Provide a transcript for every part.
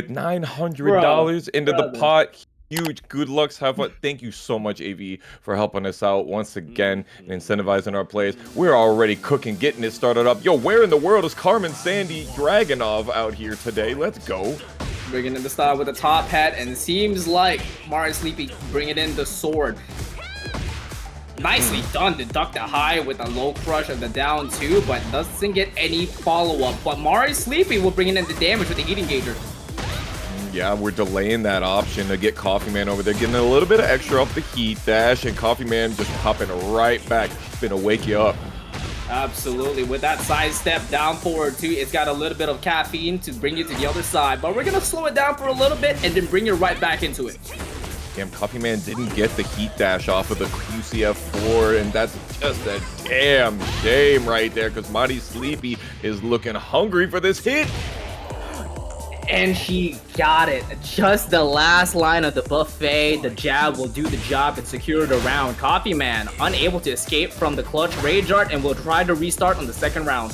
$900 into the pot. Huge. Good luck. Have fun. Thank you so much, AV, for helping us out once again and incentivizing our plays. We're already cooking, getting it started up. Yo, where in the world is Carmen Sandy Dragunov out here today? Let's go. Bringing in the style with the top hat, and it seems like marisleepi bringing in the sword. Nicely done to duck the high with a low crush of the down two, but doesn't get any follow-up. But marisleepi will bring in the damage with the heat engager. Yeah, we're delaying that option to get Coffee Man over there, getting a little bit of extra off the heat dash, and Coffee Man just popping right back. Gonna wake you up. Absolutely. With that side step down forward too, it's got a little bit of caffeine to bring you to the other side, but we're gonna slow it down for a little bit and then bring you right back into it. Damn, Coffee Man didn't get the heat dash off of the QCF4, and that's just a damn shame right there, because marisleepi is looking hungry for this hit. And she got it. Just the last line of the buffet. The jab will do the job and secure the round. Coffee Man unable to escape from the clutch rage art and will try to restart on the second round.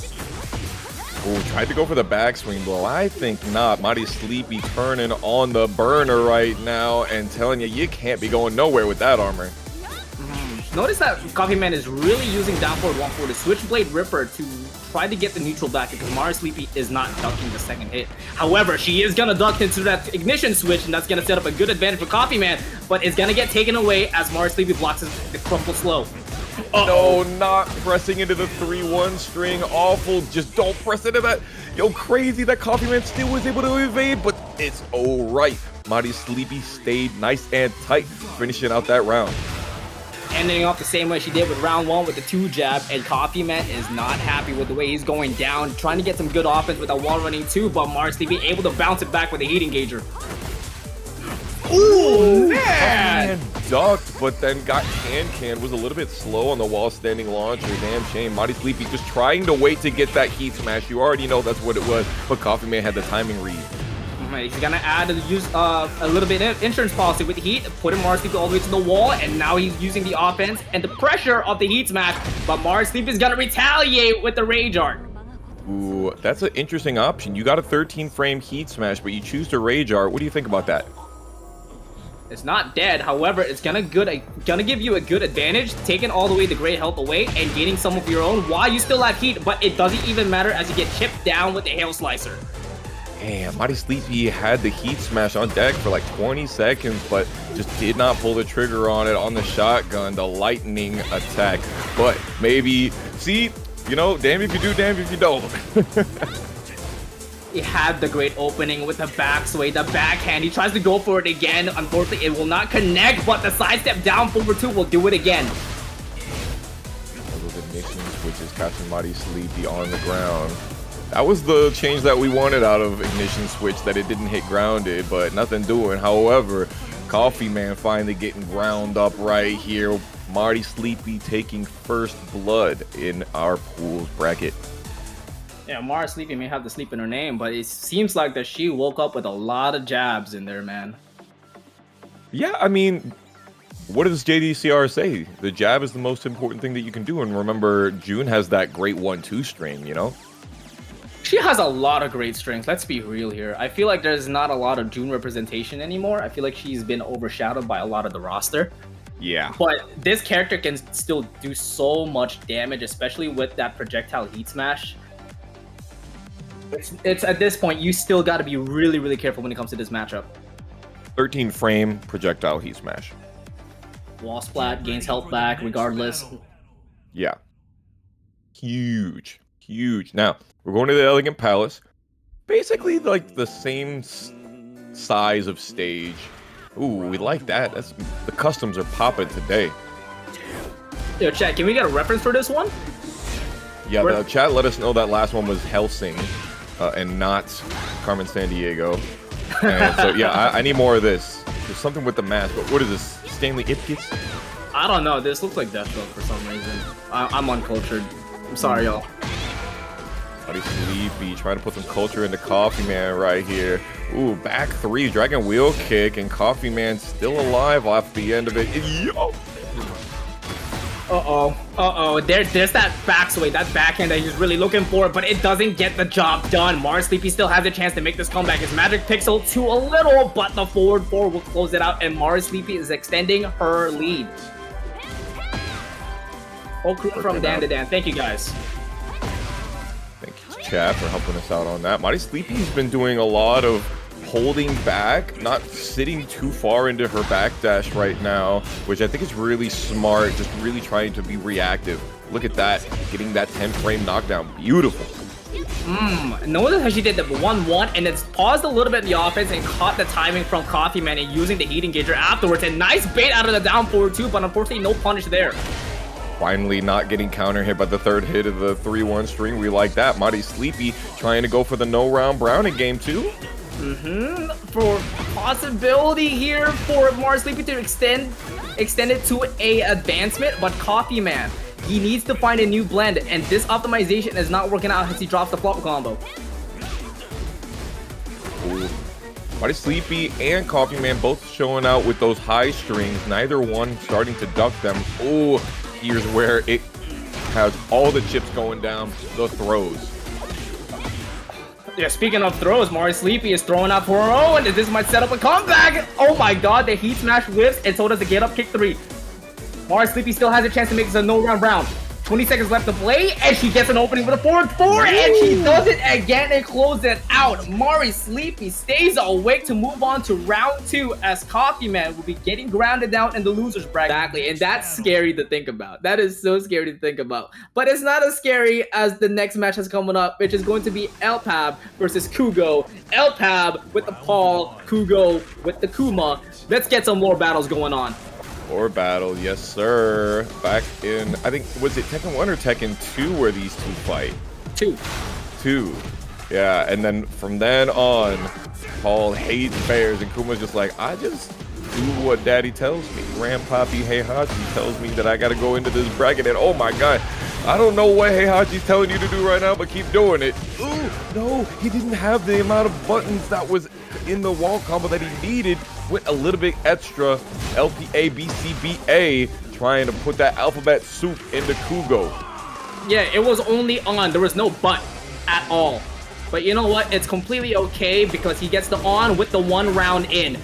Oh, tried to go for the backswing, but I think not. marisleepi turning on the burner right now and telling you can't be going nowhere with that armor. Notice that Coffee Man is really using down forward 1-4 to switch blade ripper to try to get the neutral back, because marisleepi is not ducking the second hit. However, she is gonna duck into that ignition switch, and that's gonna set up a good advantage for Coffee Man, but it's gonna get taken away as marisleepi blocks the crumple slow. No, not pressing into the 3-1 string. Awful. Just don't press into that. Yo, crazy that Coffee Man still was able to evade, but it's all right. marisleepi stayed nice and tight, finishing out that round. Ending off the same way she did with round one with the 2 jab, and Coffee Man is not happy with the way he's going down, trying to get some good offense with a wall running 2, but marisleepi able to bounce it back with a heat engager. Ooh, man! Ducked, but then got can was a little bit slow on the wall standing launcher. Damn shame. marisleepi just trying to wait to get that heat smash. You already know that's what it was, but Coffee Man had the timing read. He's gonna add a little bit of insurance policy with the heat, putting marisleepi all the way to the wall, and now he's using the offense and the pressure of the heat smash, but marisleepi is gonna retaliate with the rage art. Ooh, that's an interesting option. You got a 13-frame heat smash, but you choose to rage art. What do you think about that? It's not dead, however, it's gonna give you a good advantage, taking all the way the great health away and gaining some of your own while you still have heat, but it doesn't even matter as you get chipped down with the hail slicer. Damn, marisleepi had the heat smash on deck for like 20 seconds, but just did not pull the trigger on it on the shotgun, the lightning attack. But maybe, see, you know, damn if you do, damn if you don't. He had the great opening with the back sway, the backhand. He tries to go for it again. Unfortunately, it will not connect, but the sidestep down forward 2 will do it again. Those ignition switches catching marisleepi on the ground. That was the change that we wanted out of ignition switch, that it didn't hit grounded, but nothing doing. However, Coffee Man finally getting ground up right here. marisleepi taking first blood in our pool's bracket. Yeah, marisleepi may have the sleep in her name, but it seems like that she woke up with a lot of jabs in there, man. Yeah, I mean, what does JDCR say? The jab is the most important thing that you can do, and remember, Jun has that great 1-2 string, you know? She has a lot of great strengths. Let's be real here. I feel like there's not a lot of Jun representation anymore. I feel like she's been overshadowed by a lot of the roster. Yeah. But this character can still do so much damage, especially with that projectile heat smash. It's at this point, you still got to be really, really careful when it comes to this matchup. 13-frame projectile heat smash. Wall splat, gains health back, regardless. Yeah. Huge. Huge. Now, we're going to the Elegant Palace. Basically, like, the same size of stage. Ooh, we like that. The customs are popping today. Yo, chat, can we get a reference for this one? Yeah, the chat let us know that last one was Helsing and not Carmen Sandiego. And so, yeah, I need more of this. There's something with the mask, but what is this? Stanley Ipkiss? I don't know. This looks like Deathstroke for some reason. I'm uncultured. I'm sorry, y'all. marisleepi trying to put some culture into Coffee Man right here. Ooh, back 3, Dragon Wheel Kick, and Coffee Man still alive off the end of it. Yo! There's that back sway, that backhand that he's really looking for, but it doesn't get the job done. marisleepi still has a chance to make this comeback. His magic pixel to a little, but the forward four will close it out, and marisleepi is extending her lead. Oh, from Dan to Dan. Thank you, guys. Thank you, chat, for helping us out on that. marisleepi's been doing a lot of holding back, not sitting too far into her backdash right now, which I think is really smart, just really trying to be reactive. Look at that, getting that 10-frame knockdown. Beautiful. Notice how she did the 1-1 and it's paused a little bit in the offense and caught the timing from Coffee Man and using the heat engager afterwards. And nice bait out of the down forward too, but unfortunately no punish there. Finally not getting counter hit by the third hit of the 3-1 string. We like that. marisleepi trying to go for the no-round Brown in game 2. For possibility here for marisleepi to extend it to a advancement, but Coffee Man, he needs to find a new blend, and this optimization is not working out as he drops the flop combo. marisleepi and Coffee Man both showing out with those high strings, neither one starting to duck them. Oh, here's where it has all the chips going down, the throws. Yeah, speaking of throws, marisleepi is throwing up for her own, and this might set up a comeback. Oh my god, the heat smash whips, and so does the get up kick 3. marisleepi still has a chance to make this a no-round round. 20 seconds left to play, and she gets an opening with a forward 4, and she does it again and closes it out. marisleepi stays awake to move on to round 2 as Coffee Man will be getting grounded down in the loser's bracket. Exactly, and that's scary to think about. That is so scary to think about. But it's not as scary as the next match that's coming up, which is going to be lpab versus Kuugo. lpab with the Paul, Kuugo with the Kuma. Let's get some more battles going on. Or battle, yes sir. Back in, I think, was it Tekken 1 or Tekken 2 where these two fight? 2. Yeah, and then from then on, Paul hates bears, and Kuma's just like, I just do what daddy tells me. Grandpappy Heihachi tells me that I gotta go into this bracket, and oh my god, I don't know what Heihachi's telling you to do right now, but keep doing it. Ooh, no, he didn't have the amount of buttons that was in the wall combo that he needed. Went a little bit extra. lpabcba trying to put that alphabet soup into Kuugo. Yeah, it was only on. There was no but at all. But you know what? It's completely okay because he gets the on with the 1 round in.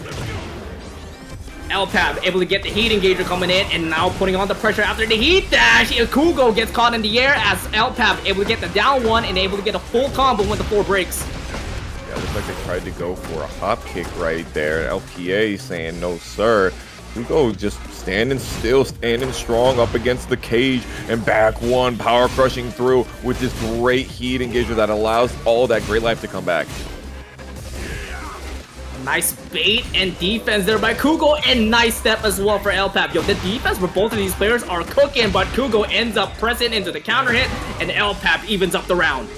lpab able to get the heat engager coming in and now putting on the pressure after the heat dash. Kuugo gets caught in the air as lpab able to get the down 1 and able to get a full combo when the 4 breaks. Yeah, looks like they tried to go for a hop kick right there. LPA saying no sir. Kuugo just standing still, standing strong up against the cage, and back 1 power crushing through with this great heat engager that allows all that great life to come back. Nice bait and defense there by Kuugo, and nice step as well for lpab. Yo, the defense for both of these players are cooking, but Kuugo ends up pressing into the counter hit, and lpab evens up the round.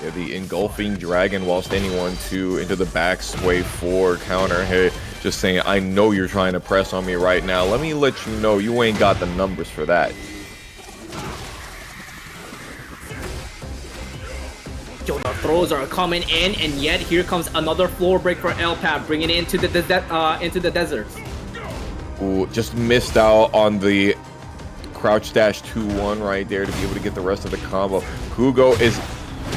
Yeah, the engulfing dragon while standing 1-2 into the back sway 4 counter hit. Just saying, I know you're trying to press on me right now. Let me let you know you ain't got the numbers for that. Yo, the throws are coming in, and yet here comes another floor break for lpab, bringing it into the desert. Ooh, just missed out on the crouch dash 2-1 right there to be able to get the rest of the combo. Kuugo is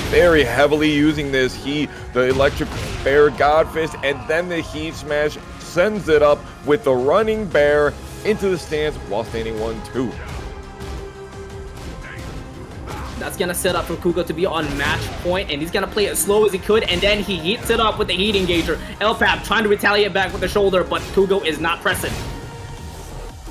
very heavily using this heat, the electric bear godfist, and then the heat smash sends it up with the running bear into the stance while standing 1-2. That's gonna set up for Kuugo to be on match point, and he's gonna play it as slow as he could, and then he heats it up with the heat engager. lpab trying to retaliate back with the shoulder, but Kuugo is not pressing.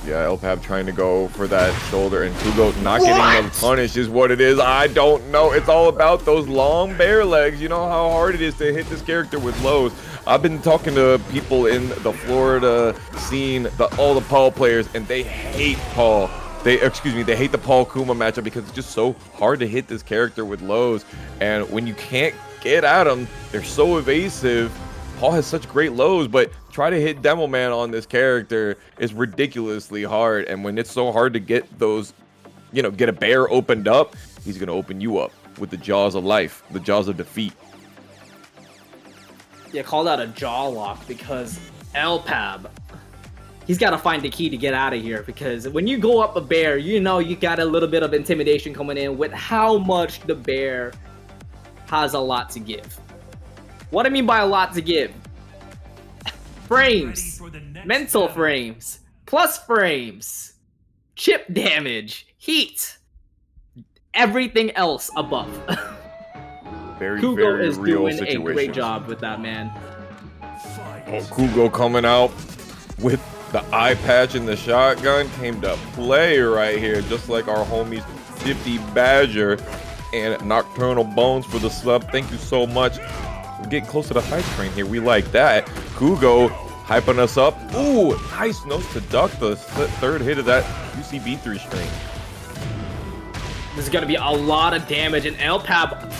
Yeah, lpab trying to go for that shoulder, and Kuugo not getting the punish is what it is. I don't know. It's all about those long bear legs. You know how hard it is to hit this character with lows. I've been talking to people in the Florida scene, all the Paul players, and they hate Paul. They hate the Paul Kuma matchup because it's just so hard to hit this character with lows. And when you can't get at them, they're so evasive. Paul has such great lows, but try to hit Demo Man on this character is ridiculously hard. And when it's so hard to get those, get a bear opened up, he's going to open you up with the jaws of life, the jaws of defeat. Yeah, call that a jaw lock because lpab he's got to find the key to get out of here, because when you go up a bear, you know you got a little bit of intimidation coming in with how much the bear has a lot to give. What I mean by a lot to give: frames, mental frames, plus frames, chip damage, heat, everything else above. Kuugo very is real doing situation. a great job with that, man. Oh, Kuugo coming out with the eye patch and the shotgun came to play right here, just like our homies 50 Badger and Nocturnal Bones for the sub. Thank you so much. We're getting close to the high screen here. We like that. Kuugo hyping us up. Ooh, nice nose to duck the third hit of that UCB3 string. This is going to be a lot of damage, and lpab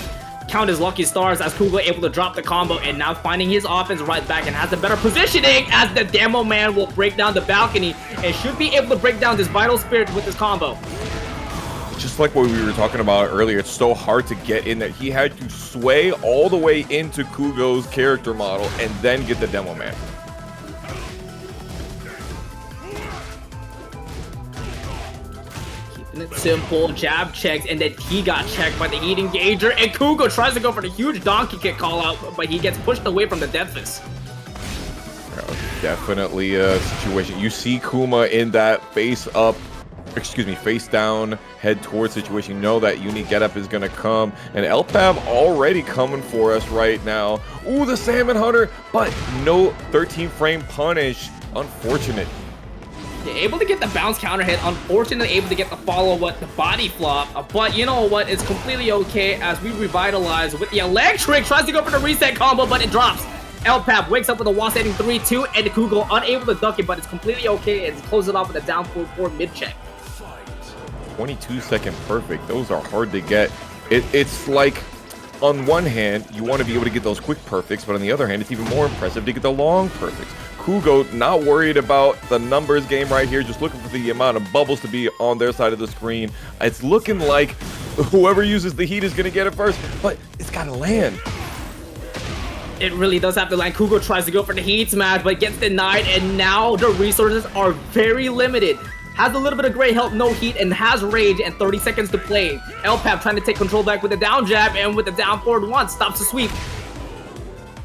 count his lucky stars as Kuugo able to drop the combo and now finding his offense right back and has the better positioning as the demo man will break down the balcony and should be able to break down this vital spirit with this combo. Just like what we were talking about earlier, it's so hard to get in that he had to sway all the way into Kuugo's character model and then get the demo man. It's simple, jab checks, and then he got checked by the Heat Engager, and Kuugo tries to go for the huge donkey kick call out, but he gets pushed away from the death fist. Definitely a situation. You see Kuma in that face down, head towards situation. You know that unique getup is going to come, and lpab already coming for us right now. Ooh, the Salmon Hunter, but no 13 frame punish. Unfortunate. They're able to get the bounce counter hit, unfortunately able to get the follow-up, the body flop, but you know what, it's completely okay as we revitalize with the electric, tries to go for the reset combo, but it drops. lpab wakes up with a wall standing 3-2, and Kuugo unable to duck it, but it's completely okay, and close it off with a down 4-4 mid-check. 22-second perfect, those are hard to get. It's like, on one hand, you want to be able to get those quick perfects, but on the other hand, it's even more impressive to get the long perfects. Kuugo not worried about the numbers game right here, just looking for the amount of bubbles to be on their side of the screen. It's looking like whoever uses the heat is going to get it first, but it's got to land. It really does have to land. Kuugo tries to go for the heat smash, but gets denied, and now the resources are very limited. Has a little bit of great health, no heat, and has rage, and 30 seconds to play. lpab trying to take control back with the down jab, and with the down forward one, stops the sweep.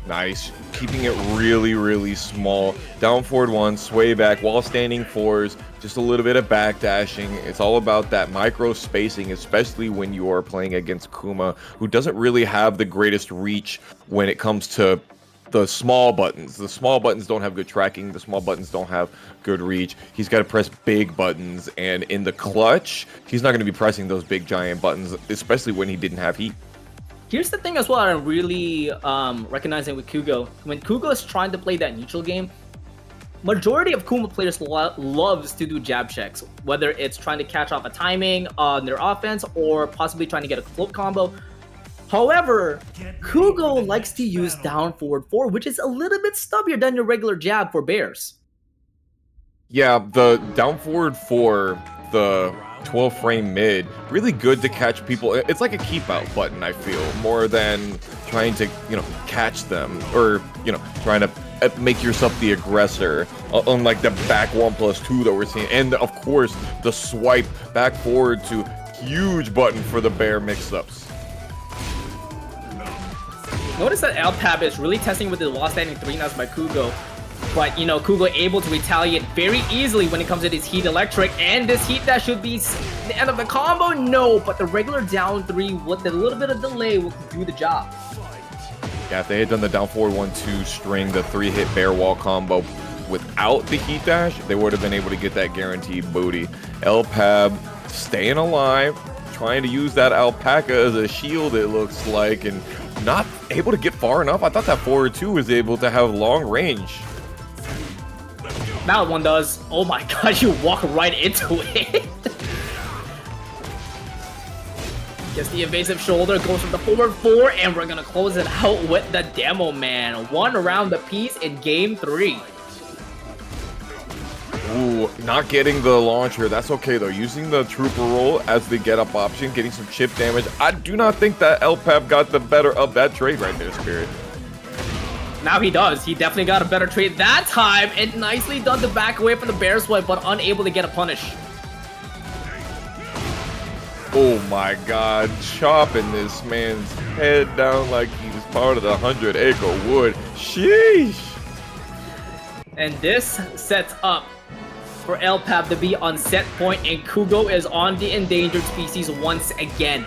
Nice. Keeping it really, really small. Down forward one, sway back, while standing fours, just a little bit of backdashing. It's all about that micro spacing, especially when you are playing against Kuma, who doesn't really have the greatest reach when it comes to the small buttons. The small buttons don't have good tracking. The small buttons don't have good reach. He's got to press big buttons, and in the clutch, he's not going to be pressing those big giant buttons, especially when he didn't have heat. Here's the thing as well I'm really recognizing with Kuugo. When Kuugo is trying to play that neutral game, majority of Kuma players loves to do jab checks, whether it's trying to catch off a timing on their offense or possibly trying to get a float combo. However, Kuugo likes to use down forward 4, which is a little bit stubbier than your regular jab for bears. Yeah, the down forward 4, the 12 frame mid, really good to catch people. It's like a keep out button, I feel, more than trying to, catch them or, trying to make yourself the aggressor, unlike the back 1+2 that we're seeing. And of course, the swipe back forward to huge button for the bear mix-ups. Notice that lpab is really testing with the wall standing 3-nuts by Kuugo. But, Kuugo able to retaliate very easily when it comes to this heat electric, and this heat that should be the end of the combo? No, but the regular down 3 with a little bit of delay will do the job. Yeah, if they had done the down forward 1-2 string, the 3-hit bear wall combo without the heat dash, they would have been able to get that guaranteed booty. lpab staying alive, trying to use that alpaca as a shield, it looks like, and not able to get far enough. I thought that forward 2 was able to have long range. That one does. Oh my god, you walk right into it. Gets the evasive shoulder, goes from the forward 4, and we're gonna close it out with the demo man. 1 round apiece in game 3. Ooh, not getting the launcher. That's okay though. Using the trooper roll as the get up option, getting some chip damage. I do not think that lpab got the better of that trade right there, Spirit. Now he does. He definitely got a better trade that time, and nicely done to back away from the bear swipe, but unable to get a punish. Oh my god, chopping this man's head down like he was part of the 100-acre wood. Sheesh! And this sets up for LPAB to be on set point, and Kuugo is on the endangered species once again.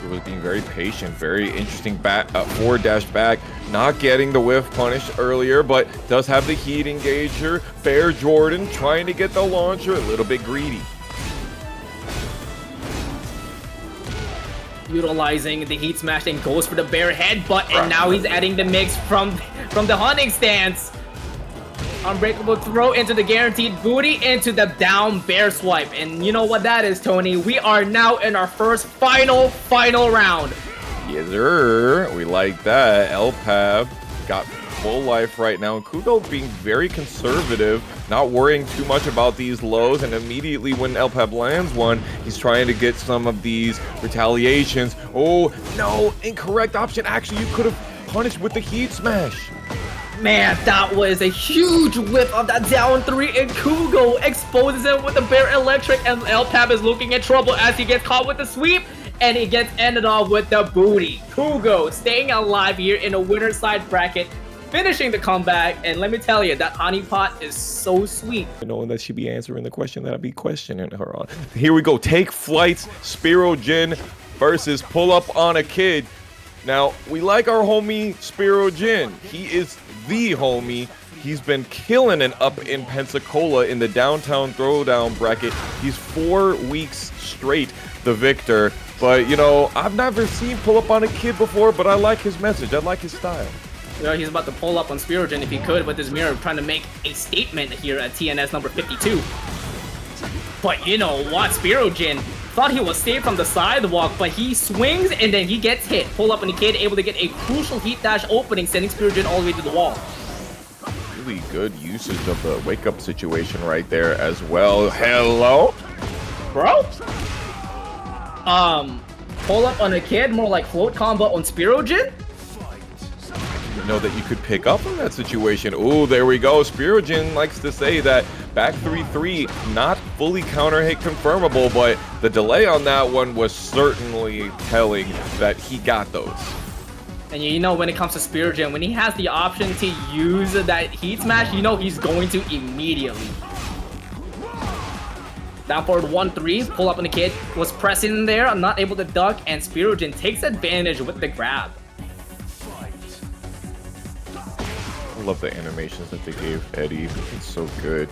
Was being very patient, very interesting forward dash back, not getting the whiff punish earlier, but does have the heat engager. Bear Jordan trying to get the launcher, a little bit greedy. Utilizing the heat smash and goes for the bear headbutt, and now he's adding the mix from the hunting stance. Unbreakable throw into the guaranteed booty into the down bear swipe. And you know what that is, Tony? We are now in our first final round. Yes, sir. We like that. LPAB got full life right now. And Kuugo being very conservative, not worrying too much about these lows. And immediately when LPAB lands one, he's trying to get some of these retaliations. Oh, no. Incorrect option. Actually, you could have punished with the heat smash. Man, that was a huge whip of that down 3, and Kuugo exposes him with the bear electric, and LPAB is looking at trouble as he gets caught with the sweep, and he gets ended off with the booty. Kuugo staying alive here in a winner's side bracket, finishing the comeback, and let me tell you, that honey pot is so sweet. Knowing that she'd be answering the question that I'd be questioning her on. Here we go, Take Flight's Spero Jin versus PullUpOnAKid. Now, we like our homie Spero Jin. He is the homie. He's been killing it up in Pensacola in the downtown throwdown bracket. He's 4 weeks straight the victor. But, you know, I've never seen PullUpOnAKid before, but I like his message. I like his style. You know, he's about to pull up on Spero Jin if he could with his mirror, trying to make a statement here at TNS number 52. But you know what, Spero Jin thought he was safe from the sidewalk, but he swings and then he gets hit. PullUpOnAKid able to get a crucial heat dash opening, sending Spero Jin all the way to the wall. Really good usage of the wake up situation right there as well. Hello? Bro? PullUpOnAKid, more like float combo on Spero Jin? You know that you could pick up on that situation. Oh, there we go. Spero Jin likes to say that back 3-3, not fully counter hit confirmable, but the delay on that one was certainly telling that he got those. And you know, when it comes to Spero Jin, when he has the option to use that heat smash, you know he's going to immediately. Down forward 1-3, PullUpOnAKid was pressing in there, not able to duck, and Spero Jin takes advantage with the grab. I love the animations that they gave Eddy. It's so good.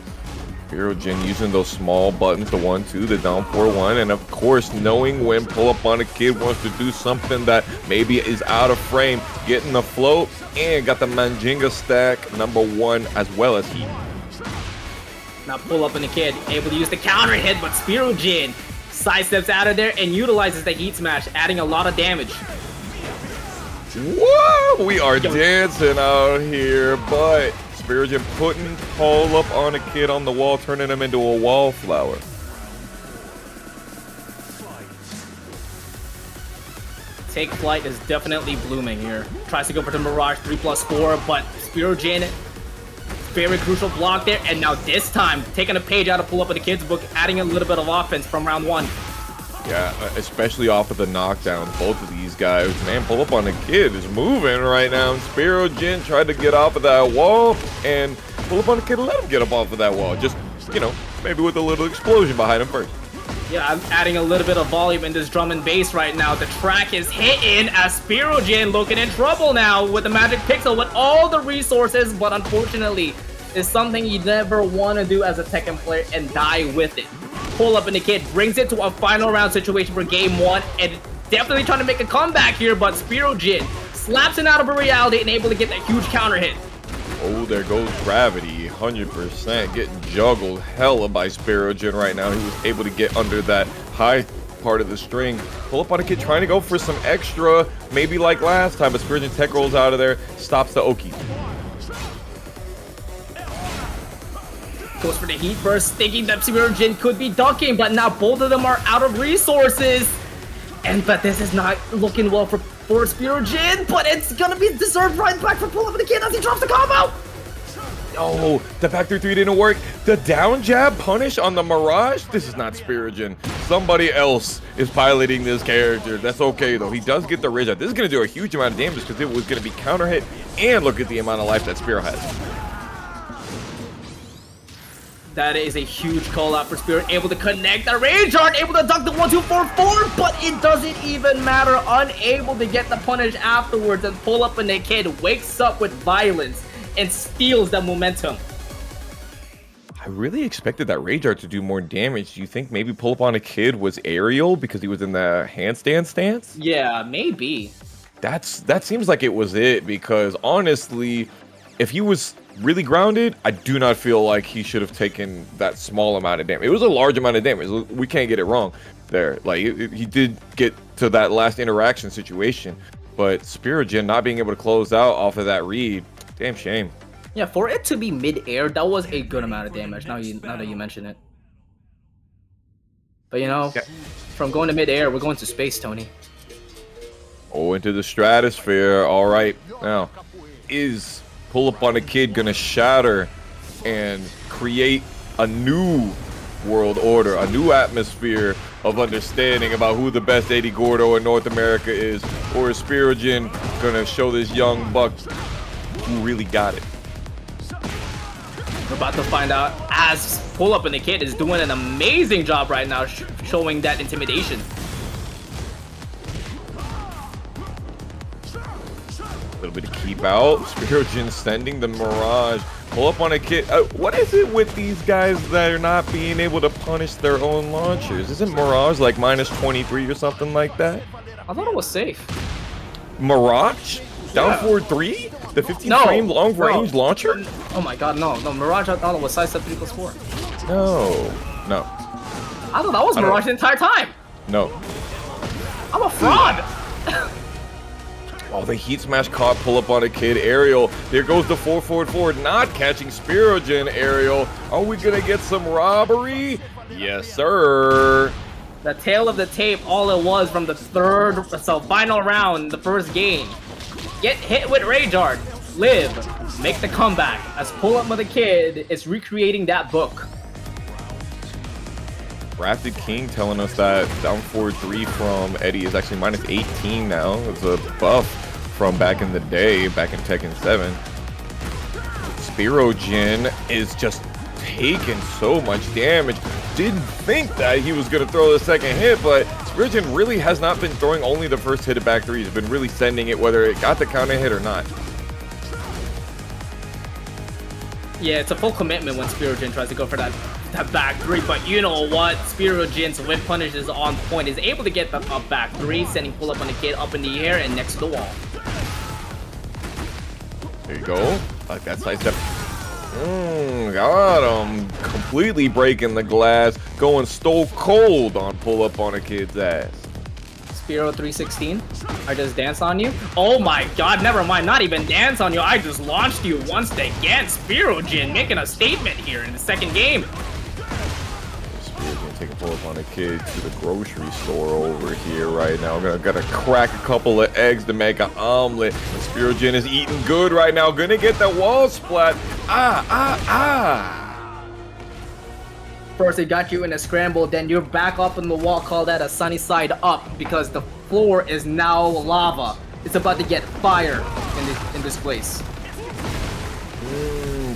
Spero Jin using those small buttons, the 1-2, the down 4-1, and of course knowing when PullUpOnAKid wants to do something that maybe is out of frame, getting the float, and got the Manjinga stack #1 as well as heat. Now PullUpOnAKid able to use the counter hit, but Spero Jin sidesteps out of there and utilizes the heat smash, adding a lot of damage. Whoa! We are dancing out here, but Spero Jin putting PullUpOnAKid on the wall, turning him into a wallflower. Take Flight is definitely blooming here. Tries to go for the Mirage 3+4, but Spero Jin, very crucial block there, and now this time, taking a page out of PullUpOnAKid's book, adding a little bit of offense from round 1. Yeah, especially off of the knockdown, both of these guys. Man, PullUpOnAKid is moving right now. And Spero Jin tried to get off of that wall, and PullUpOnAKid let him get up off of that wall. Just, you know, maybe with a little explosion behind him first. Yeah, I'm adding a little bit of volume in this drum and bass right now. The track is hitting as Spero Jin looking in trouble now with the Magic Pixel with all the resources, but unfortunately, it's something you never want to do as a Tekken player and die with it. PullUpOnAKid brings it to a final round situation for game 1 and definitely trying to make a comeback here, but Spero Jin slaps it out of a reality and able to get that huge counter hit. Oh, there goes gravity, 100% getting juggled hella by Spero Jin right now. He was able to get under that high part of the string. PullUpOnAKid trying to go for some extra, maybe like last time, but Spero Jin tech rolls out of there, stops the Oki. Goes for the heat burst, thinking that Spero Jin could be ducking, but now both of them are out of resources. But this is not looking well for for Spero Jin, but it's gonna be deserved right back for PullUpOnAKid as he drops the combo! Oh, the back 3-3 didn't work. The down jab punish on the Mirage? This is not Spero Jin. Somebody else is piloting this character. That's okay, though. He does get the Ridge out. This is going to do a huge amount of damage because it was going to be counter hit. And look at the amount of life that Spero has. That is a huge call out for Spero. Able to connect the Rage Art, able to duck the 1-2-4-4, but it doesn't even matter. Unable to get the punish afterwards, and PullUpOnAKid wakes up with violence and steals the momentum. I really expected that Rage Art to do more damage. Do you think maybe PullUpOnAKid was aerial because he was in the handstand stance? Yeah, maybe. That seems like it was it, because honestly, if he was really grounded, I do not feel like he should have taken that small amount of damage. It was a large amount of damage. We can't get it wrong there. Like, he did get to that last interaction situation, but Spero Jin not being able to close out off of that read, damn shame. Yeah, for it to be mid-air, that was a good amount of damage, now that you mention it. But you know, from going to mid-air, we're going to space, Tony. Oh, into the stratosphere. All right. Now, is PullUpOnAKid gonna shatter and create a new world order, a new atmosphere of understanding about who the best Eddy Gordo in North America is? Or is Spero Jin gonna show this young buck who really got it? We're about to find out, as PullUpOnAKid is doing an amazing job right now showing that intimidation. A little bit of keep out. Spero Jin sending the Mirage. PullUpOnAKid. What is it with these guys that are not being able to punish their own launchers? Isn't Mirage like -23 or something like that? I thought it was safe. Mirage? Down forward 3? The 15-frame long-range launcher? Oh my god, no. Mirage, I thought it was sidestep 3+4. No. I thought that was Mirage the entire time. No. I'm a fraud. Oh, the heat smash caught PullUpOnAKid. Aerial. There goes the 4-forward, not catching Spero Jin. Aerial. Are we gonna get some robbery? Yes, sir. The tail of the tape, all it was from the final round, the first game. Get hit with Rage Art, live, make the comeback, as PullUpOnAKid is recreating that book. Rapid King telling us that down forward 3 from Eddy is actually -18 now. It's a buff from back in the day, back in Tekken 7. Spero Jin is just taking so much damage. Didn't think that he was going to throw the second hit, but Spero Jin really has not been throwing only the first hit of back 3. He's been really sending it whether it got the counter hit or not. Yeah, it's a full commitment when Spero Jin tries to go for that back 3, but you know what? Spero Jin's whip punish is on point. Is able to get the up back 3, sending PullUpOnAKid up in the air and next to the wall. There you go. Like that sidestep. Got him. Completely breaking the glass. Going stone cold on PullUpOnAKid's ass. Spero 316. I just danced on you. Oh my god, never mind. Not even dance on you. I just launched you once again. Spero Jin making a statement here in the second game. Spero Jin taking PullUpOnAKid to the grocery store over here right now. Gotta crack a couple of eggs to make an omelet. And Spero Jin is eating good right now. Gonna get that wall splat. First it got you in a scramble, then you're back up on the wall. Call that a sunny side up, because the floor is now lava. It's about to get fire in this place.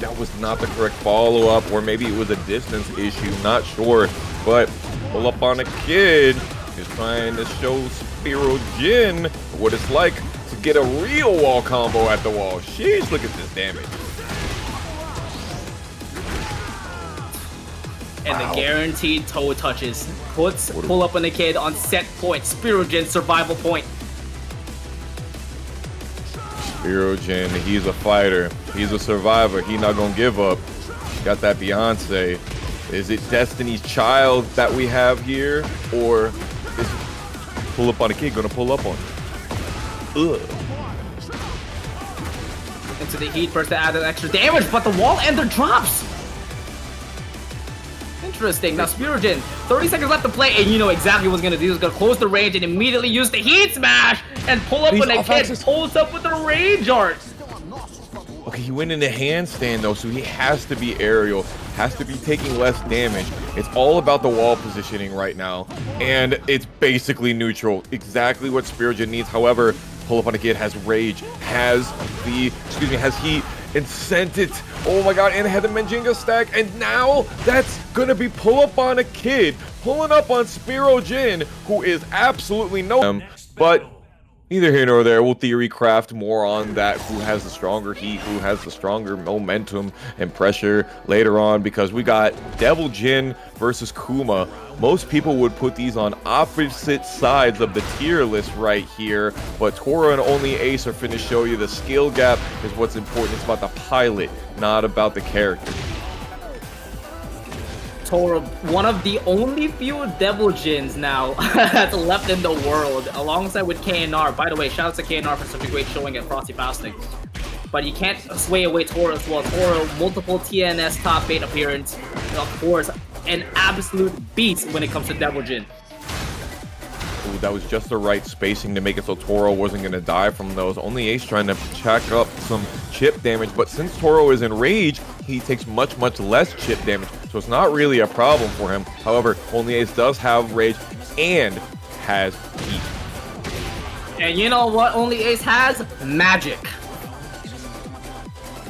That was not the correct follow-up, or maybe it was a distance issue, not sure. But PullUpOnAKid is trying to show Spero Jin what it's like to get a real wall combo at the wall. Sheesh, look at this damage. And the guaranteed toe touches puts PullUpOnAKid on set point. Spero Jin survival point. Spero Jin, he's a fighter. He's a survivor. He not gonna give up. Got that Beyonce. Is it Destiny's Child that we have here? Or is PullUpOnAKid gonna pull up on it? Into the heat first to add an extra damage, but the wall ender drops. interesting. Now, Spero, 30 seconds left to play, and you know exactly what's gonna do. He's gonna close the range and immediately use the heat smash and pull up when a kid pulls up with the range art. Okay, he went into handstand though, so he has to be aerial, has to be taking less damage. It's all about the wall positioning right now, and it's basically neutral. Exactly what Spero needs. However, PullUpOnAKid has rage, has heat, and sent it. Oh my god, and had the Menjinga stack, and now that's gonna be PullUpOnAKid pulling up on Spero, who is absolutely but neither here nor there. We'll theory craft more on that, who has the stronger heat, who has the stronger momentum and pressure later on, because we got Devil Jin versus Kuma. Most people would put these on opposite sides of the tier list right here, but Toro and OnlyAce are finna show you the skill gap is what's important. It's about the pilot, not about the character. Toro, one of the only few Devil Jins now that's left in the world, alongside with KNR. By the way, shout out to KNR for such a great showing at Frosty Fasting. But you can't sway away Toro as well. Toro, multiple TNS top 8 appearance, and of course, an absolute beast when it comes to Devil Jin. Ooh, that was just the right spacing to make it so Toro wasn't going to die from those. OnlyAce trying to check up some chip damage, but since Toro is in rage, he takes much less chip damage, so it's not really a problem for him. However, OnlyAce does have rage and has heat. And you know what OnlyAce has? Magic.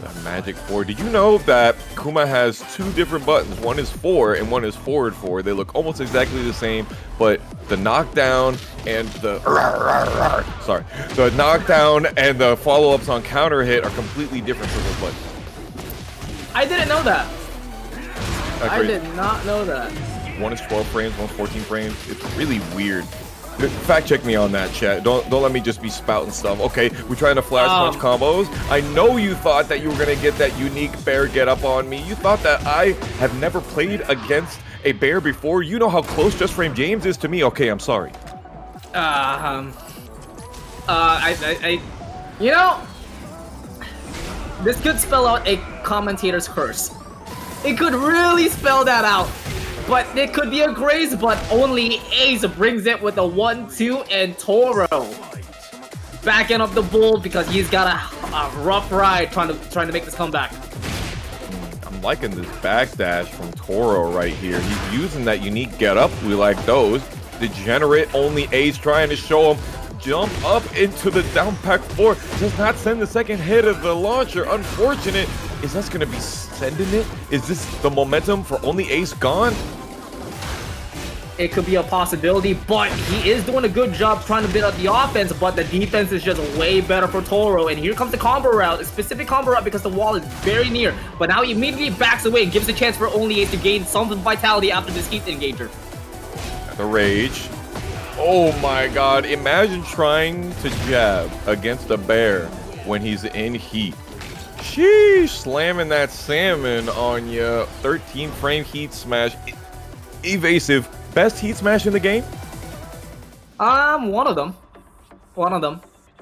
The Magic 4. Did you know that Kuma has 2 different buttons? One is 4 and one is forward 4. They look almost exactly the same, but the knockdown and the knockdown and the follow-ups on counter hit are completely different for those buttons. I didn't know that. I did not know that. One is 12 frames, one's 14 frames. It's really weird. Fact check me on that, chat. Don't let me just be spouting stuff. Okay, we're trying to flash punch combos. I know you thought that you were gonna get that unique bear get up on me. You thought that I have never played against a bear before. You know how close Just Frame James is to me. Okay, I'm sorry. You know, this could spell out a commentator's curse. It could really spell that out. But it could be a grace, but OnlyAce brings it with a 1-2, and Toro backing up the bull because he's got a rough ride trying to make this comeback. I'm liking this backdash from Toro right here. He's using that unique getup. We like those. Degenerate OnlyAce trying to show him jump up into the down pack 4. Does not send the second hit of the launcher. Unfortunate. Is this going to be sending it? Is this the momentum for OnlyAce gone? It could be a possibility, but he is doing a good job trying to build up the offense, but the defense is just way better for Toro. And here comes the combo route, a specific combo route because the wall is very near. But now he immediately backs away and gives a chance for OnlyAce to gain some vitality after this heat engager. The rage. Oh my god, imagine trying to jab against a bear when he's in heat. Sheesh, slamming that salmon on you. 13 frame heat smash. Evasive. Best heat smash in the game? One of them.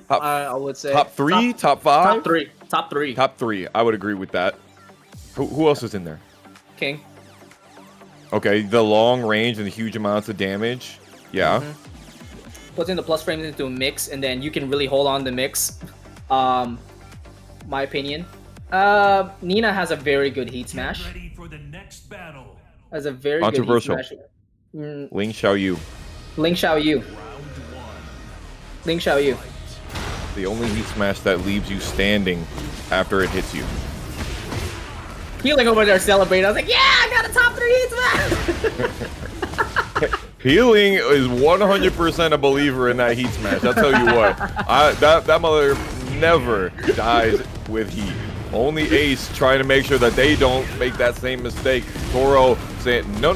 I would say. Top 3? Top 5? Top 3. Top 3. I would agree with that. Who else is in there? King. Okay, the long range and the huge amounts of damage. Yeah. Puts in the plus frames into a mix, and then you can really hold on the mix. My opinion. Nina has a very good heat smash. Has a very controversial. Good heat smash. Ling Xiaoyu. The only heat smash that leaves you standing after it hits you. Healing over there celebrating. I was like, yeah, I got a top 3 heat smash. Healing is 100% a believer in that heat smash. I'll tell you what. That mother never dies with heat. OnlyAce trying to make sure that they don't make that same mistake. Toro saying, no.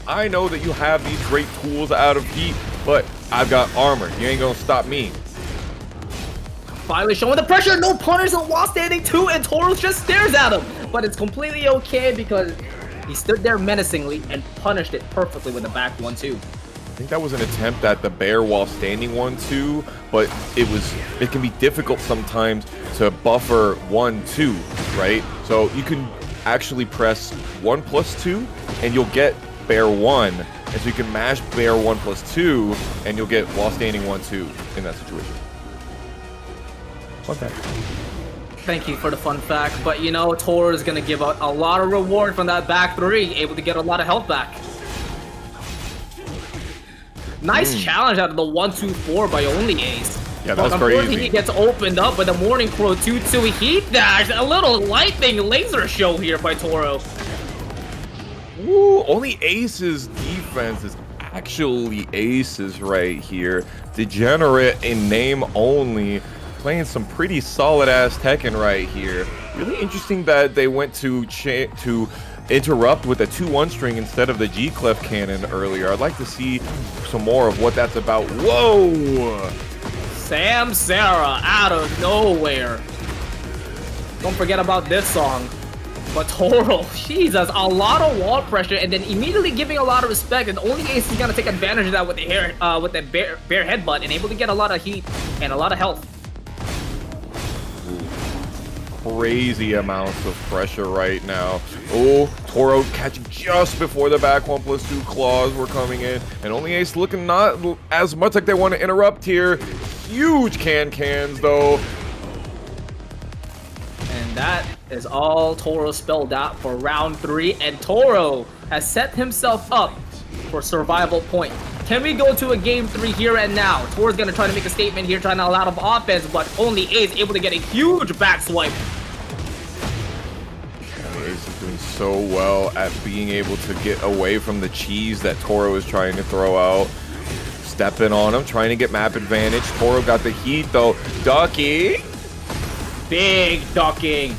I know that you have these great tools out of heat, but I've got armor. You ain't gonna stop me. Finally showing the pressure. No punters while standing too, and Toro just stares at him. But it's completely okay because he stood there menacingly and punished it perfectly with the back 1-2. I think that was an attempt at the bear while standing 1-2, but it can be difficult sometimes to buffer 1-2, right? So you can actually press 1+2 and you'll get bear 1. And so you can mash bear 1+2 and you'll get while standing 1-2 in that situation. Fun fact. Thank you for the fun fact, but you know, Toro is gonna give out a lot of reward from that back 3, able to get a lot of health back. Nice challenge out of the 1-2-4 by OnlyAce. Yeah, that's crazy. He gets opened up with the Morning Crow 2-2 heat dash. A little lightning laser show here by Toro. Ooh, OnlyAce's defense is actually aces right here. Degenerate in name only. Playing some pretty solid ass Tekken right here. Really interesting that they went to interrupt with a 2-1 string instead of the G-Clef cannon earlier. I'd like to see some more of what that's about. Whoa! Sam Sarah out of nowhere. Don't forget about this song. But Toro, Jesus, a lot of wall pressure and then immediately giving a lot of respect, and OnlyAce is gonna take advantage of that with the bear headbutt and able to get a lot of heat and a lot of health. Crazy amounts of pressure right now. Oh, Toro catching just before the back 1+2 claws were coming in, and OnlyAce looking not as much like they want to interrupt here. Huge cans though. And that is all Toro spelled out for round 3, and Toro has set himself up for survival point. Can we go to a game 3 here and now? Toro's gonna try to make a statement here, trying to allow of offense, but OnlyAce able to get a huge back swipe. OnlyAce is doing so well at being able to get away from the cheese that Toro is trying to throw out. Stepping on him, trying to get map advantage. Toro got the heat though. Ducky. Big ducking.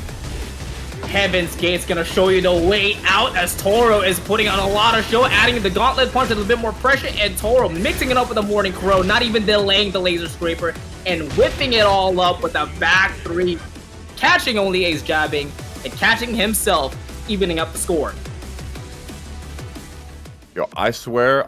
Heaven's Gate's gonna show you the way out as Toro is putting on a lot of show, adding the gauntlet punch a little bit more pressure, and Toro mixing it up with the Morning Crow, not even delaying the laser scraper, and whipping it all up with a back 3, catching OnlyAce jabbing, and catching himself, evening up the score. Yo, I swear,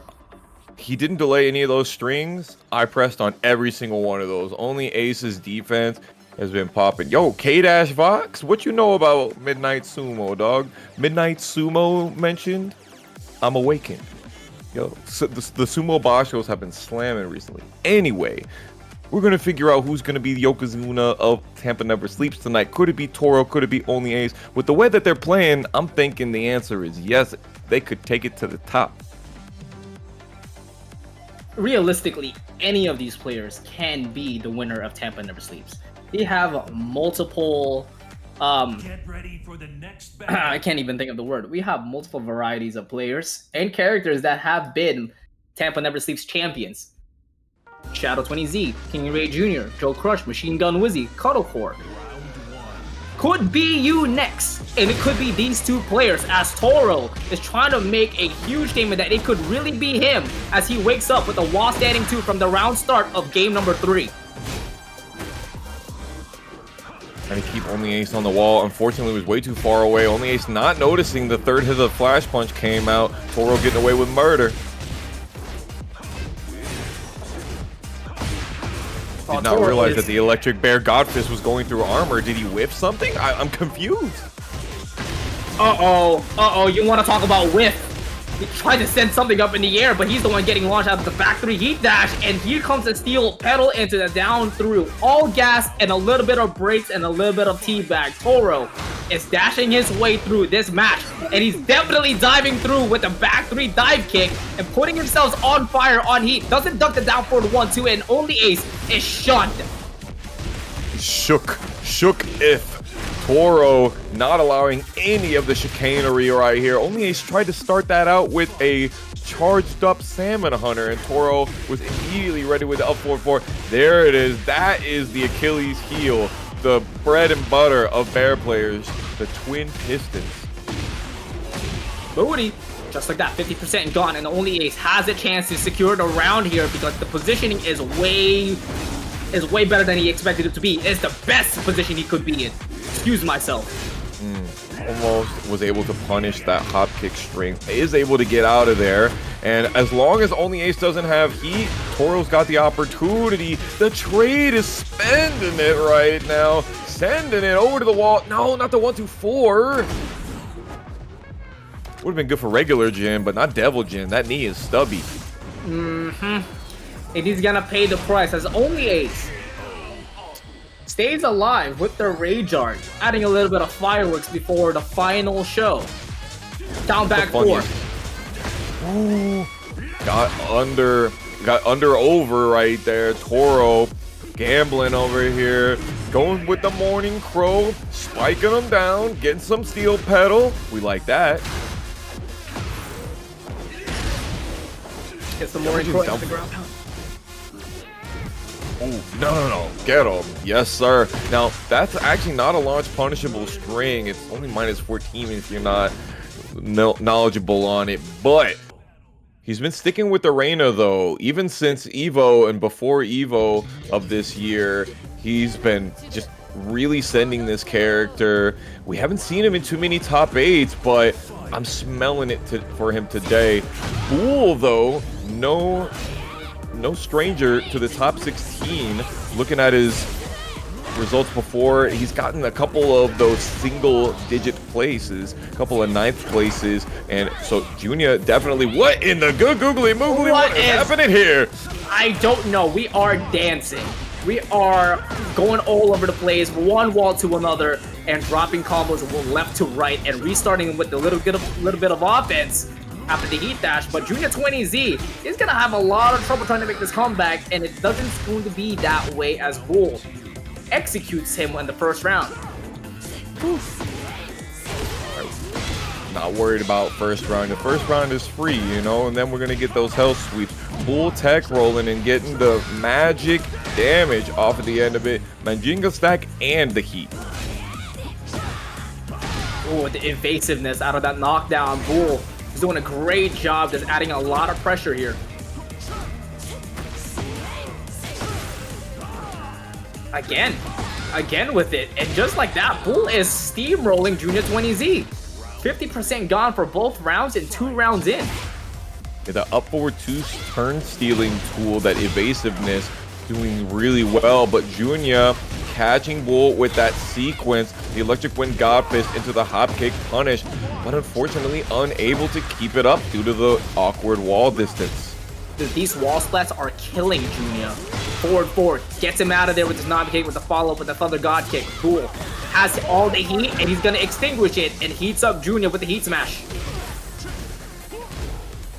he didn't delay any of those strings. I pressed on every single one of those. OnlyAce's defense has been popping. Yo, K-Vox, what you know about Midnight Sumo, dog? Midnight Sumo mentioned? I'm awakened. Yo, so the Sumo Bashos have been slamming recently. Anyway, we're going to figure out who's going to be the Yokozuna of Tampa Never Sleeps tonight. Could it be Toro? Could it be OnlyAce? With the way that they're playing, I'm thinking the answer is yes. They could take it to the top. Realistically, any of these players can be the winner of Tampa Never Sleeps. They have multiple Get ready for the next battle. I can't even think of the word. We have multiple varieties of players and characters that have been Tampa Never Sleeps champions. Shadow 20Z, KingReyJr, Joe Crush, Machine Gun Wizzy, Cuddlecore. Could be you next, and it could be these two players, as Toro is trying to make a huge statement that it could really be him as he wakes up with a wall standing 2 from the round start of game number 3. Trying to keep OnlyAce on the wall. Unfortunately, it was way too far away. OnlyAce not noticing the third hit of the flash punch came out. Toro getting away with murder. Did not realize that the Electric Bear Godfist was going through armor. Did he whiff something? I'm confused. Uh-oh, you want to talk about whiff? He tried to send something up in the air, but he's the one getting launched out of the back 3 heat dash, and here comes the steel pedal into the down through. All gas and a little bit of brakes and a little bit of teabag. Toro is dashing his way through this match, and he's definitely diving through with the back 3 dive kick and putting himself on fire on heat. Doesn't duck the down forward 1-2, and OnlyAce is shunned. Shook if. Toro not allowing any of the chicanery right here. OnlyAce tried to start that out with a charged up Salmon Hunter, and Toro was immediately ready with the up 4-4. There it is. That is the Achilles heel, the bread and butter of bear players, the Twin Pistons. Booty. Just like that, 50% gone, and OnlyAce has a chance to secure the round here because the positioning is way better than he expected it to be. It's the best position he could be in. Excuse myself. Almost was able to punish that hop kick string. Is able to get out of there. And as long as OnlyAce doesn't have heat, Toro's got the opportunity. The trade is spending it right now. Sending it over to the wall. No, not the 1-2-4. Would have been good for regular Jin, but not Devil Jin. That knee is stubby. And he's gonna pay the price as OnlyAce stays alive with the Rage Art, adding a little bit of fireworks before the final show. Down back four. Ooh, got under over right there. Toro gambling over here, going with the Morning Crow, spiking them down, getting some steel pedal. We like that. Get some Morning Crow off the ground. Oh, no. Get him. Yes, sir. Now, that's actually not a launch punishable string. It's only minus 14 if you're not knowledgeable on it. But he's been sticking with the Reina, though. Even since Evo and before Evo of this year, he's been just really sending this character. We haven't seen him in too many top 8s, but I'm smelling it for him today. Bool, though, no stranger to the top 16. Looking at his results before, he's gotten a couple of those single-digit places, a couple of 9th places, and so Junior definitely. What in the good googly moogly? What is happening here? I don't know. We are dancing. We are going all over the place, one wall to another, and dropping combos left to right, and restarting with a little bit of offense after the heat dash. But Junior 20Z is gonna have a lot of trouble trying to make this comeback, and it doesn't seem to be that way as Bool executes him in the first round. Not worried about first round. The first round is free, you know, and then we're gonna get those hell sweeps. Bool tech rolling and getting the magic damage off of the end of it. Manjinga stack and the heat. Oh, the evasiveness out of that knockdown. Bool is doing a great job, just adding a lot of pressure here. Again with it, and just like that, Bool is steamrolling Junior 20Z. 50% gone for both rounds and 2 rounds in. Yeah, the up forward 2 turn stealing tool, that evasiveness, doing really well, but Junior catching Bool with that sequence, the electric wind god fist into the hop kick punish, but unfortunately unable to keep it up due to the awkward wall distance. These wall splats are killing Junior. Forward, gets him out of there with his knob kick with the follow-up with the Thunder God kick. Bool has all the heat, and he's gonna extinguish it and heats up Junior with the heat smash.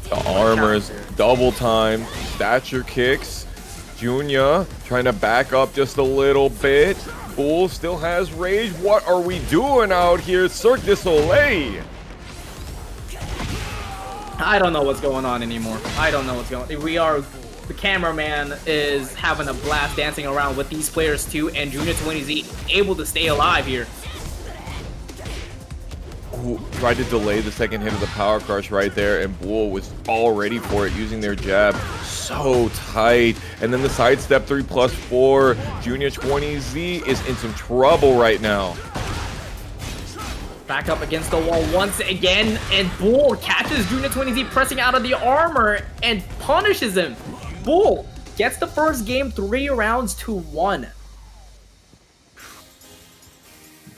The armors, double time, stature kicks. Junior trying to back up just a little bit. Bool still has rage. What are we doing out here? Cirque du Soleil. I don't know what's going on anymore. I don't know what's going on. The cameraman is having a blast dancing around with these players too, and Junior 20Z able to stay alive here. Ooh, tried to delay the second hit of the power crush right there, and Bool was all ready for it using their jab. So tight. And then the sidestep 3+4. Junior 20Z is in some trouble right now. Back up against the wall once again, and Bool catches Junior 20Z pressing out of the armor and punishes him. Bool gets the first game 3 rounds to 1.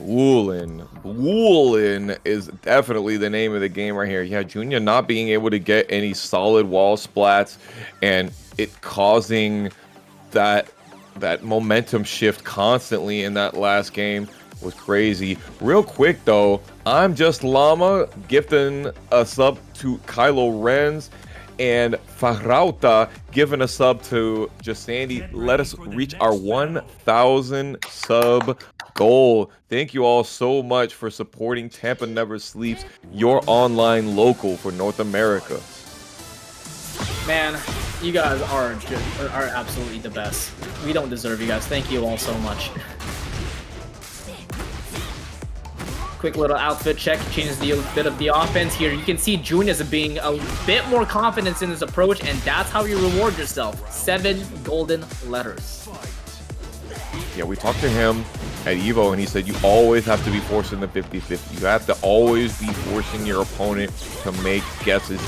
Boolin is definitely the name of the game right here. Yeah, Junior not being able to get any solid wall splats, and it causing that momentum shift constantly in that last game was crazy. Real quick though, I'm Just Llama gifting a sub to Kylo Renz, and Farauta giving a sub to Jesandy. Let us reach our 1,000 sub goal. Thank you all so much for supporting Tampa Never Sleeps, your online local for North America. Man, you guys are absolutely the best. We don't deserve you guys. Thank you all so much. Quick little outfit check, changes the bit of the offense here. You can see Junior's being a bit more confident in his approach, and that's how you reward yourself. 7 golden letters. Yeah, we talked to him at Evo, and he said you always have to be forcing the 50-50. You have to always be forcing your opponent to make guesses,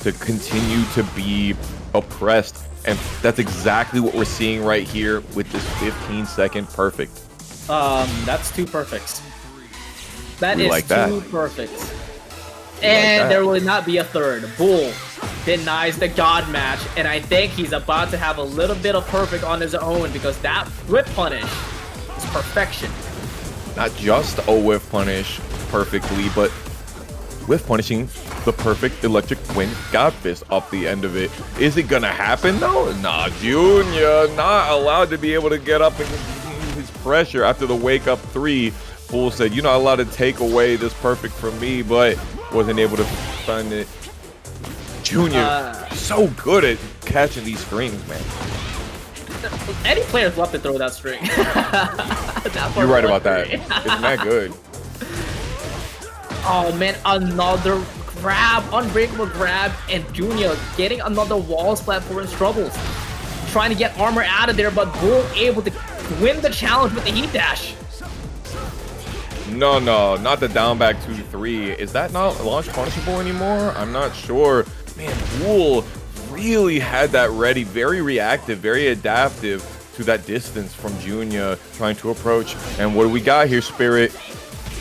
to continue to be oppressed. And that's exactly what we're seeing right here with this 15-second perfect. That's 2 perfects. That is like 2 perfects. And there will not be a third. Bool denies the God match, and I think he's about to have a little bit of perfect on his own because that whip punish is perfection. Not just a whiff punish perfectly, but whiff punishing the perfect electric wind God fist off the end of it. Is it gonna happen though? Nah, Junior not allowed to be able to get up and use his pressure after the wake up 3. Bool said, you're not allowed to take away this perfect from me, but wasn't able to find it. Junior, so good at catching these strings, man. Any players love to throw that string. You're right about that. It's not good. Oh man, another grab, unbreakable grab, and Junior getting another wall splat for his troubles. Trying to get armor out of there, but Bool able to win the challenge with the heat dash. No, not the down back 2-3. Is that not launch punishable anymore? I'm not sure. Man, Bool really had that ready, very reactive, very adaptive to that distance from Junior trying to approach. And what do we got here, Spirit?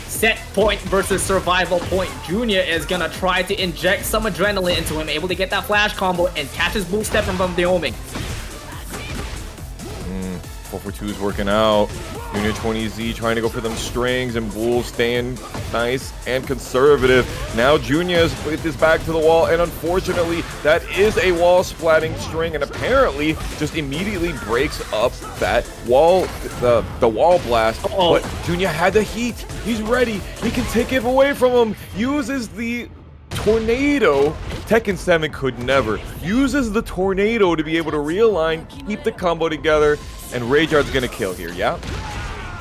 Set point versus survival point. Junior is gonna try to inject some adrenaline into him, able to get that flash combo and catch his Bool step from the homing. 4-for-2 is working out. Junior 20Z trying to go for them strings, and Bool staying nice and conservative. Now Junior's put his back to the wall, and unfortunately, that is a wall splatting string, and apparently just immediately breaks up that wall, the wall blast. But Junior had the heat. He's ready. He can take it away from him. Uses the tornado. Tekken 7 could never. Uses the tornado to be able to realign, keep the combo together, and KingReyJr's gonna kill here, yeah?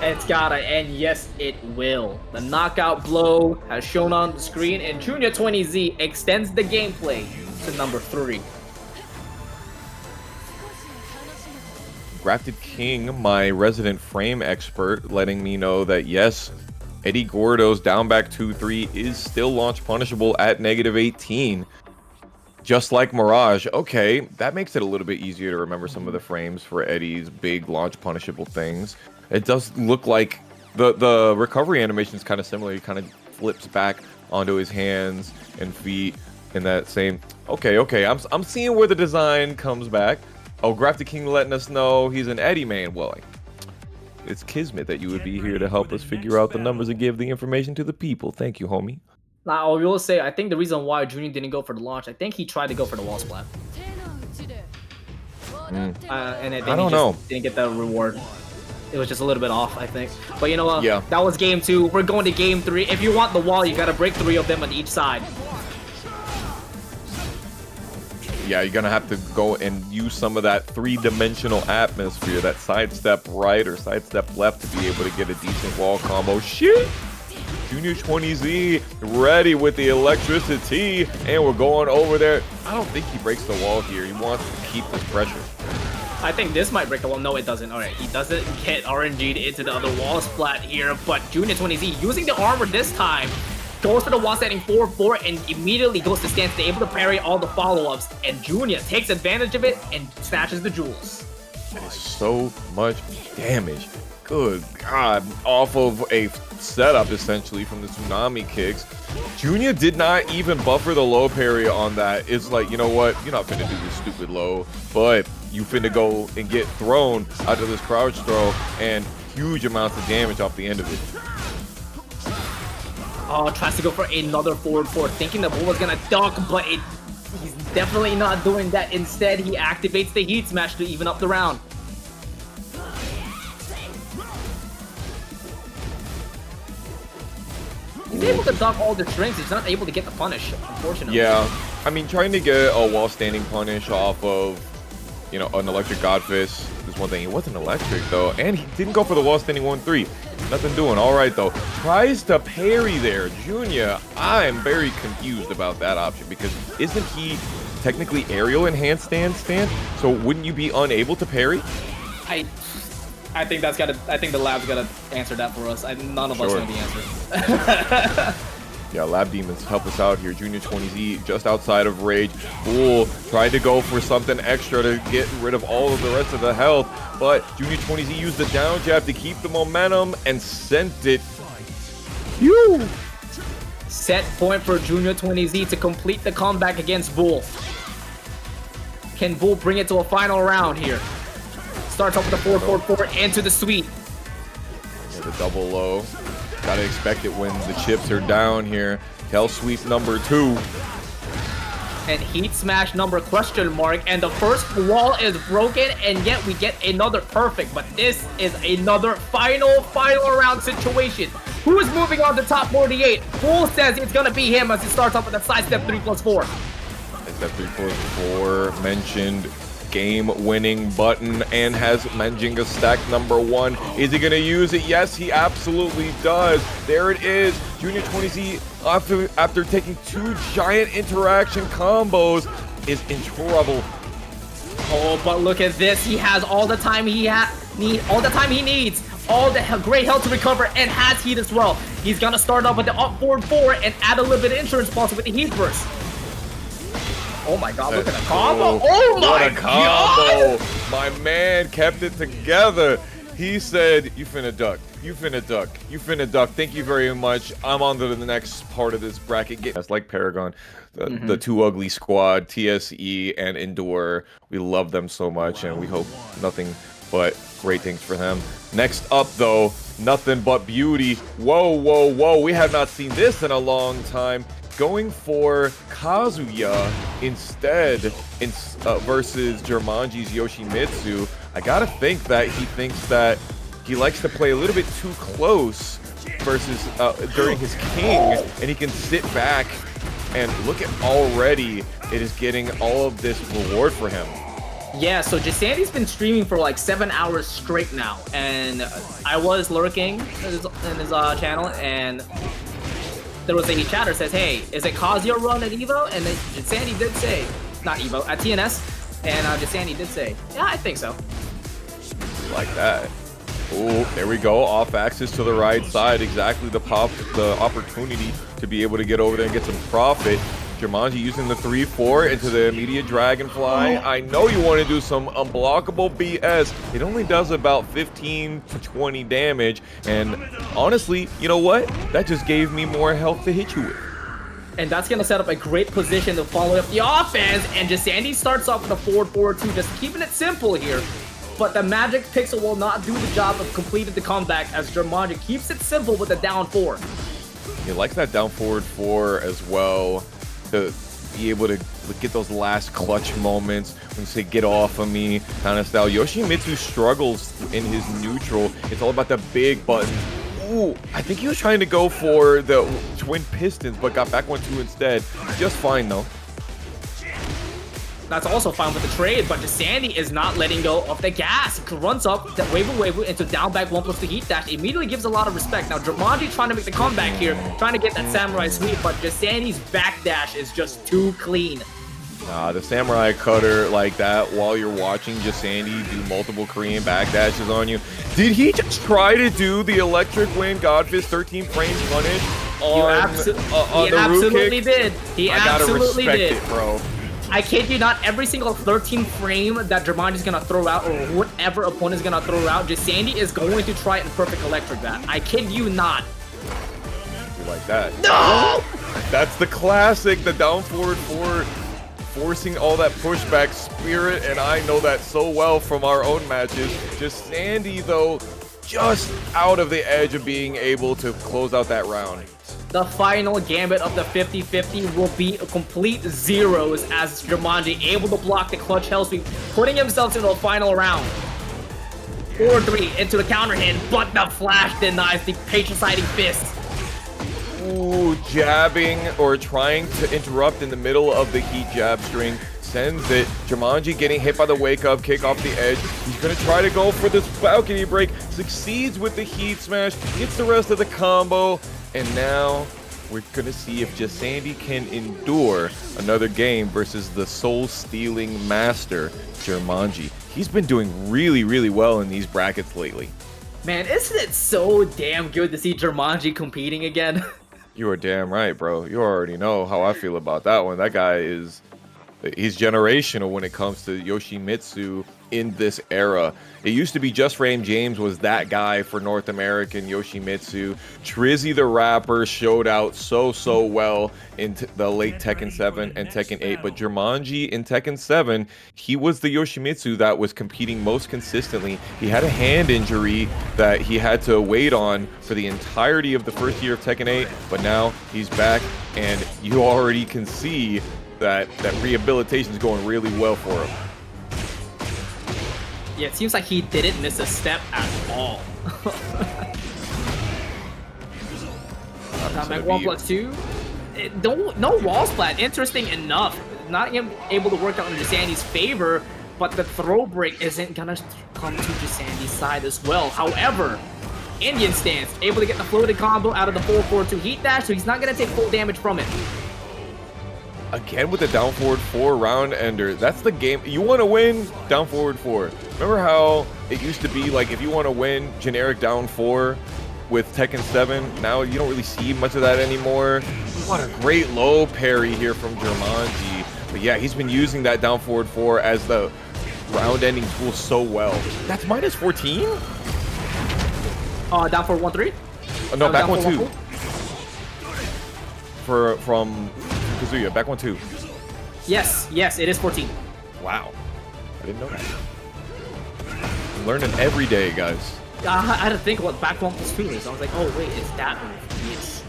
It's gotta, and yes, it will. The knockout blow has shown on the screen, and Junior 20Z extends the gameplay to number 3. Grafted King, my resident frame expert, letting me know that yes, Eddy Gordo's down back 2-3 is still launch punishable at -18. Just like Mirage. Okay, that makes it a little bit easier to remember some of the frames for Eddy's big launch punishable things. It does look like the recovery animation is kind of similar. He kind of flips back onto his hands and feet in that same... Okay, I'm seeing where the design comes back. Oh, Grafted King letting us know he's an Eddy main. Well, it's kismet that you would be here to help us figure out the numbers and give the information to the people. Thank you, homie. Now, I will say, I think the reason why Junior didn't go for the launch, I think he tried to go for the wall splat. And I think he just didn't get the reward. It was just a little bit off, I think. But you know what? Yeah. That was game 2. We're going to game 3. If you want the wall, you gotta break 3 of them on each side. Yeah, you're gonna have to go and use some of that 3-dimensional atmosphere, that sidestep right or sidestep left to be able to get a decent wall combo. Shit! Junior 20Z ready with the electricity, and we're going over there. I don't think he breaks the wall here. He wants to keep this pressure. I think this might break the wall. No, it doesn't. Alright, he doesn't get RNG'd into the other wall splat here, but Junior 20Z using the armor this time goes for the wall setting 4-4 and immediately goes to stance to able to parry all the follow-ups, and Junior takes advantage of it and snatches the jewels. That is so much damage. Good God, off of a setup essentially from the tsunami kicks. Junior did not even buffer the low parry on that. It's like, you know what? You're not finna do this stupid low, but you finna go and get thrown out of this crouch throw and huge amounts of damage off the end of it. Oh, tries to go for another forward 4, thinking the Bool was gonna duck, but he's definitely not doing that. Instead, he activates the heat smash to even up the round. He's able to duck all the strings, he's not able to get the punish, unfortunately. Yeah, I mean, trying to get a wall standing punish off of, you know, an electric God Fist is one thing. He wasn't electric though, and he didn't go for the wall standing 1-3. Nothing doing. All right though, tries to parry there. Junior, I'm very confused about that option because isn't he technically aerial in handstand stance? So wouldn't you be unable to parry? I think that's gotta. I think the lab's gotta answer that for us. None of us know the answer. Yeah, Lab Demons help us out here. Junior 20Z just outside of Rage. Bool tried to go for something extra to get rid of all of the rest of the health, but Junior 20Z used the down jab to keep the momentum and sent it. Phew! Set point for Junior 20Z to complete the comeback against Bool. Can Bool bring it to a final round here? Starts off with the 4-4-4 into the sweep. Yeah, the double low. Gotta expect it when the chips are down here. Tail sweep number 2. And heat smash number question mark. And the first wall is broken, and yet we get another perfect. But this is another final round situation. Who is moving on to top 48? Bool says it's gonna be him as he starts off with a sidestep 3+4. Step 3+4 mentioned game-winning button and has Manjinga stack number 1. Is he going to use it? Yes, he absolutely does. There it is. Junior 20Z, after taking 2 giant interaction combos, is in trouble. Oh, but look at this. He has all the time he needs. All the great health to recover and has heat as well. He's going to start off with the up forward 4 and add a little bit of insurance policy with the heat burst. Oh my god, look at the combo. Oh my god! My man kept it together. He said, you finna duck. You finna duck. You finna duck. Thank you very much. I'm on to the next part of this bracket. That's like Paragon. The Two Ugly Squad, TSE, and Endure. We love them so much, and we hope nothing but great things for them. Next up, though, nothing but beauty. Whoa, whoa, whoa. We have not seen this in a long time. Going for Kazuya instead versus Jermanji's Yoshimitsu. I gotta think that he thinks that he likes to play a little bit too close versus during his king, and he can sit back and look at already it is getting all of this reward for him. Yeah, so Jesandy's been streaming for like 7 hours straight now, and I was lurking in his channel, and there was a chatter says, hey, is it Kazuya run at Evo? And then Jesandy did say, not Evo, at TNS. And Jesandy did say, yeah, I think so. Like that. Oh, there we go. Off axis to the right side. Exactly the opportunity to be able to get over there and get some profit. Jermanji using the 3-4 into the immediate Dragonfly. I know you want to do some unblockable BS. It only does about 15 to 20 damage. And honestly, you know what? That just gave me more health to hit you with. And that's going to set up a great position to follow up the offense. And Jesandy starts off with a 4-4-2, just keeping it simple here. But the Magic Pixel will not do the job of completing the comeback as Jermanji keeps it simple with the down 4. He likes that down forward 4 as well, to be able to get those last clutch moments when you say get off of me kind of style. Yoshimitsu struggles in his neutral. It's all about the big buttons. Ooh, I think he was trying to go for the twin pistons, but got back 1-2 instead. Just fine though. That's also fine with the trade, but Jesandy is not letting go of the gas. He runs up the wave into down back 1+2 heat dash. Immediately gives a lot of respect. Now Jermanji trying to make the comeback here, trying to get that samurai sweep, but Jesandy's back dash is just too clean. Nah, the samurai cutter like that while you're watching Jesandy do multiple Korean backdashes on you. Did he just try to do the electric wind Godfist 13 frame punish on the He absolutely did. He absolutely did. It, bro. I kid you not, every single 13 frame that Jermanji's gonna throw out, or whatever opponent's gonna throw out, Jesandy is going to try and perfect electric that. I kid you not. You like that? No! That's the classic, the down forward 4, forcing all that pushback spirit, and I know that so well from our own matches. Jesandy, though, just out of the edge of being able to close out that round. The final gambit of the 50-50 will be a complete zeros as Jermanji able to block the clutch hell sweep, putting himself into a final round. 4-3 into the counter hit, but the flash denies the patient-siding fist. Ooh, jabbing or trying to interrupt in the middle of the heat jab string. Sends it. Jermanji getting hit by the wake up kick off the edge. He's going to try to go for this balcony break. Succeeds with the heat smash. Gets the rest of the combo. And now we're going to see if Jesandy can endure another game versus the soul-stealing master, Jermanji. He's been doing really, really well in these brackets lately. Man, isn't it so damn good to see Jermanji competing again? You are damn right, bro. You already know how I feel about that one. That guy is... He's generational when it comes to Yoshimitsu in this era. It used to be Just Frame James was that guy for North American Yoshimitsu. Trizzy the Rapper showed out so well in the late Tekken 7 and Tekken 8, but Jermanji in Tekken 7, he was the Yoshimitsu that was competing most consistently. He had a hand injury that he had to wait on for the entirety of the first year of Tekken 8, but now he's back, and you already can see that rehabilitation is going really well for him. Yeah, it seems like he didn't miss a step at all. Back 1+2. No wall splat. Interesting enough. Not able to work out in Jesandy's favor, but the throw break isn't gonna come to Jesandy's side as well. However, Indian stance, able to get the floated combo out of the 4-4-2 heat dash, so he's not gonna take full damage from it. Again with the down forward 4 round ender. That's the game. You want to win, down forward 4. Remember how it used to be like if you want to win generic down 4 with Tekken 7, now you don't really see much of that anymore. What a great low parry here from Jermanji. But yeah, he's been using that down forward 4 as the round ending tool so well. That's minus 14? Down forward 1-3? No, back 1-2. From Kazuya, back 1-2. Yes, it is 14. Wow. I didn't know that. I'm learning every day, guys. I had to think what back 1+2 is. I was like, oh wait, it's that move. Yes.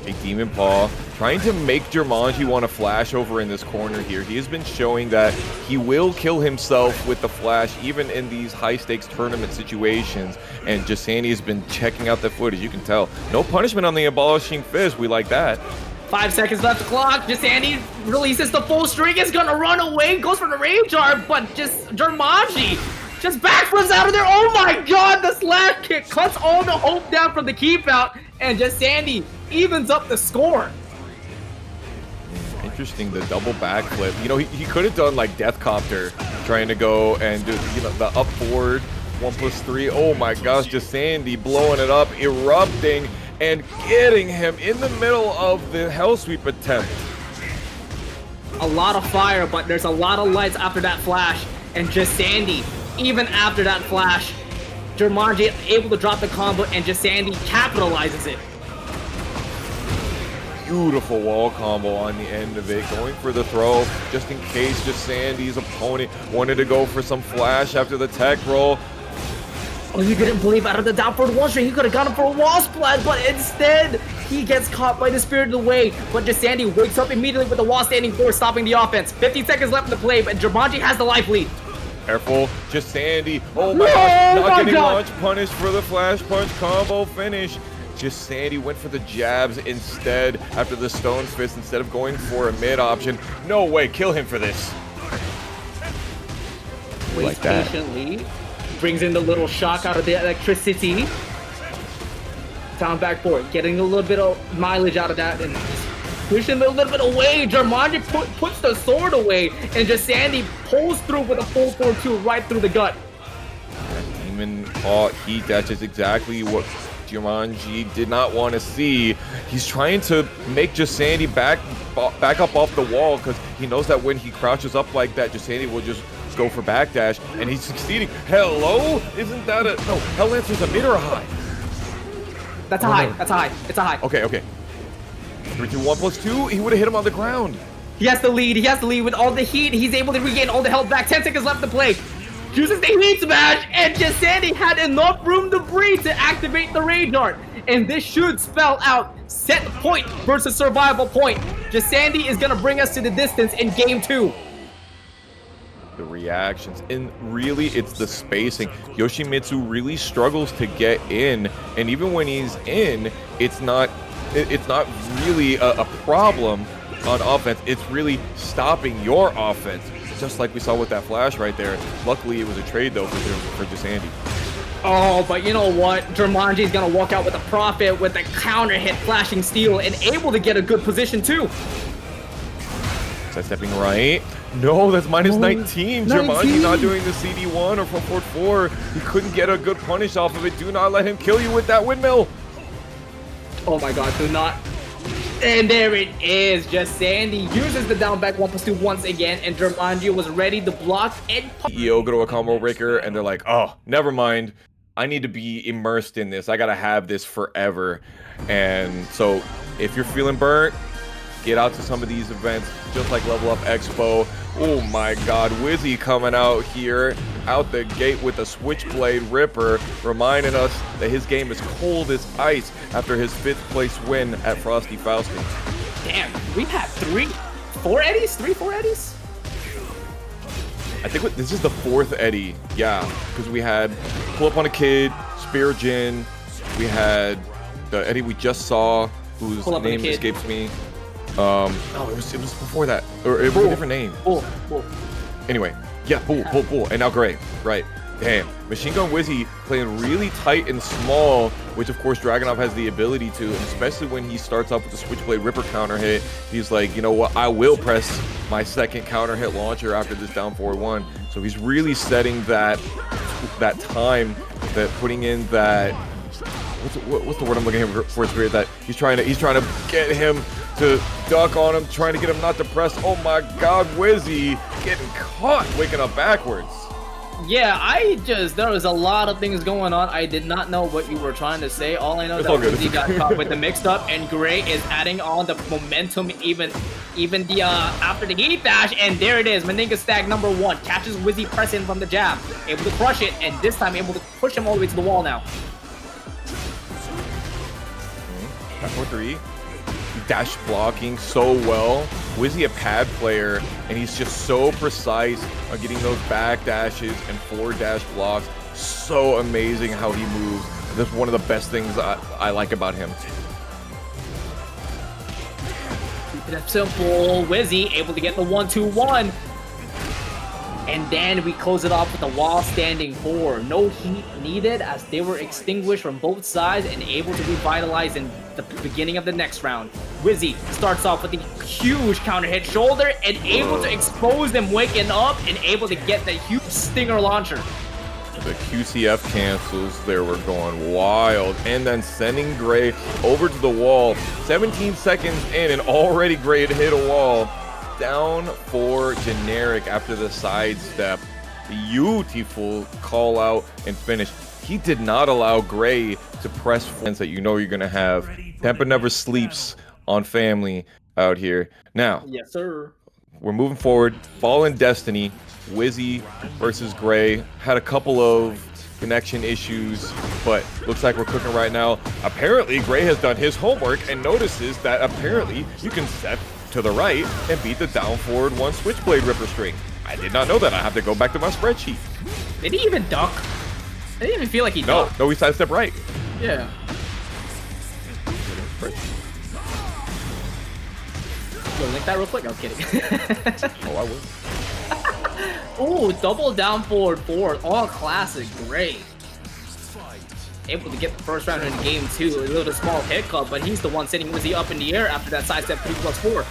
A Demon Paw trying to make Jermanji want to flash over in this corner here. He has been showing that he will kill himself with the flash even in these high stakes tournament situations. And Jesandy has been checking out the footage. You can tell. No punishment on the abolishing fist. We like that. 5 seconds left to clock. Jesandy releases the full string. Is gonna run away. Goes for the KingReyJr, but just Jermanji just backflips out of there. Oh my god, the slash kick cuts all the hope down from the keep out, and Jesandy evens up the score. Interesting, the double backflip. You know, he could have done like Death Copter, trying to go and do, you know, the up forward 1+3. Oh my gosh, Jesandy blowing it up, erupting, and getting him in the middle of the Hell Sweep attempt. A lot of fire, but there's a lot of lights after that flash, and Jesandy, even after that flash, Jermanji able to drop the combo, and Jesandy capitalizes it. Beautiful wall combo on the end of it, going for the throw, just in case Jesandy's opponent wanted to go for some flash after the tech roll. Oh, you couldn't believe out of the down forward 1 string, he could have gone for a wall splat, but instead, he gets caught by the Spirit of the Way. But Jesandy wakes up immediately with the wall standing 4, stopping the offense. 50 seconds left in the play, but Jermanji has the life lead. Careful, Jesandy. Oh my gosh, not getting launch punished for the flash punch combo finish. Jesandy went for the jabs instead after the Stone Fist instead of going for a mid option. No way, kill him for this. Waits patiently. Brings in the little shock out of the electricity. Down back forward, getting a little bit of mileage out of that and pushing a little bit away. Jermanji puts the sword away, and Jesandy pulls through with a full 4-2 right through the gut. Demon Paw heat dash is exactly what Jermanji did not want to see. He's trying to make Jesandy back up off the wall because he knows that when he crouches up like that, Jesandy will just go for backdash, and he's succeeding. Hello? Isn't that a... No, Hell Lancer's a mid or a high? That's a high. That's a high. It's a high. Okay. 3-2-1+2. He would have hit him on the ground. He has the lead. He has the lead with all the heat. He's able to regain all the health back. 10 seconds left to play. Uses the heat smash, and Jesandy had enough room to breathe to activate the KingReyJr. And this should spell out set point versus survival point. Jesandy is going to bring us to the distance in game 2. The reactions, and really it's the spacing. Yoshimitsu really struggles to get in, and even when he's in, it's not really a problem on offense. It's really stopping your offense, just like we saw with that flash right there. Luckily it was a trade though for Jesandy. Oh, but you know what? Jermanji's gonna walk out with a profit with a counter hit flashing steel and able to get a good position too. Stepping right. No, that's minus 19. Jermanji not doing the CD1 or from forward 4. He couldn't get a good punish off of it. Do not let him kill you with that windmill. Oh my god, do not. And there it is. Jesandy uses the down back 1+2 once again, and Jermanji was ready to block and EO go to a combo breaker, and they're like, oh, never mind. I need to be immersed in this. I gotta have this forever. And so if you're feeling burnt, get out to some of these events, just like Level Up Expo. Oh my god, Wizzy coming out here, out the gate with a Switchblade Ripper, reminding us that his game is cold as ice after his 5th place win at Frosty Faustin. damn, we've had 4 Eddies? 4 Eddies? I think this is the 4th Eddy, yeah, because we had PullUpOnAKid, Spero Jin, we had the Eddy we just saw, whose name escapes me. Oh, it was before that, or it was a different name. Bool. Anyway, yeah, Bool, and now Gray, right? Damn, Machine Gun Wizzy playing really tight and small, which of course Dragunov has the ability to, and especially when he starts off with the Switchblade Ripper counter hit, he's like, you know what, I will press my second counter hit launcher after this down forward 1. So he's really setting that time, that putting in that, what's the word I'm looking for, Spirit, that he's trying to get him to duck on him, trying to get him not to press. Oh my god, Wizzy getting caught waking up backwards. Yeah, there was a lot of things going on. I did not know what you were trying to say. All I know is that Wizzy got caught with the mixed up, and Gray is adding on the momentum even the after the heat dash, and there it is. Meninga stack number 1 catches Wizzy pressing from the jab, able to crush it, and this time able to push him all the way to the wall now. Back 4-3. Dash blocking so well. Wizzy a pad player, and he's just so precise on getting those back dashes and forward dash blocks. So amazing how he moves. That's one of the best things I like about him. Keep it simple. Wizzy able to get the 1-2-1. And then we close it off with the wall standing 4. No heat needed as they were extinguished from both sides and able to revitalize in the beginning of the next round. Wizzy starts off with the huge counter hit shoulder and able to expose them waking up and able to get the huge stinger launcher. The QCF cancels, they were going wild, and then sending Gray over to the wall. 17 seconds in and already Gray had hit a wall. Down for generic after the sidestep. Beautiful call out and finish. He did not allow Gray to press friends that you know you're gonna have. Tempa never sleeps on family out here. Now, yes sir, we're moving forward. Fallen Destiny, Wizzy versus Gray. Had a couple of connection issues, but looks like we're cooking right now. Apparently Gray has done his homework and notices that apparently you can set to the right and beat the down forward 1 Switchblade Ripper string. I did not know that. I have to go back to my spreadsheet. Did he even duck? I didn't even feel like he ducked. No, he sidestep right. Yeah. Yo, link that real quick? I'm kidding. Oh, I would. Oh, double down forward 4. All classic. Great. Able to get the first round in game 2. A little small hiccup, but he's the one sitting Wizzy up in the air after that sidestep 3+4.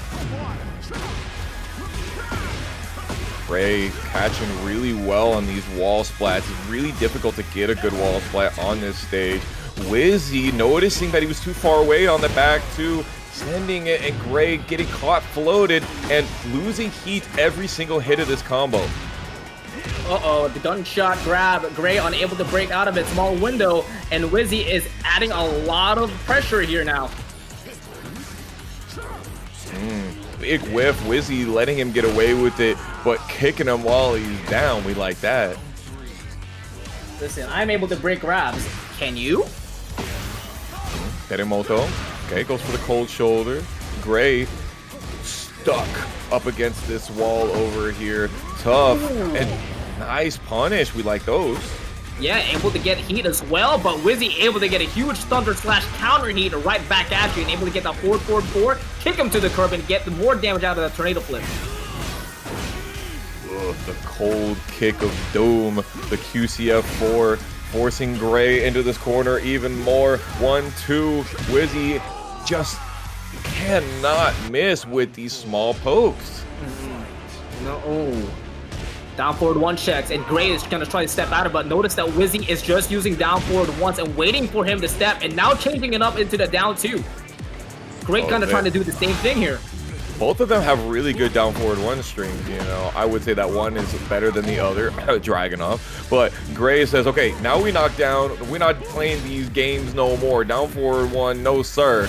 Gray catching really well on these wall splats. It's really difficult to get a good wall splat on this stage. Wizzy noticing that he was too far away on the back 2, sending it, and Gray getting caught floated and losing heat every single hit of this combo. Uh-oh, the gunshot grab. Gray unable to break out of its small window, and Wizzy is adding a lot of pressure here now. Big whiff. Wizzy letting him get away with it, but kicking him while he's down. We like that. Listen, I'm able to break grabs. Can you? Terremoto. Okay, goes for the cold shoulder. Gray stuck up against this wall over here. Tough. Ooh. And nice punish. We like those. Yeah, able to get heat as well, but Wizzy able to get a huge thunder slash counter heat right back at you and able to get that 4-4-4, kick him to the curb and get more damage out of that tornado flip. Ugh, the cold kick of doom. The QCF4 forcing Gray into this corner even more. 1-2. Wizzy just cannot miss with these small pokes. No. Down forward 1 checks, and Gray is gonna try to step out of it, but notice that Wizzy is just using down forward once and waiting for him to step, and now changing it up into the down 2. Great kind of trying to do the same thing here. Both of them have really good down forward one strings, you know. I would say that one is better than the other, Dragunov. But Gray says, okay, now we knock down. We're not playing these games no more. Down forward one, no sir.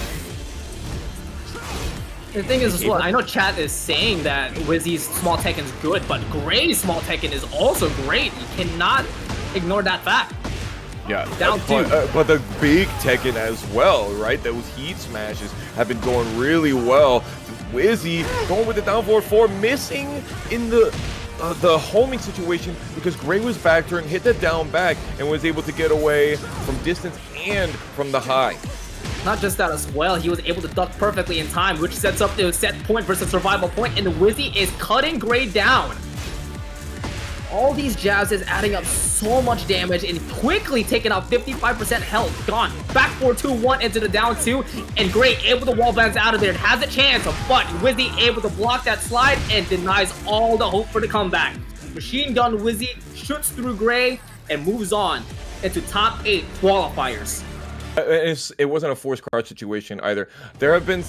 The thing is, as well, I know chat is saying that Wizzy's small Tekken is good, but Gray's small Tekken is also great. You cannot ignore that fact. Yeah, down but the big Tekken as well, right? Those heat smashes have been going really well. Wizzy going with the down forward 4, missing in the homing situation because Gray was back turn, hit the down back, and was able to get away from distance and from the high. Not just that as well, he was able to duck perfectly in time, which sets up the set point versus survival point, and Wizzy is cutting Gray down. All these jabs is adding up so much damage and quickly taking out 55% health. Gone. Back 4-2-1 into the down 2, and Gray able to wall bounce out of there. Has a chance, but Wizzy able to block that slide and denies all the hope for the comeback. Machine Gun Wizzy shoots through Gray and moves on into top 8 qualifiers. It wasn't a forced crouch situation either. There have been,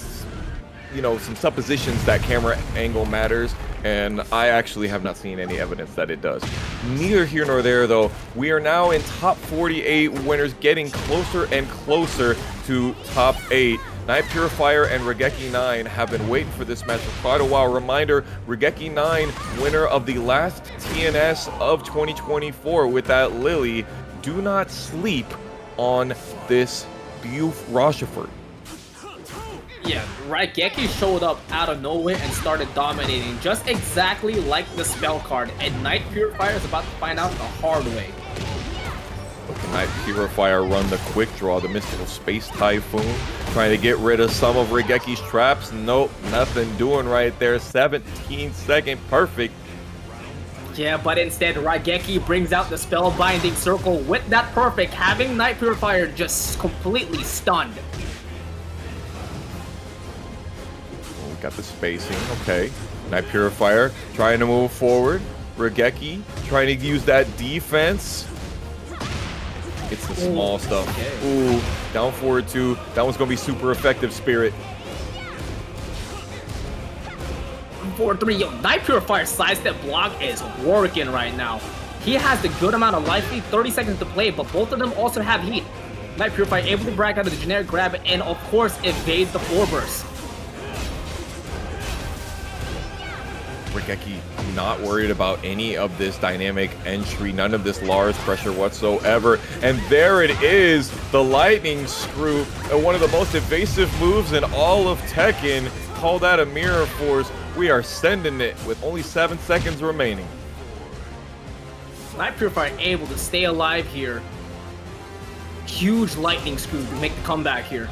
you know, some suppositions that camera angle matters, and I actually have not seen any evidence that it does. Neither here nor there, though. We are now in top 48 winners, getting closer and closer to top 8. Night Purifier and Raigeki 9 have been waiting for this match for quite a while. Reminder, Raigeki 9, winner of the last TNS of 2024 with that Lili. Do not sleep on this Rochefort. Yeah, Raigeki showed up out of nowhere and started dominating, just exactly like the spell card, and Night Purifier is about to find out the hard way. Night Purifier run the quick draw, the mystical space typhoon, trying to get rid of some of Raigeki's traps. Nope, nothing doing right there. 17-second perfect. Yeah, but instead Raigeki brings out the spellbinding circle with that perfect, having Night Purifier just completely stunned. Got the spacing, okay. Night Purifier trying to move forward. Raigeki trying to use that defense. It's the small stuff. Okay. Ooh, down forward 2. That one's gonna be super effective, Spirit. 4-3, yo, Night Purifier sidestep block is working right now. He has the good amount of life lead, 30 seconds to play, but both of them also have heat. Night Purifier able to break out of the generic grab and of course evade the 4 burst. Raigeki not worried about any of this dynamic entry, none of this Lars pressure whatsoever. And there it is, the lightning screw, one of the most evasive moves in all of Tekken. Call that a mirror force. We are sending it with only 7 seconds remaining. Night Purifier able to stay alive here. Huge lightning screw to make the comeback here.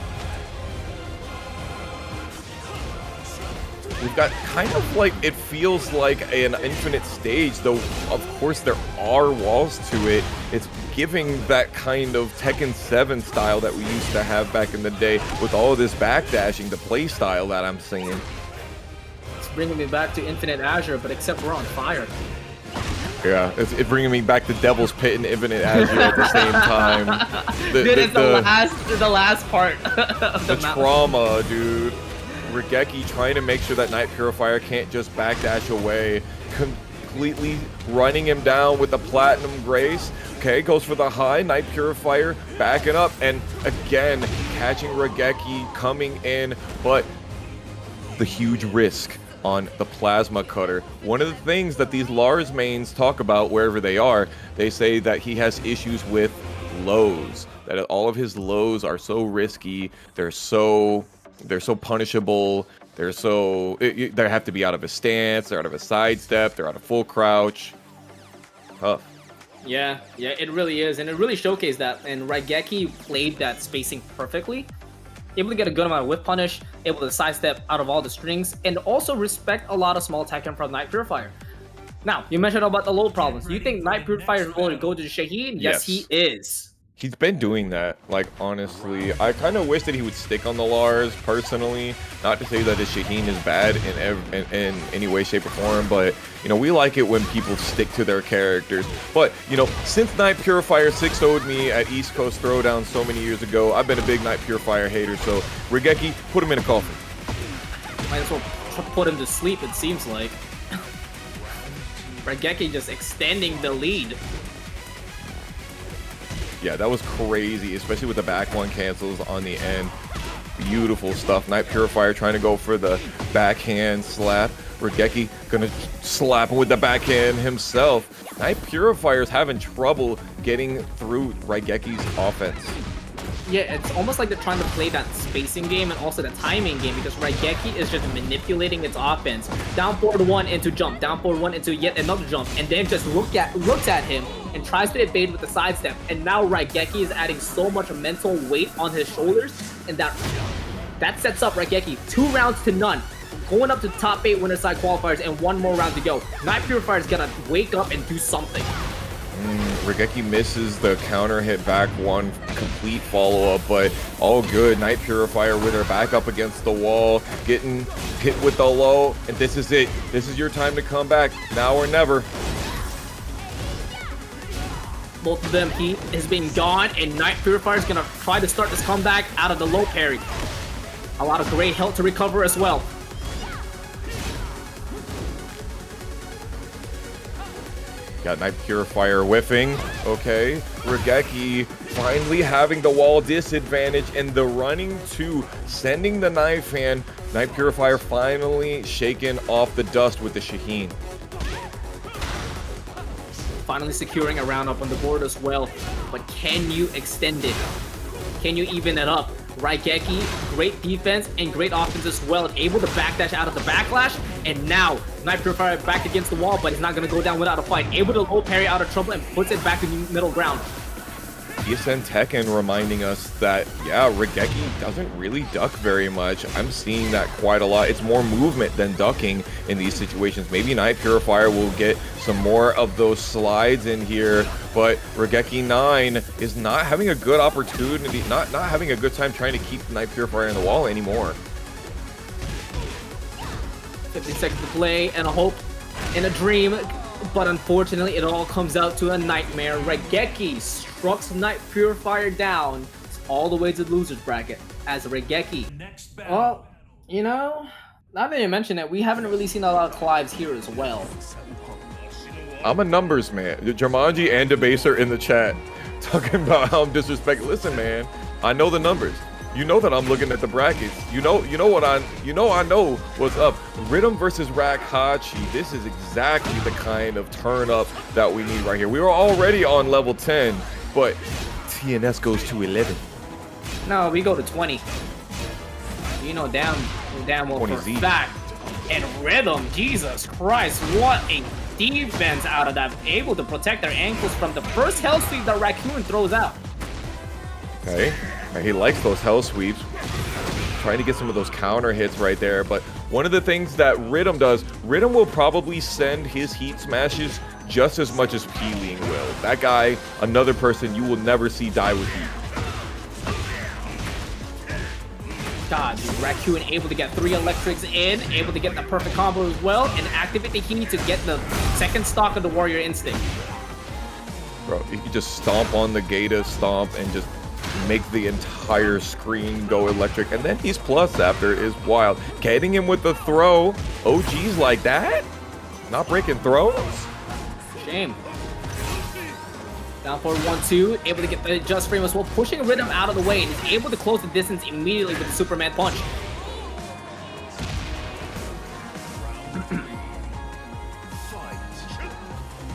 We've got kind of like, it feels like an infinite stage, though of course there are walls to it. It's giving that kind of Tekken 7 style that we used to have back in the day with all of this backdashing, the play style that I'm seeing. It's bringing me back to Infinite Azure, but except we're on fire. Yeah, it's bringing me back to Devil's Pit and Infinite Azure at the same time. Dude, it's the last part of the trauma, dude. Raigeki trying to make sure that Night Purifier can't just backdash away, completely running him down with the Platinum Grace. Okay, goes for the high. Night Purifier backing up, and again catching Raigeki coming in, but the huge risk on the Plasma Cutter. One of the things that these Lars mains talk about wherever they are, they say that he has issues with lows, that all of his lows are so risky, they're so punishable, they have to be out of a stance, they're out of a sidestep, they're out of full crouch. Tough. Yeah, it really is, and it really showcased that, and Raigeki played that spacing perfectly. Able to get a good amount of whip punish, able to sidestep out of all the strings, and also respect a lot of small Tekken from Night Purifier. Now, you mentioned about the load problems. Do you think Night Purifier is going to go to Shaheen? Yes, he is. He's been doing that, like, honestly. I kind of wish that he would stick on the Lars, personally. Not to say that his Shaheen is bad in any way, shape, or form, but, you know, we like it when people stick to their characters. But, you know, since Night Purifier 6-0'd me at East Coast Throwdown so many years ago, I've been a big Night Purifier hater, so Raigeki, put him in a coffin. Might as well put him to sleep, it seems like. Raigeki just extending the lead. Yeah, that was crazy, especially with the back one cancels on the end. Beautiful stuff. Night Purifier trying to go for the backhand slap. Raigeki gonna slap him with the backhand himself. Night Purifier's having trouble getting through Raigeki's offense. Yeah, it's almost like they're trying to play that spacing game and also the timing game, because Raigeki is just manipulating its offense. Down forward one into jump, down forward one into yet another jump, and then just looks at him and tries to evade with the sidestep. And now Raigeki is adding so much mental weight on his shoulders, and that sets up Raigeki 2 rounds to none. Going up to top 8 winner side qualifiers and 1 more round to go. Night Purifier is gonna wake up and do something. Raigeki misses the counter hit back one complete follow-up, but all good. Night Purifier with her back up against the wall, getting hit with the low, and this is it. This is your time to come back, now or never. Both of them, heat has been gone, and Night Purifier is gonna try to start this comeback out of the low parry. A lot of great health to recover as well. Got Night Purifier whiffing. Okay. Raigeki finally having the wall disadvantage and the running to sending the knife hand. Night Purifier finally shaken off the dust with the Shaheen. Finally securing a round up on the board as well. But can you extend it? Can you even it up? Raigeki, great defense and great offense as well, able to backdash out of the backlash, and now Night Purifier back against the wall, but he's not going to go down without a fight. Able to low parry out of trouble and puts it back to the middle ground. ESN Tekken reminding us that, yeah, Raigeki doesn't really duck very much. I'm seeing that quite a lot. It's more movement than ducking in these situations. Maybe Night Purifier will get some more of those slides in here, but Raigeki 9 is not having a good opportunity, not having a good time trying to keep Night Purifier in the wall anymore. 50 seconds to play and a hope and a dream, but unfortunately it all comes out to a nightmare. Raigeki strucks Night Purifier down all the way to the loser's bracket as Raigeki. Well, you know, now that you mention it, we haven't really seen a lot of collabs here as well. I'm a numbers man. Jermanji and Debaser in the chat talking about how I'm disrespectful. Listen, man, I know the numbers. You know that I'm looking at the brackets. I know what's up. Riddum versus Heihachi. This is exactly the kind of turn up that we need right here. We were already on level 10, but TNS goes to 11. No, we go to 20. You know damn well for a fact. And Riddum, Jesus Christ, what a defense out of that. Able to protect their ankles from the first hell sweep that Raccoon throws out. Okay. He likes those hell sweeps, trying to get some of those counter hits right there. But one of the things that Riddum does, Riddum will probably send his heat smashes just as much as Peeling will. That guy, another person you will never see die with heat. God, dude, Raccoon able to get 3 electrics in, able to get the perfect combo as well, and activate the heat to get the second stock of the Warrior Instinct. Bro, you can just stomp on the Gata stomp and just make the entire screen go electric, and then he's plus after is wild. Getting him with the throw, OGs like that? Not breaking throws? Shame. Down forward 1-2, able to get the just frame as well, pushing Riddum out of the way, and is able to close the distance immediately with the Superman punch.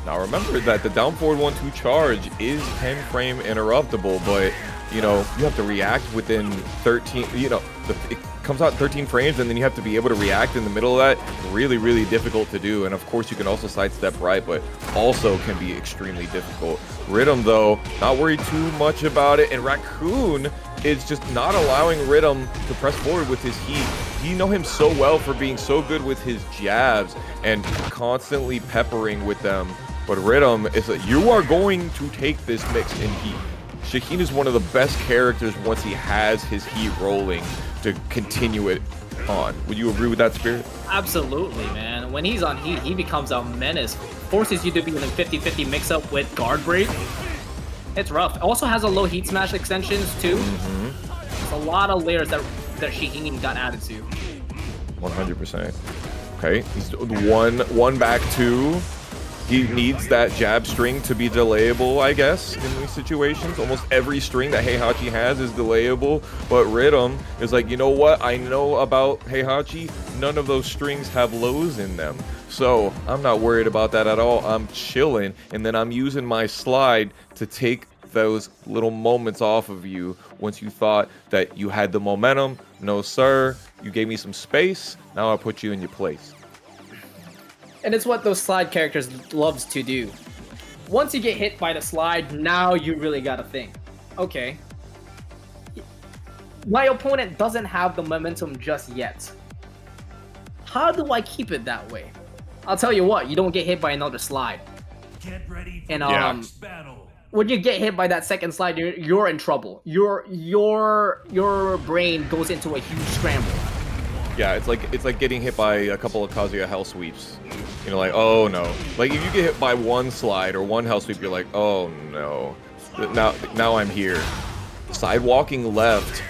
Now remember that the down forward 1-2 charge is 10 frame interruptible, but you know, you have to react within 13, you know, it comes out 13 frames and then you have to be able to react in the middle of that. Really, really difficult to do. And of course you can also sidestep right, but also can be extremely difficult. Riddum though, not worried too much about it. And Raccoon is just not allowing Riddum to press forward with his heat. You know him so well for being so good with his jabs and constantly peppering with them. But Riddum is like, you are going to take this mix in heat. Shaheen is one of the best characters once he has his heat rolling to continue it on. Would you agree with that, Spirit? Absolutely, man. When he's on heat, he becomes a menace. Forces you to be in a 50-50 mix-up with guard break. It's rough. Also has a low heat smash extensions too. It's a lot of layers that Shaheen got added to. 100%. Okay, he's one back two. He needs that jab string to be delayable, I guess, in these situations. Almost every string that Heihachi has is delayable, but Riddum is like, you know what? I know about Heihachi. None of those strings have lows in them. So I'm not worried about that at all. I'm chilling, and then I'm using my slide to take those little moments off of you once you thought that you had the momentum. No, sir. You gave me some space. Now I'll put you in your place. And it's what those slide characters loves to do. Once you get hit by the slide, now you really gotta think. Okay. My opponent doesn't have the momentum just yet. How do I keep it that way? I'll tell you what, you don't get hit by another slide. Get ready for And the next battle. when you get hit by that second slide, you're in trouble. Your brain goes into a huge scramble. Yeah, it's like getting hit by a couple of Kazuya hell sweeps. You know, like, oh no. Like if you get hit by one slide or one hell sweep, you're like, oh no. Now I'm here. Sidewalking left,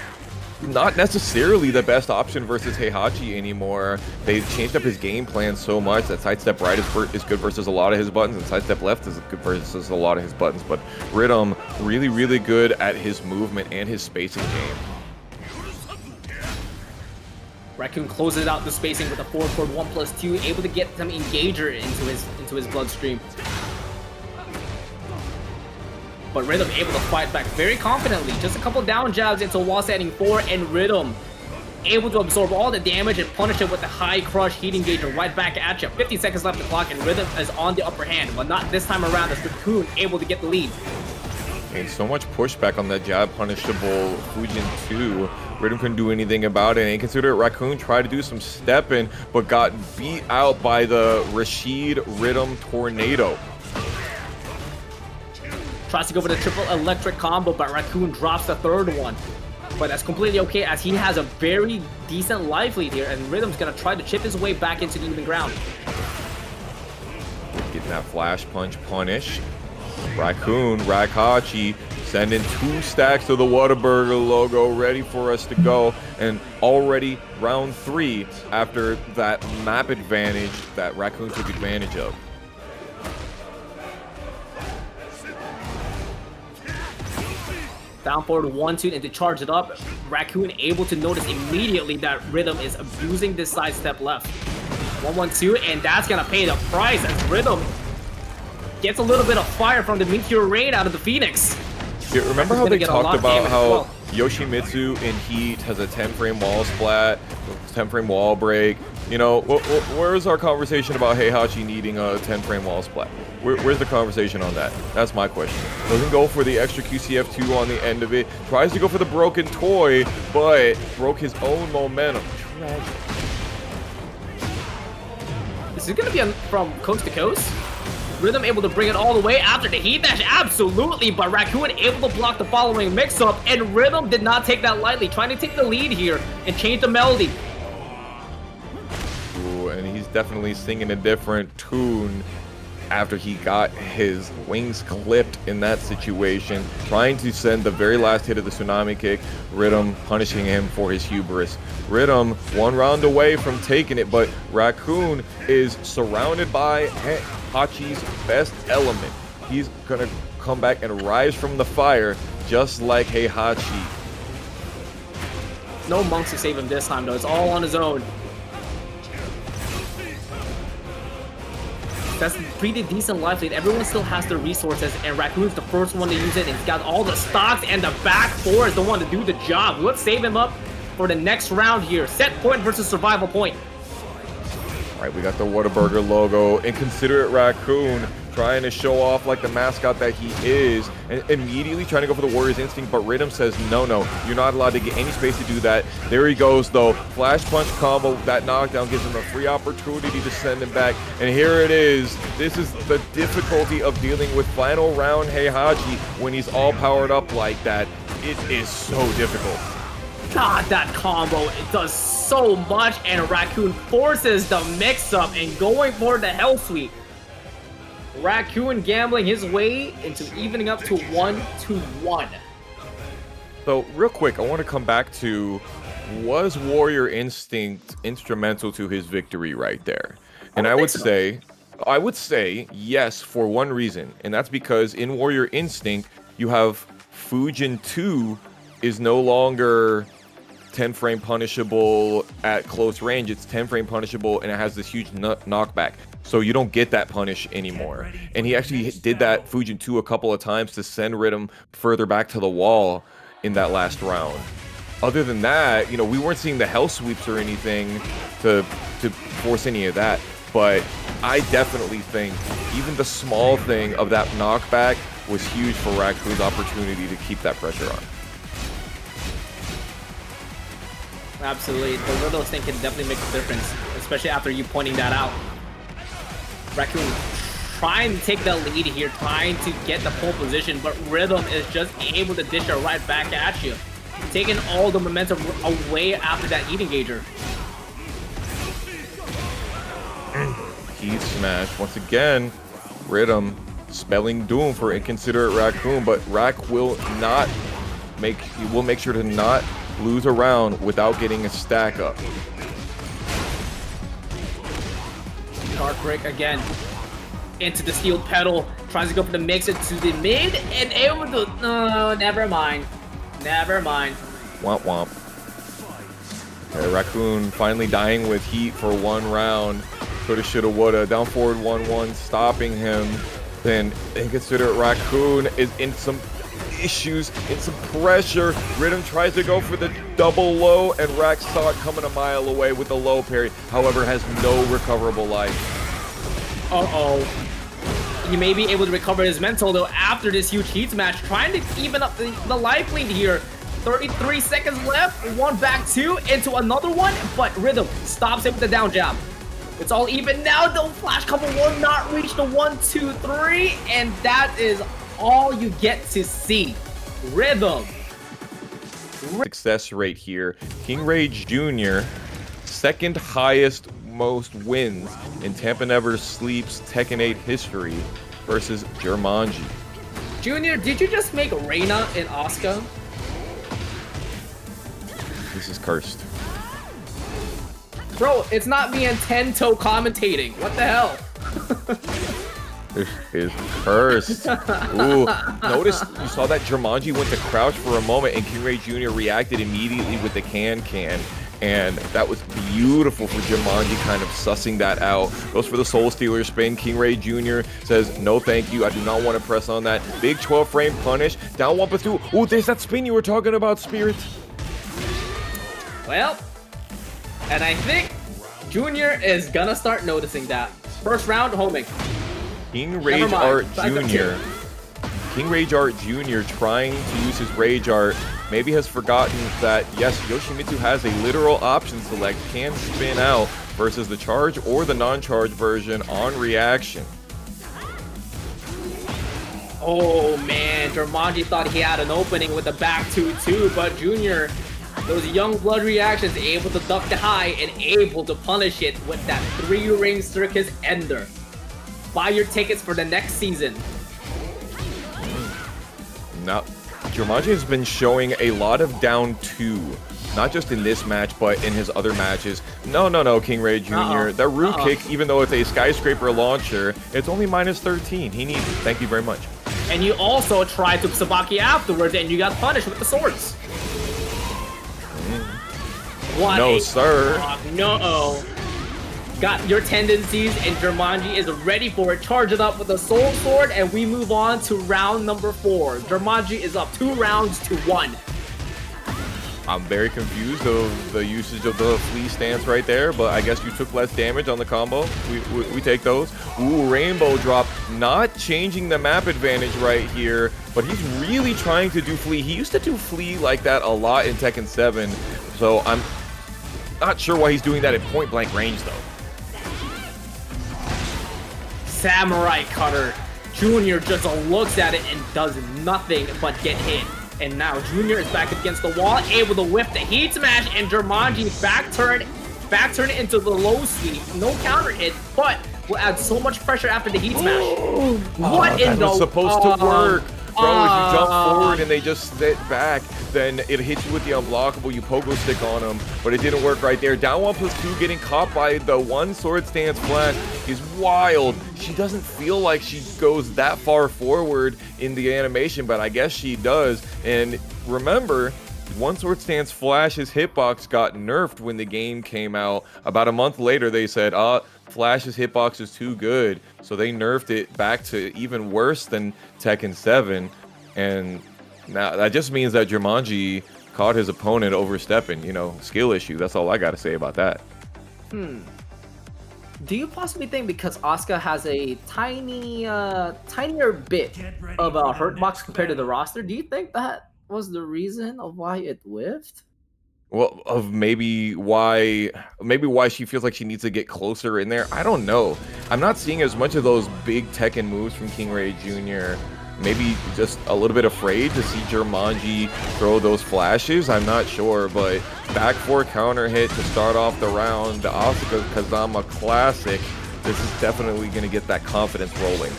not necessarily the best option versus Heihachi anymore. They changed up his game plan so much that sidestep right is good versus a lot of his buttons, and sidestep left is good versus a lot of his buttons. But Riddum really, really good at his movement and his spacing game. Raccoon closes out the spacing with a forward 1+2, able to get some engager into his bloodstream. But Riddum able to fight back very confidently. Just a couple down jabs into wall setting 4, and Riddum able to absorb all the damage and punish it with the high crush heat engager right back at you. 50 seconds left to clock, and Riddum is on the upper hand, but not this time around as Raccoon able to get the lead. And so much pushback on that jab punishable Fujin 2. Riddum couldn't do anything about it. InconsiderateRaccoon tried to do some stepping, but got beat out by the Rashid Riddum tornado. Tries to go for the triple electric combo, but Raccoon drops the third one. But that's completely okay, as he has a very decent life lead here, and Riddum's gonna try to chip his way back into the even ground. Getting that flash punch punish. Raccoon, Heihachi sending 2 stacks of the Whataburger logo, ready for us to go. And already round 3 after that map advantage that Raccoon took advantage of. Down forward 1-2 and to charge it up. Raccoon able to notice immediately that Riddum is abusing this sidestep left. 1-1-2, and that's gonna pay the price as Riddum gets a little bit of fire from the meteor rain out of the Phoenix. Yeah, remember how they talked about how Yoshimitsu in Heat has a 10-frame wall splat, 10-frame wall break? You know, where's our conversation about Heihachi needing a 10-frame wall splat? Where's the conversation on that? That's my question. Doesn't go for the extra QCF2 on the end of it. Tries to go for the broken toy, but broke his own momentum. Tragic. Is it gonna be from coast to coast? Riddum able to bring it all the way after the heat dash, absolutely, but Raccoon able to block the following mix-up, and Riddum did not take that lightly, trying to take the lead here and change the melody. Ooh, and he's definitely singing a different tune after he got his wings clipped in that situation, trying to send the very last hit of the tsunami kick. Riddum punishing him for his hubris. Riddum 1 round away from taking it, but Raccoon is surrounded by Heihachi's best element. He's gonna come back and rise from the fire just like Heihachi. No monks to save him this time though, it's all on his own. That's a pretty decent life lead. Everyone still has their resources, and Raccoon's the first one to use it, and he's got all the stocks, and the back 4 is the one to do the job. Let's save him up for the next round here. Set point versus survival point. All right, we got the Whataburger logo. InconsiderateRaccoon trying to show off like the mascot that he is, and immediately trying to go for the Warrior's Instinct, but Riddum says, no, you're not allowed to get any space to do that. There he goes, though. Flash punch combo, that knockdown gives him a free opportunity to send him back, and here it is. This is the difficulty of dealing with final round Heihachi when he's all powered up like that. It is so difficult. God, that combo, it does so much, and Raccoon forces the mix-up and going for the Hell Sweep. Raccoon gambling his way into evening up to 1-1. So, real quick, I want to come back to, was Warrior Instinct instrumental to his victory right there? And I would say yes, for one reason, and that's because in Warrior Instinct, you have Fujin 2 is no longer 10 frame punishable at close range. It's 10 frame punishable, and it has this huge knockback. So you don't get that punish anymore. And he actually did that Fujin 2 a couple of times to send Riddum further back to the wall in that last round. Other than that, you know, we weren't seeing the Hell Sweeps or anything to force any of that. But I definitely think even the small thing of that knockback was huge for Raccoon's opportunity to keep that pressure on. Absolutely, the little thing can definitely make a difference, especially after you pointing that out. Raccoon trying to take the lead here, trying to get the pole position, but Riddum is just able to dish it right back at you, taking all the momentum away after that heat engager. Heat smash once again. Riddum spelling doom for InconsiderateRaccoon, but Rack will make sure to not lose a round without getting a stack up. Dark break again into the steel pedal, tries to go for the mix it to the mid and able to, no, never mind. Womp womp. Okay, Raccoon finally dying with heat for one round. Coulda, shoulda, woulda. Down forward 1-1, stopping him. Then InconsiderateRaccoon is in some issues, in some pressure. Riddum tries to go for the double low, and Rack saw it coming a mile away with the low parry. However, has no recoverable life. He may be able to recover his mental though after this huge heat match, trying to even up the life lead here. 33 seconds left, one back two into another one, but Riddum stops it with the down jab. It's all even now, though. Flash combo will not reach the 1-2-3, and that is all you get to see. Riddum. Success rate here. KingReyJr, second highest most wins in Tampa Never Sleep's Tekken 8 history versus Jermanji. Junior, did you just make Reina and Asuka? This is cursed. Bro, it's not me and Tento commentating. What the hell? This is cursed. Ooh, notice you saw that Jermanji went to crouch for a moment and KingReyJr reacted immediately with the can. And that was beautiful for Jermanji, kind of sussing that out. Goes for the Soul Stealer spin. KingReyJr says, no thank you, I do not want to press on that. Big 12 frame punish. Down 1+2. Ooh, there's that spin you were talking about, Spirit. Well, and I think Junior is gonna start noticing that. First round, homing. KingReyJr Jr. trying to use his Rage Art maybe has forgotten that, yes, Yoshimitsu has a literal option select, can spin out versus the charge or the non-charge version on reaction. Oh man, Jermanji thought he had an opening with the back 2-2, but Junior, those young blood reactions, able to duck the high and able to punish it with that 3-ring circus ender. Buy your tickets for the next season. Now, Jermanji has been showing a lot of down 2, not just in this match, but in his other matches. No, KingReyJr. That root kick, even though it's a skyscraper launcher, it's only -13. He needs it. Thank you very much. And you also tried to Tsubaki afterwards, and you got punished with the swords. What no, sir. No. Got your tendencies, and Jermanji is ready for it. Charge it up with the Soul Sword, and we move on to round number 4. Jermanji is up 2 rounds to 1. I'm very confused of the usage of the flea stance right there, but I guess you took less damage on the combo. We take those. Ooh, rainbow drop, not changing the map advantage right here, but he's really trying to do flea. He used to do flea like that a lot in Tekken 7, so I'm not sure why he's doing that at point blank range though. Samurai cutter. Junior just looks at it and does nothing but get hit. And now Junior is back against the wall, able to whip the heat smash, and Jermanji back turn into the low sweep. No counter hit, but will add so much pressure after the heat smash. What in the... That was supposed to work. Bro, if you jump forward and they just sit back, then it hits you with the unblockable, you pogo stick on them, but it didn't work right there. Down 1+2, getting caught by the one sword stance flash is wild. She doesn't feel like she goes that far forward in the animation, but I guess she does. And remember, one sword stance flash's hitbox got nerfed when the game came out. About a month later, they said, Flash's hitbox is too good, so they nerfed it back to even worse than Tekken 7, and now that just means that Jermanji caught his opponent overstepping, you know, skill issue. That's all I gotta say about that. Do you possibly think because Asuka has a tinier bit of a hurt box compared to the roster, do you think that was the reason of why it whiffed? Well, of maybe why she feels like she needs to get closer in there. I don't know. I'm not seeing as much of those big Tekken moves from KingReyJr. Maybe just a little bit afraid to see Jermanji throw those flashes. I'm not sure, but back 4 counter hit to start off the round. The Asuka Kazama classic. This is definitely going to get that confidence rolling.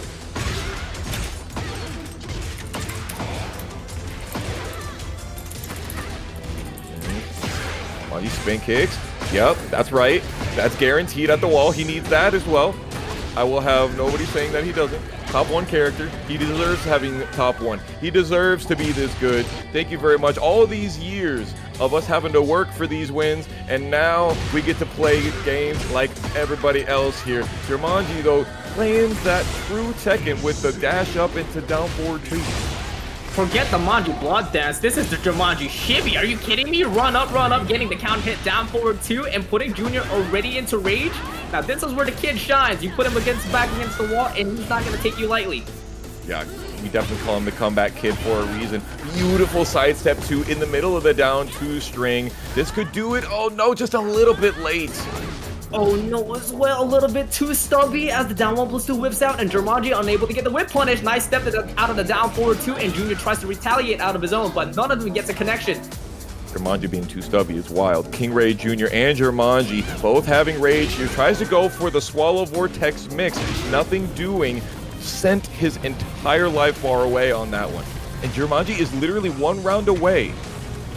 On these spin kicks. Yep, that's right. That's guaranteed at the wall. He needs that as well. I will have nobody saying that he doesn't. Top 1 character. He deserves having top 1. He deserves to be this good. Thank you very much. All these years of us having to work for these wins, and now we get to play games like everybody else here. Jermanji, though, playing that true Tekken with the dash up into down forward 2. Forget the Manji blood dance. This is the Jermanji shibby. Are you kidding me? Run up, getting the count hit down forward 2 and putting Junior already into rage. Now this is where the kid shines. You put him back against the wall and he's not going to take you lightly. Yeah, we definitely call him the comeback kid for a reason. Beautiful sidestep 2 in the middle of the down 2 string. This could do it. Oh no, just a little bit late. Oh no, as well, a little bit too stubby as the down 1+2 whips out and Jermanji unable to get the whip punish. Nice step out of the down forward 2 and Junior tries to retaliate out of his own, but none of them gets a connection. Jermanji being too stubby is wild. KingReyJr. and Jermanji both having rage here. Tries to go for the Swallow Vortex mix. Nothing doing. Sent his entire life bar away on that one. And Jermanji is literally 1 round away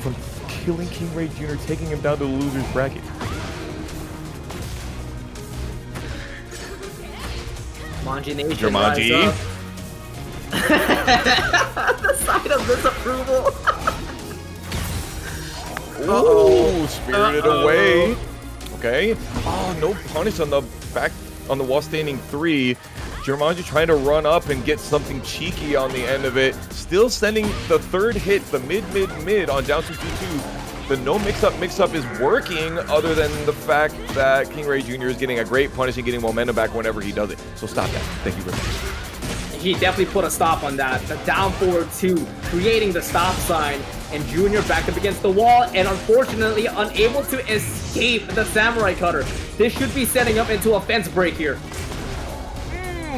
from killing KingReyJr., taking him down to the loser's bracket. Jermanji. The side of disapproval. Ooh, spirited away. Okay. Oh, no punish on the back on the wall standing 3. Jermanji trying to run up and get something cheeky on the end of it. Still sending the 3rd hit, the mid on down 2-2-2. The no mix-up is working, other than the fact that KingReyJr. is getting a great punish and getting momentum back whenever he does it. So stop that. Thank you very much. He definitely put a stop on that. The down forward 2, creating the stop sign, and Junior backed up against the wall, and unfortunately unable to escape the samurai cutter. This should be setting up into a fence break here.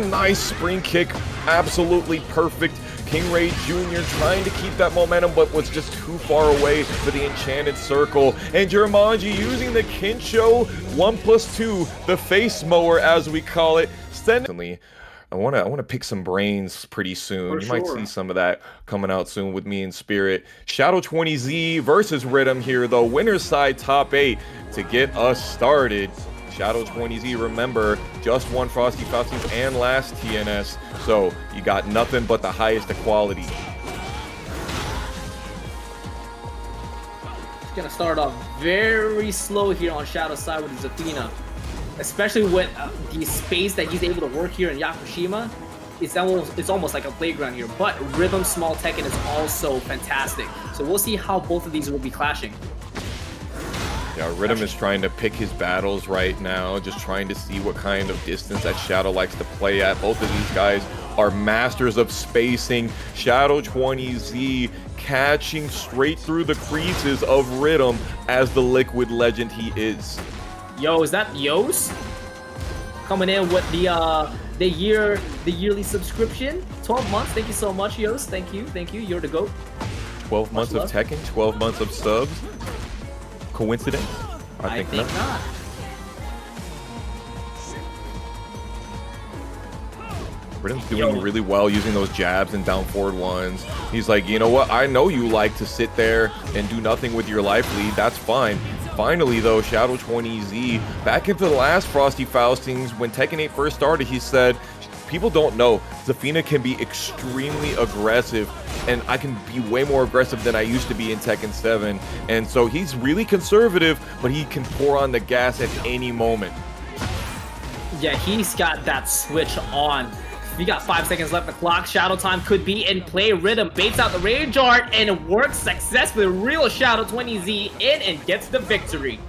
Nice spring kick, absolutely perfect. KingReyJr. trying to keep that momentum, but was just too far away for the enchanted circle. And Jermanji using the Kincho 1+2, the face mower as we call it. I wanna pick some brains pretty soon. You might see some of that coming out soon with me in Spirit. Shadow 20Z versus Riddum here, the winner's side top 8 to get us started. Shadow 20Z, remember, just won Frosty Falcons and last TNS, so you got nothing but the highest quality. It's gonna start off very slow here on Shadow's side with his Athena, especially with the space that he's able to work here in Yakushima. it's almost like a playground here. But Riddum Small Tekken is also fantastic. So we'll see how both of these will be clashing. Yeah, Riddum is trying to pick his battles right now, just trying to see what kind of distance that Shadow likes to play at. Both of these guys are masters of spacing. Shadow 20Z catching straight through the creases of Riddum as the liquid legend he is. Yo, is that Yos? Coming in with the yearly subscription, 12 months. Thank you so much, Yos. Thank you. You're the GOAT. 12 months of Tekken, 12 months of subs. Coincidence? I think not. Riddum's doing really well using those jabs and down forward ones. He's like, you know what? I know you like to sit there and do nothing with your life lead. That's fine. Finally, though, Shadow 20Z, back into the last Frosty Faustings, when Tekken 8 first started, he said, people don't know, Zafina can be extremely aggressive, and I can be way more aggressive than I used to be in Tekken 7. And so he's really conservative, but he can pour on the gas at any moment. Yeah, he's got that switch on. We got 5 seconds left on the clock. Shadow time could be in play. Riddum baits out the rage art and it works successfully. Real Shadow 20Z in and gets the victory.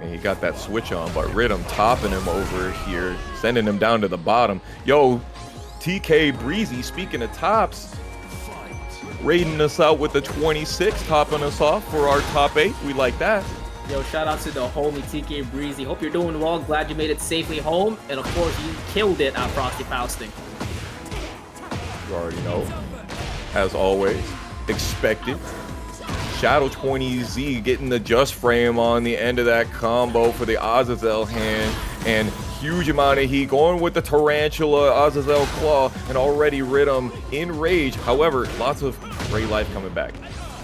And he got that switch on, but Riddum topping him over here, sending him down to the bottom. Yo, TK Breezy, speaking of tops, raiding us out with the 26, topping us off for our top 8. We like that. Yo, shout out to the homie TK Breezy. Hope you're doing well. Glad you made it safely home. And of course, you killed it at Frosty Fausting. You already know. As always, expected. Shadow 20Z getting the just frame on the end of that combo for the Azazel hand. And huge amount of heat going with the Tarantula, Azazel Claw, and already Riddum in rage. However, lots of great life coming back.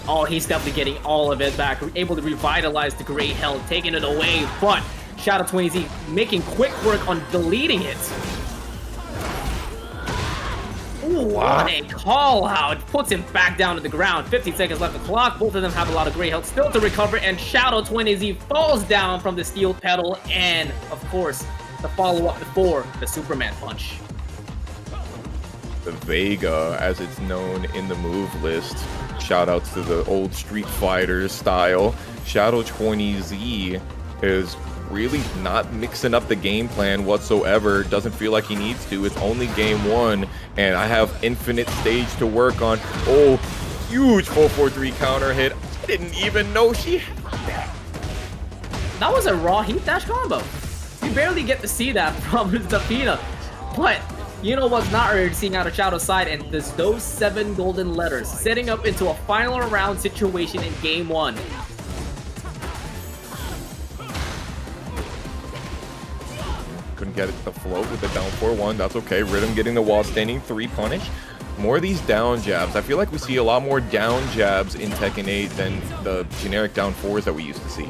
Oh, he's definitely getting all of it back. Able to revitalize the great health, taking it away. But Shadow 20Z making quick work on deleting it. Ooh, what a call out. Puts him back down to the ground. 15 seconds left on the clock. Both of them have a lot of great health still to recover. And Shadow 20Z falls down from the steel pedal. And, of course, the follow-up before the Superman punch. The Vega, as it's known in the move list. Shout out to the old Street Fighter style. Shadow 20Z is really not mixing up the game plan whatsoever. Doesn't feel like he needs to. It's only game 1, and I have infinite stage to work on. Oh, huge 443 counter hit. I didn't even know she had that. That was a raw heat dash combo. You barely get to see that from Zafina. But you know what's not already seeing out of Shadow's side, and there's those 7 golden letters setting up into a final round situation in game 1. Couldn't get it to float with the down 4-1. That's okay. Riddum getting the wall standing 3 punish. More of these down jabs. I feel like we see a lot more down jabs in Tekken 8 than the generic down 4s that we used to see.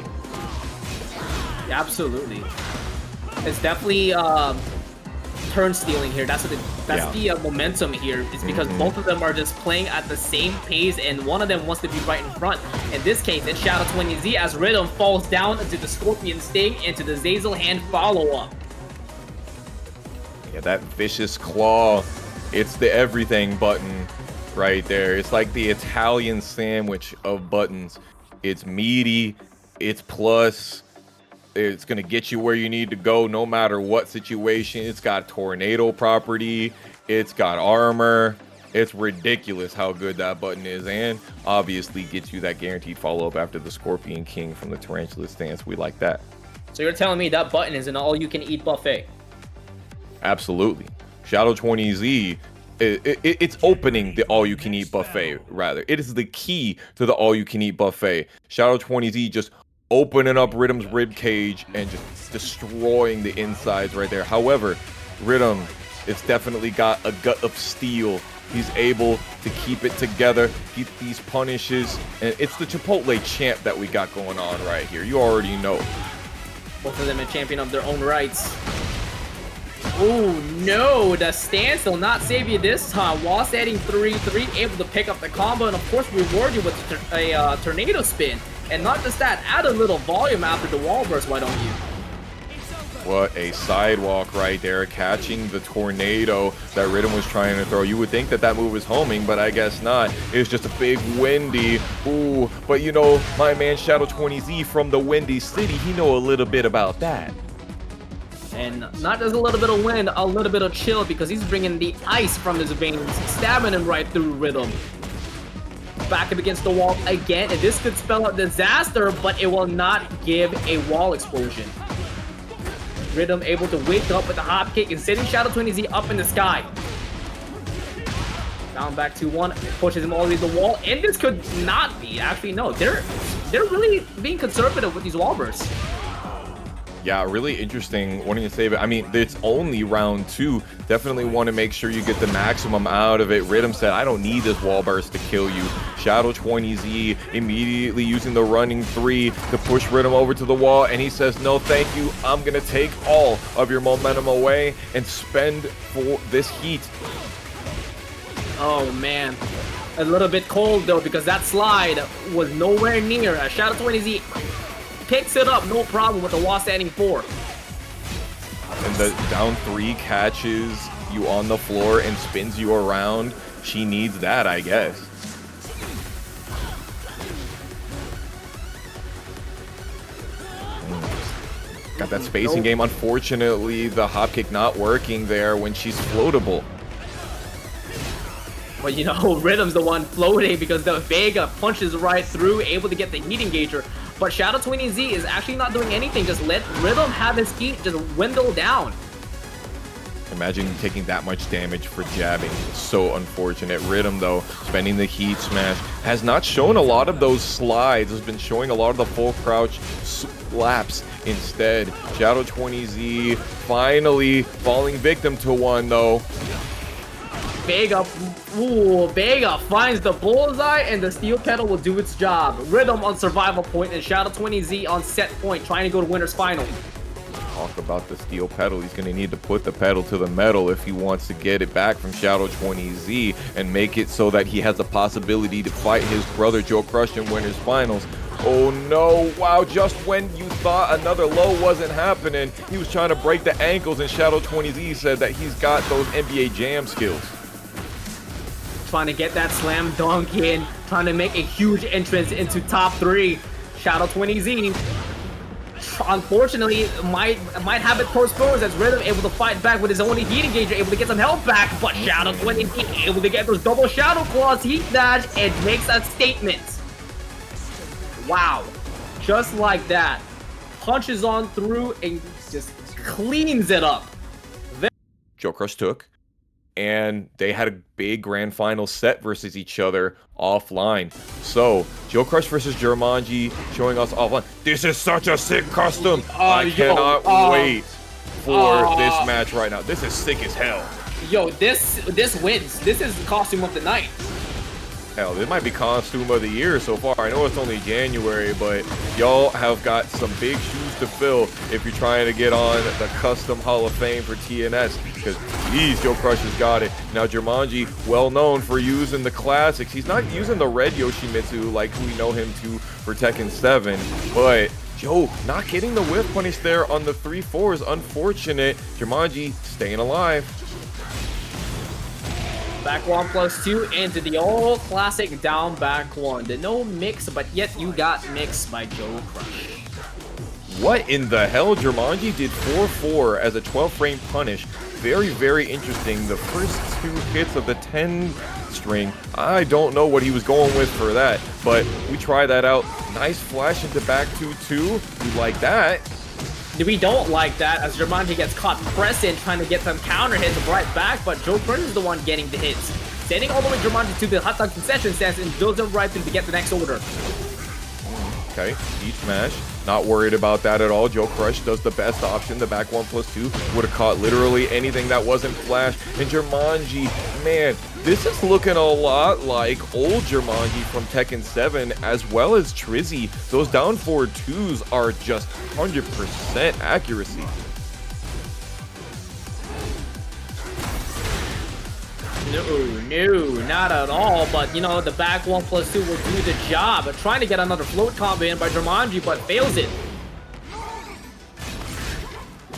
Yeah, absolutely. It's definitely turn stealing here. That's the momentum here. It's because both of them are just playing at the same pace, and one of them wants to be right in front. In this case, it's Shadow 20Z as Riddum falls down into the Scorpion Sting into the Zazel hand follow-up. Yeah, that vicious claw. It's the everything button right there. It's like the Italian sandwich of buttons. It's meaty, it's plus, it's gonna get you where you need to go no matter what situation. It's got tornado property, it's got armor. It's ridiculous how good that button is, and obviously gets you that guaranteed follow-up after the Scorpion King from the Tarantula stance. We like that. So you're telling me that button is an all-you-can-eat buffet? Absolutely. Shadow 20Z, it's opening the all-you-can-eat buffet, rather. It is the key to the all-you-can-eat buffet. Shadow 20Z just opening up Riddum's ribcage and just destroying the insides right there. However, Riddum, it's definitely got a gut of steel. He's able to keep it together, keep these punishes, and it's the Chipotle champ that we got going on right here. You already know. Both of them a champion of their own rights. Oh no, the stance will not save you this time. Wall standing 3-3, able to pick up the combo and of course reward you with a tornado spin. And not just that, add a little volume after the wall burst, why don't you? What a sidewalk right there, catching the tornado that Riddum was trying to throw. You would think that that move was homing, but I guess not. It's just a big windy. Ooh, but you know, my man Shadow 20Z from the Windy City, he know a little bit about that. And not just a little bit of wind, a little bit of chill, because he's bringing the ice from his veins, stabbing him right through Riddum. Back up against the wall again, and this could spell out disaster, but it will not give a wall explosion. Riddum able to wake up with the hop kick and sending Shadow 20Z up in the sky. Down back 2-1, pushes him all the way to the wall, and this could not be. Actually, no, they're really being conservative with these wall bursts. Yeah, really interesting wanting to save it. I mean, it's only round 2. Definitely want to make sure you get the maximum out of it. Riddum said, I don't need this wall burst to kill you. Shadow 20Z immediately using the running 3 to push Riddum over to the wall. And he says, no, thank you. I'm going to take all of your momentum away and spend for this heat. Oh, man. A little bit cold, though, because that slide was nowhere near. Shadow 20Z picks it up, no problem with the wall standing 4. And the down 3 catches you on the floor and spins you around. She needs that, I guess. Got that spacing game. Unfortunately, the hop kick not working there when she's floatable. But you know, Riddum's the one floating because the Vega punches right through, able to get the heat engager. But Shadow 20Z is actually not doing anything. Just let Riddum have his heat just dwindle down. Imagine taking that much damage for jabbing. So unfortunate. Riddum, though, spending the heat smash, has not shown a lot of those slides. Has been showing a lot of the full crouch slaps instead. Shadow 20Z finally falling victim to one, though. Vega, ooh, Vega finds the bullseye, and the steel pedal will do its job. Riddum on survival point, and Shadow 20Z on set point, trying to go to winner's final. Talk about the steel pedal. He's going to need to put the pedal to the metal if he wants to get it back from Shadow 20Z and make it so that he has a possibility to fight his brother Joe Crush in winner's finals. Oh no, wow, just when you thought another low wasn't happening, he was trying to break the ankles, and Shadow 20Z said that he's got those NBA Jam skills. Trying to get that slam dunk in, trying to make a huge entrance into top 3. Shadow 20Z, unfortunately, might have it postponed as Riddum able to fight back with his own heat engager, able to get some health back, but Shadow 20Z able to get those double Shadow Claws, heat dash, and makes a statement. Wow, just like that, punches on through and just cleans it up. Joe Crush took, and they had a big grand final set versus each other offline. So, Joe Crush versus Jermanji showing us offline. This is such a sick custom. I cannot wait for this match right now. This is sick as hell. Yo, this wins. This is the costume of the night. Hell, this might be costume of the year so far. I know it's only January, but y'all have got some big shoes to fill if you're trying to get on the custom Hall of Fame for TNS, because geez, Joe Crush has got it. Now Jermanji, well known for using the classics. He's not using the red Yoshimitsu like we know him to for Tekken 7, but Joe not getting the whiff punish there on the 3-4 is unfortunate. Jermanji staying alive. Back 1+2 into the old classic down back 1. The no mix, but yet you got mixed by Joe Crush. What in the hell? Jermanji did 4-4 as a 12-frame punish. Very, very interesting. The first 2 hits of the 10 string, I don't know what he was going with for that, but we try that out. Nice flash into back 2-2. We like that. We don't like that as Jermanji gets caught pressing, trying to get some counter hits right back, but Joe Crush is the one getting the hits. Sending all the way Jermanji to the hot dog concession stance and goes him right through to get the next order. Okay, deep smash. Not worried about that at all. Joe Crush does the best option. The back 1+2 would have caught literally anything that wasn't flash. And Jermanji, man, this is looking a lot like old Jermanji from Tekken 7 as well as Trizzy. Those down forward 2s are just 100% accuracy. No, not at all. But, you know, the back 1+2 will do the job. Trying to get another float combo in by Jermanji, but fails it.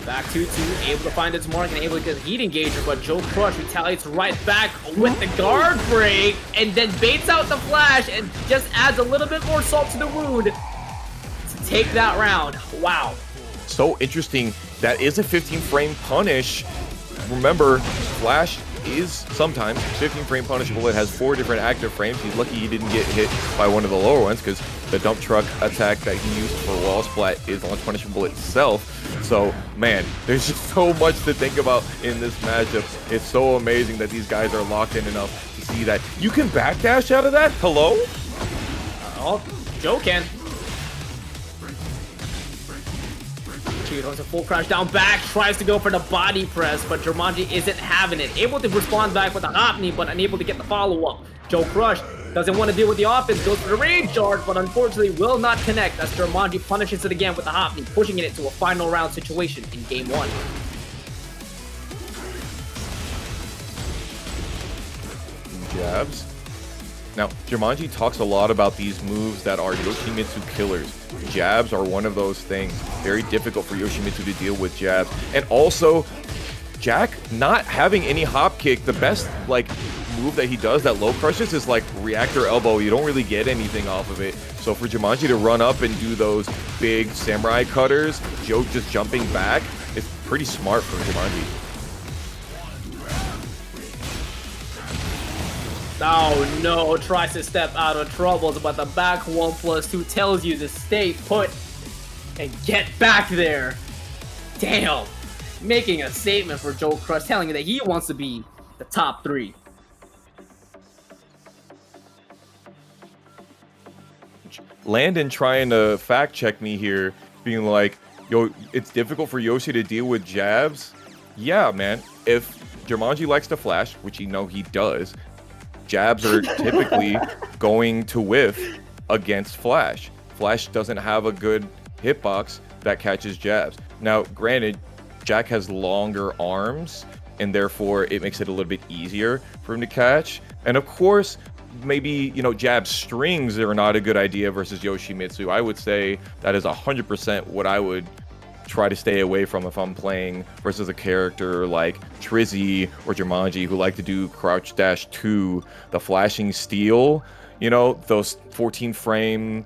Back 2-2, able to find its mark and able to get a heat engager, but Joe Crush retaliates right back with the guard break and then baits out the flash and just adds a little bit more salt to the wound to take that round. Wow. So interesting. That is a 15 frame punish. Remember, Flash is sometimes 15 frame punishable. It has 4 different active frames. He's lucky he didn't get hit by one of the lower ones because the dump truck attack that he used for wall splat is launch punishable itself. So, man, there's just so much to think about in this matchup. It's so amazing that these guys are locked in enough to see that you can backdash out of that. Hello? Oh, Joe can. Goes a full crash down back, tries to go for the body press, but Jermanji isn't having it. Able to respond back with a hop knee, but unable to get the follow-up. Joe Crush doesn't want to deal with the offense, goes for the range charge, but unfortunately will not connect as Jermanji punishes it again with the hop knee, pushing it into a final round situation in game 1. Jabs. Now, Jermanji talks a lot about these moves that are Yoshimitsu killers. Jabs are one of those things. Very difficult for Yoshimitsu to deal with jabs. And also, Jack not having any hop kick, the best like move that he does that low crushes is like reactor elbow. You don't really get anything off of it. So for Jermanji to run up and do those big samurai cutters, Joe just jumping back, it's pretty smart from Jermanji. Oh no, tries to step out of troubles, but the back 1+2 tells you to stay put and get back there. Damn. Making a statement for Joe Crush, telling you that he wants to be the top 3. Landon trying to fact check me here, being like, yo, it's difficult for Yoshi to deal with jabs. Yeah, man. If Jermanji likes to flash, which you know he does, jabs are typically going to whiff against Flash. Flash doesn't have a good hitbox that catches jabs. Now, granted, Jack has longer arms, and therefore it makes it a little bit easier for him to catch. And of course, maybe, you know, jab strings are not a good idea versus Yoshimitsu. I would say that is 100% what I would try to stay away from if I'm playing versus a character like Trizzy or Jermanji who like to do crouch dash 2, the flashing steel, you know, those 14 frame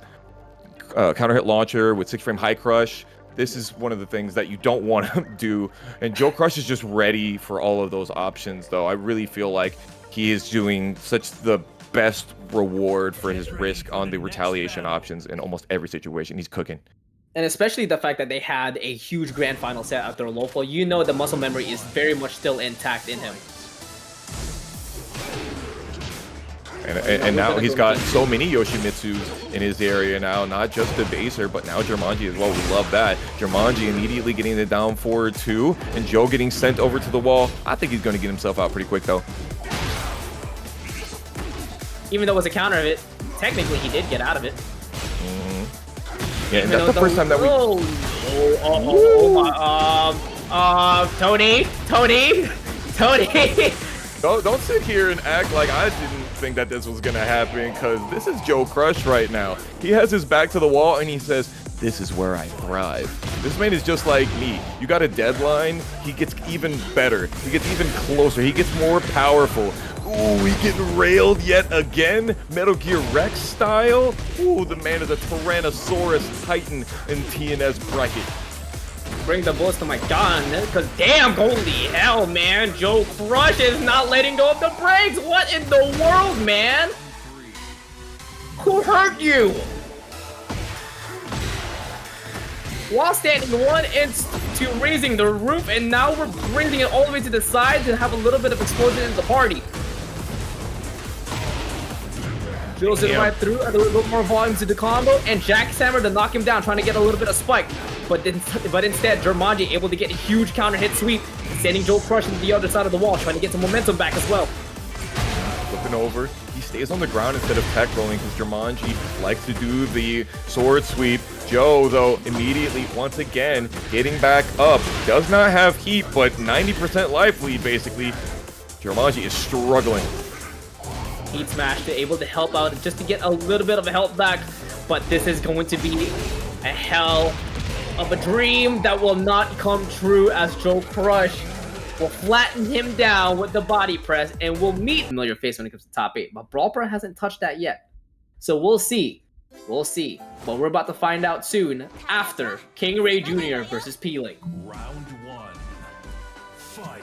counter hit launcher with 6 frame high crush. This is one of the things that you don't want to do. And Joe Crush is just ready for all of those options, though. I really feel like he is doing such the best reward for his risk on the retaliation options in almost every situation. He's cooking. And especially the fact that they had a huge grand final set after a low fall, you know the muscle memory is very much still intact in him. And now he's got so many Yoshimitsus in his area now, not just the baser, but now Jermanji as well. We love that. Jermanji immediately getting the down forward too, and Joe getting sent over to the wall. I think he's going to get himself out pretty quick though. Even though it was a counter of it, technically he did get out of it. Yeah, and that's the first time that we... Tony! Don't sit here and act like I didn't think that this was gonna happen, because this is Joe Crush right now. He has his back to the wall and he says, this is where I thrive. This man is just like me. You got a deadline, he gets even better. He gets even closer. He gets more powerful. Ooh, he getting railed yet again, Metal Gear Rex style. Ooh, the man is a Tyrannosaurus Titan in TNS bracket. Bring the bullets to my gun, because damn, holy hell, man. Joe Crush is not letting go of the brakes. What in the world, man? Who hurt you? While standing 1 inch to raising the roof, and now we're bringing it all the way to the side to have a little bit of explosion in the party. Drills it right through, add a little bit more volume to the combo, and Jackhammer to knock him down, trying to get a little bit of spike. But instead, Jermanji able to get a huge counter hit sweep, sending Joe Crush to the other side of the wall, trying to get some momentum back as well. Flipping over, he stays on the ground instead of tech rolling because Jermanji likes to do the sword sweep. Joe, though, immediately, once again, getting back up. Does not have heat, but 90% life lead, basically. Jermanji is struggling. Heat smash to able to help out just to get a little bit of a help back, but this is going to be a hell of a dream that will not come true as Joe Crush will flatten him down with the body press and will meet familiar face when it comes to top 8. But Brawl Pro hasn't touched that yet. So we'll see. We'll see. But we're about to find out soon after KingReyJr. versus Peeling. Round 1. Fight.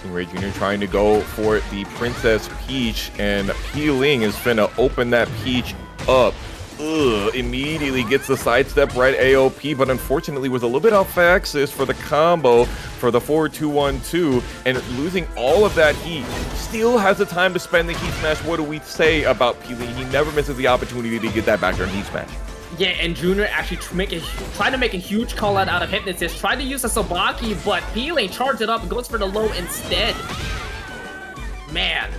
KingReyJr. trying to go for the Princess Peach, and Peeling is finna open that Peach up. Immediately gets the sidestep right AOP, but unfortunately was a little bit off axis for the combo for the 4-2-1-2, and losing all of that heat. Still has the time to spend the heat smash. What do we say about Peeling? He never misses the opportunity to get that backdoor heat smash. Yeah, and Junior actually tried to make a huge call out of Hypnotist, tried to use a Sabaki, but Peeling charged it up and goes for the low instead. Man.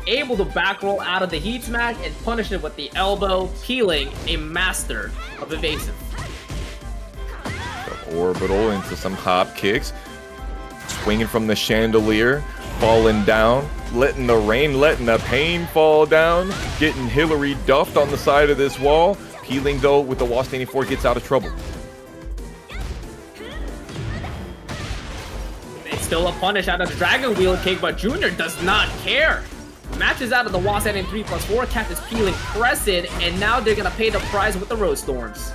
Able to back roll out of the heat smash and punish it with the elbow. Peeling, a master of evasive. The orbital into some hop kicks. Swinging from the chandelier. Falling down. Letting the rain, letting the pain fall down. Getting Hillary duffed on the side of this wall. Peeling, though, with the wall standing 4, gets out of trouble. It's still a punish out of the Dragon Wheel kick, but Junior does not care. Matches out of the wall setting 3+4, catches Peeling pressing, and now they're gonna pay the price with the Road Storms.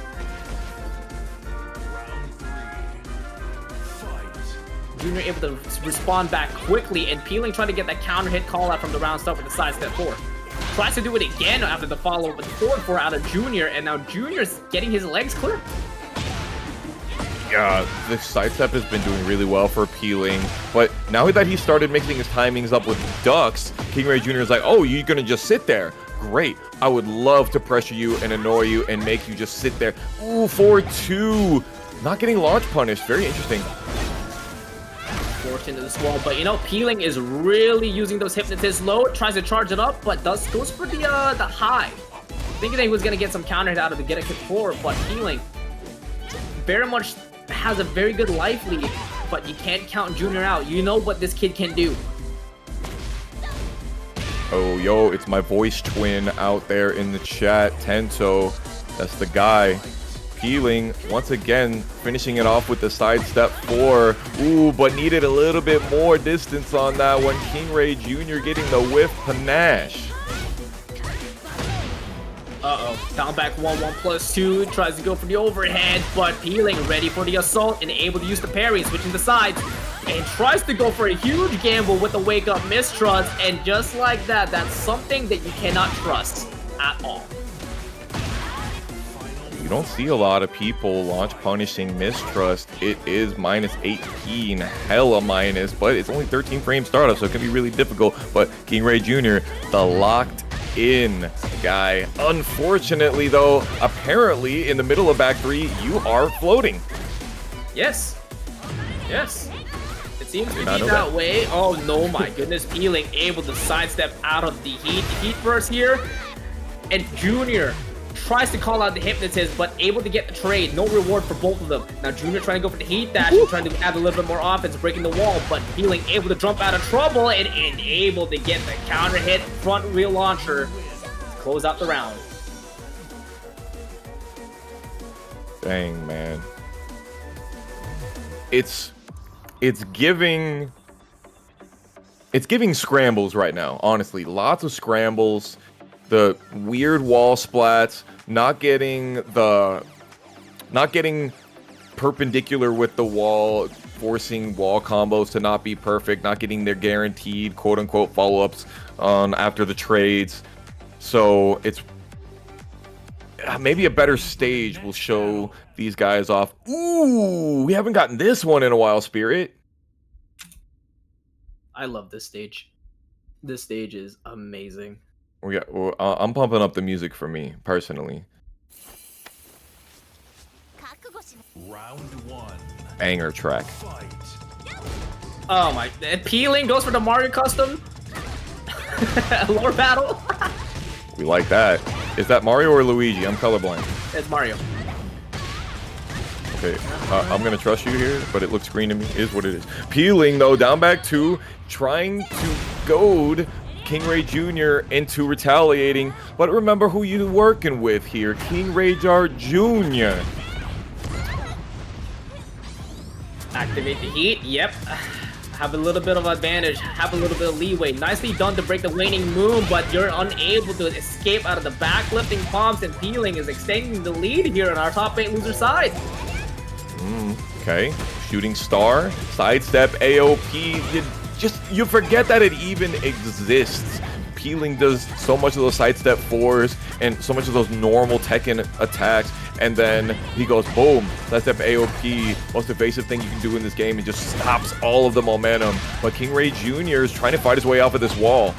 Junior able to respond back quickly, and Peeling trying to get that counter hit call out from the round start with the side step 4. Tries to do it again after the follow with the forward 4 out of Junior, and now Junior's getting his legs clear. Yeah, the sidestep has been doing really well for Peeling, but now that he started mixing his timings up with ducks, KingReyJr. is like, oh, you're gonna just sit there? Great. I would love to pressure you and annoy you and make you just sit there. Ooh, 4-2. Not getting launch punished. Very interesting. Forced into this wall, but you know, Peeling is really using those Hypnotist low, tries to charge it up, but goes for the high. Thinking that he was gonna get some counter hit out of the get a kick forward, but Peeling very much has a very good life lead, but you can't count Junior out. You know what this kid can do. Oh, yo, it's my voice twin out there in the chat, Tento. That's the guy. Peeling, once again, finishing it off with the sidestep 4. Ooh, but needed a little bit more distance on that one. KingReyJr. getting the whiff panache. Uh-oh, down back 1-1+2, tries to go for the overhead, but Peeling ready for the assault and able to use the parry, switching the sides, and tries to go for a huge gamble with the wake-up mistrust, and just like that, that's something that you cannot trust at all. You don't see a lot of people launch punishing mistrust. It is -18, hella minus, but it's only 13 frame startup, so it can be really difficult. But KingReyJr., the locked in guy. Unfortunately, though, apparently in the middle of back 3, you are floating. Yes. Yes. It seems to be that way. Oh no, my goodness. Peeling able to sidestep out of the heat burst here. And Junior tries to call out the Hypnotist, but able to get the trade. No reward for both of them. Now Junior trying to go for the heat dash, trying to add a little bit more offense, breaking the wall, but Peeling able to jump out of trouble and able to get the counter hit front wheel launcher to close out the round. Dang, man. It's giving scrambles right now, honestly. Lots of scrambles. The weird wall splats, not getting perpendicular with the wall, forcing wall combos to not be perfect, not getting their guaranteed quote-unquote follow-ups on after the trades. So it's maybe a better stage will show these guys off. Ooh, we haven't gotten this one in a while, Spirit. I love this stage. This stage is amazing. Well, I'm pumping up the music for me, personally. Round 1. Banger track. Fight. Oh my, Peeling goes for the Mario custom. Lore battle. We like that. Is that Mario or Luigi? I'm colorblind. It's Mario. Okay, I'm gonna trust you here, but it looks green to me. Is what it is. Peeling, though, down back 2, trying to goad KingReyJr. into retaliating, but remember who you're working with here. KingReyJr. Jr. Activate the heat. Yep. Have a little bit of advantage. Have a little bit of leeway. Nicely done to break the waning moon, but you're unable to escape out of the back. Lifting palms and peeling is extending the lead here on our top 8 loser side. Okay. Shooting star. Sidestep AOP. You forget that it even exists. Peeling does so much of those sidestep 4s and so much of those normal Tekken attacks, and then he goes boom, sidestep AOP, most evasive thing you can do in this game, and just stops all of the momentum. But KingReyJr. is trying to fight his way off of this wall.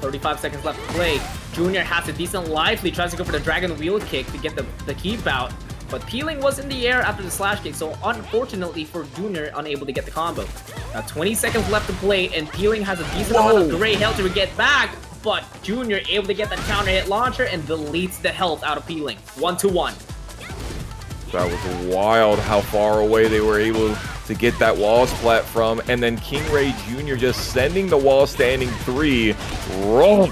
35 seconds left to play. Junior has a decent life lead, tries to go for the dragon wheel kick to get the keep out. But Peeling was in the air after the slash kick, so unfortunately for Junior, unable to get the combo. Now 20 seconds left to play, and Peeling has a decent amount of gray health to get back, but Junior able to get the counter hit launcher and deletes the health out of Peeling. 1-1. That was wild how far away they were able to get that wall splat from, and then KingReyJr. just sending the wall standing 3. Roll.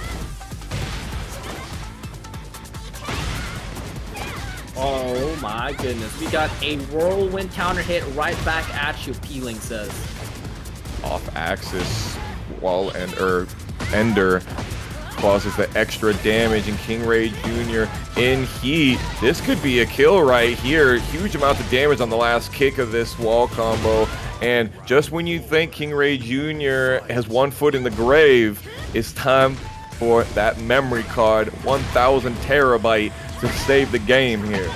Oh my goodness, we got a whirlwind counter hit right back at you, Peeling says. Off axis wall ender causes the extra damage, and KingReyJr. in heat. This could be a kill right here. Huge amounts of damage on the last kick of this wall combo, and just when you think KingReyJr. has one foot in the grave, it's time for that memory card, 1000 terabyte, to save the game here.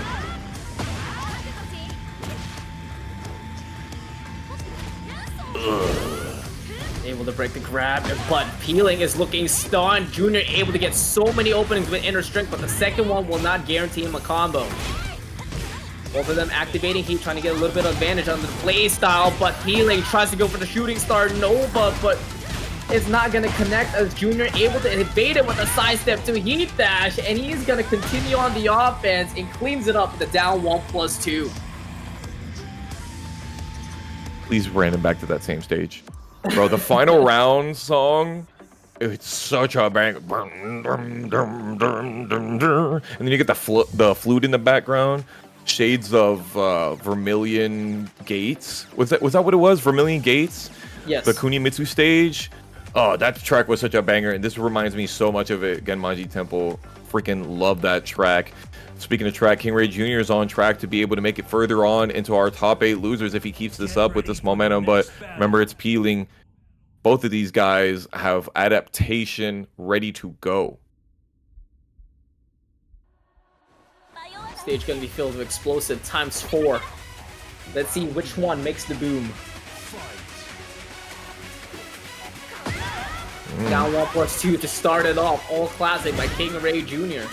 Able to break the grab, but Peeling is looking stunned. Junior able to get so many openings with inner strength, but the second one will not guarantee him a combo. Both of them activating heat, trying to get a little bit of advantage on the play style, but Peeling tries to go for the shooting star Nova, but it's not going to connect as Junior able to evade it with a sidestep to heat dash, and he's going to continue on the offense and cleans it up with the down 1+2. Please random back to that same stage. Bro, the final round song, it's such a bang. And then you get the flute in the background. Shades of Vermilion Gates. Was that what it was? Vermilion Gates? Yes. The Kunimitsu stage. Oh, that track was such a banger, and this reminds me so much of it. Jermanji Temple. Freaking love that track. Speaking of track, KingReyJr. is on track to be able to make it further on into our top 8 losers if he keeps this up with this momentum. But remember, it's Peeling. Both of these guys have adaptation ready to go. Stage gonna be filled with explosive ×4. Let's see which one makes the boom. Down 1+2 to start it off. All classic by KingReyJr.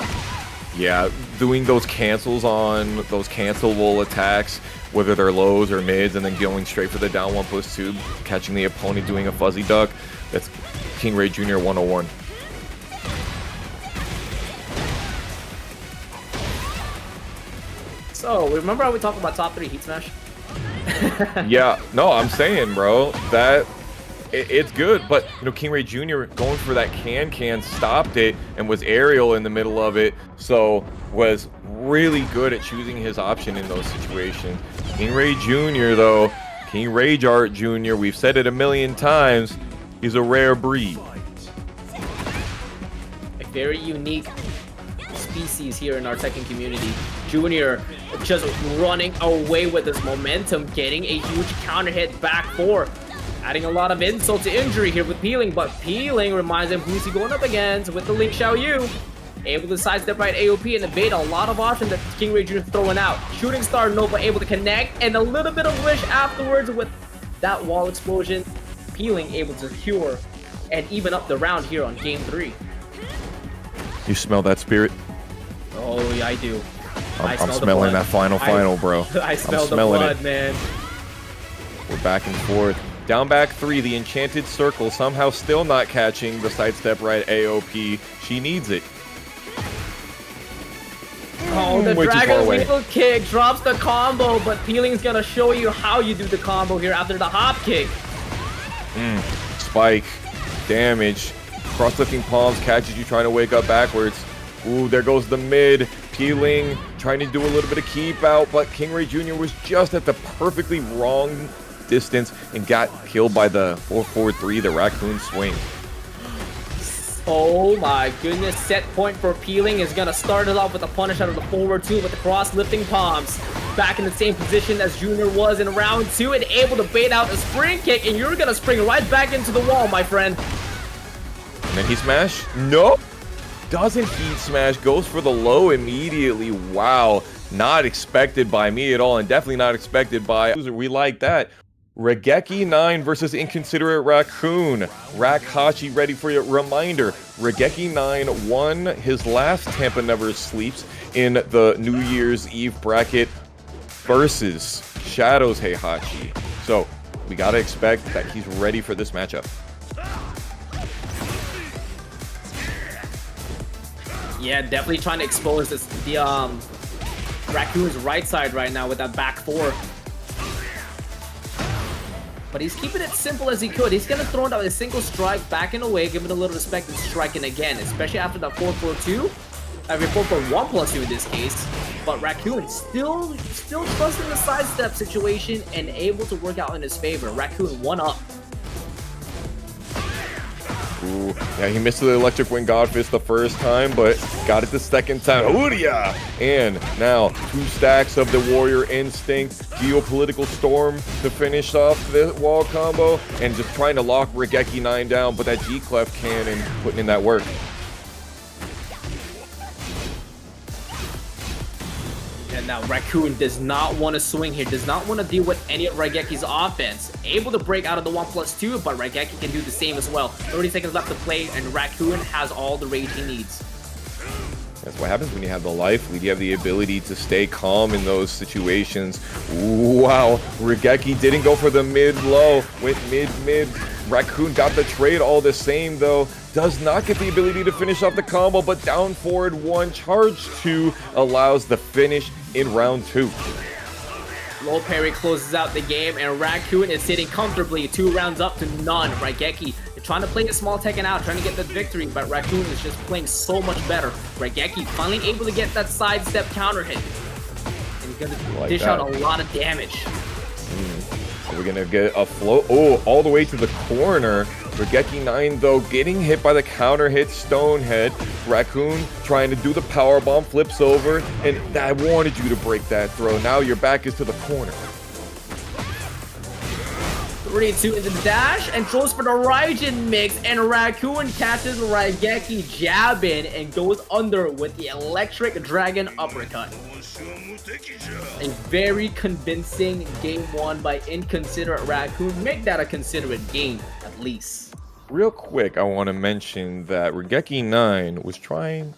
Yeah, doing those cancels on those cancelable attacks, whether they're lows or mids, and then going straight for the down 1+2, catching the opponent doing a fuzzy duck. That's KingReyJr. 101. So, remember how we talked about top 3 Heat Smash? Yeah, no, I'm saying, bro, that it's good, but you know, KingReyJr. going for that can stopped it and was aerial in the middle of it, so was really good at choosing his option in those situations. KingReyJr. though, KingReyJr. Jr., we've said it a million times, he's a rare breed. A very unique species here in our Tekken community. Junior just running away with this momentum, getting a huge counter hit back 4. Adding a lot of insult to injury here with Peeling, but Peeling reminds him who's he going up against with the Link Xiaoyu. Able to sidestep right AOP and evade a lot of options that KingReyJr. is throwing out. Shooting Star Nova able to connect, and a little bit of wish afterwards with that wall explosion. Peeling able to cure and even up the round here on game 3. You smell that spirit? Oh, yeah, I do. I'm smelling that final, bro. I smell the blood, man. We're back and forth. Down back 3, the Enchanted Circle somehow still not catching the sidestep right AOP. She needs it. Oh, the Dragon Wheel kick drops the combo, but Peeling's gonna show you how you do the combo here after the hop kick. Spike, damage, cross-lifting palms catches you trying to wake up backwards. Ooh, there goes the mid. Peeling, trying to do a little bit of keep out, but KingReyJr was just at the perfectly wrong distance and got killed by the 443, the Raccoon swing. Oh my goodness, set point for Peeling is gonna start it off with a punish out of the forward 2 with the cross lifting palms. Back in the same position as Junior was in round 2 and able to bait out a spring kick, and you're gonna spring right back into the wall, my friend. And then he smash? Nope. Doesn't heat smash, goes for the low immediately. Wow, not expected by me at all, and definitely not expected by we like that. Raigeki 9 versus InconsiderateRaccoon. Heihachi ready for your reminder. Raigeki 9 won his last Tampa Never Sleeps in the New Year's Eve bracket versus Shadow's Heihachi. So we gotta expect that he's ready for this matchup. Yeah, definitely trying to expose the Raccoon's right side right now with that back 4. But he's keeping it simple as he could. He's gonna throw down a single strike back and away, giving a little respect and striking again, especially after that 4-4-2. I mean 4-4-1+2 in this case. But Raccoon still trusting the sidestep situation and able to work out in his favor. Raccoon 1 up. Ooh, yeah, he missed the electric wing god fist the first time, but got it the second time. Ooh-ya! And now 2 stacks of the warrior instinct, geopolitical storm to finish off the wall combo, and just trying to lock Raigeki 9 down, but that G-Clef cannon putting in that work. And now Raccoon does not want to swing here, does not want to deal with any of Raigeki's offense. Able to break out of the 1+2, but Raigeki can do the same as well. 30 seconds left to play, and Raccoon has all the rage he needs. That's what happens when you have the life lead. You have the ability to stay calm in those situations. Ooh, wow, Raigeki didn't go for the mid-low, went mid-mid. Raccoon got the trade all the same though. Does not get the ability to finish off the combo, but down forward 1, charge 2 allows the finish in round 2. Low parry closes out the game, and Raccoon is sitting comfortably 2 rounds up to none. Raigeki trying to play a small Tekken out, trying to get the victory, but Raccoon is just playing so much better. Raigeki finally able to get that sidestep counter hit. And he's gonna dish out a lot of damage. So we're gonna get a float. Oh, all the way to the corner. Raigeki 9 though getting hit by the counter hit Stonehead. Raccoon trying to do the power bomb, flips over, and I wanted you to break that throw. Now your back is to the corner. 3-2 into the dash and throws for the Raijin mix, and Raccoon catches Raigeki jabbing and goes under with the electric dragon uppercut. A very convincing game won by InconsiderateRaccoon. Make that a considerate game, at least. Real quick, I want to mention that Raigeki 9 was trying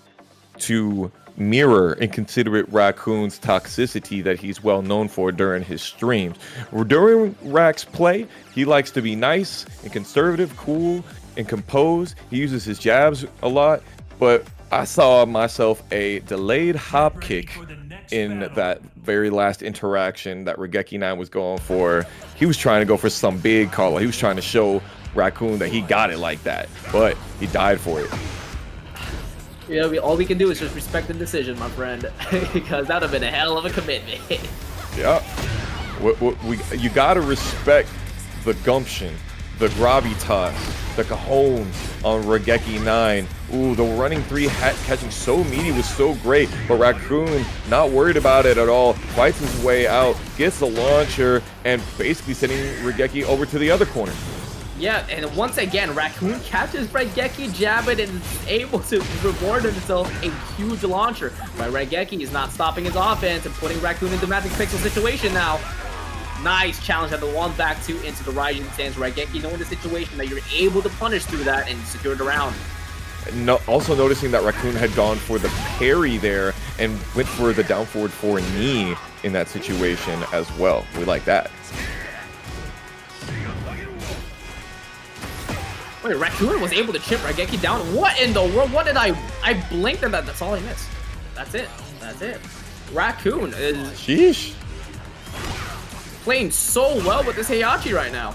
to mirror InconsiderateRaccoon's toxicity that he's well known for during his streams. During Rack's play, he likes to be nice and conservative, cool and composed. He uses his jabs a lot, but I saw myself a delayed hop kick in that very last interaction that Raigeki 9 was going for. He was trying to go for some big call. He was trying to show Raccoon that he got it like that, but he died for it. Yeah, all we can do is just respect the decision, my friend, because that would have been a hell of a commitment. Yeah, you gotta respect the gumption, the gravitas, the cajones on Raigeki 9. Ooh, the running 3 hat catching so meaty was so great, but Raccoon not worried about it at all. Fights his way out, gets the launcher, and basically sending Raigeki over to the other corner. Yeah, and once again, Raccoon catches Raigeki jabbing and is able to reward himself a huge launcher. But Raigeki is not stopping his offense and putting Raccoon into Magic Pixel situation now. Nice challenge at the 1-2 into the Raijin stance. Raigeki knowing the situation that you're able to punish through that and secure the round. No, also noticing that Raccoon had gone for the parry there and went for the down forward 4 knee in that situation as well. We like that. Wait, Raccoon was able to chip Raigeki down? What in the world? What did I blinked and that's all I missed. That's it. That's it. Raccoon is Sheesh. playing so well with this Heihachi right now.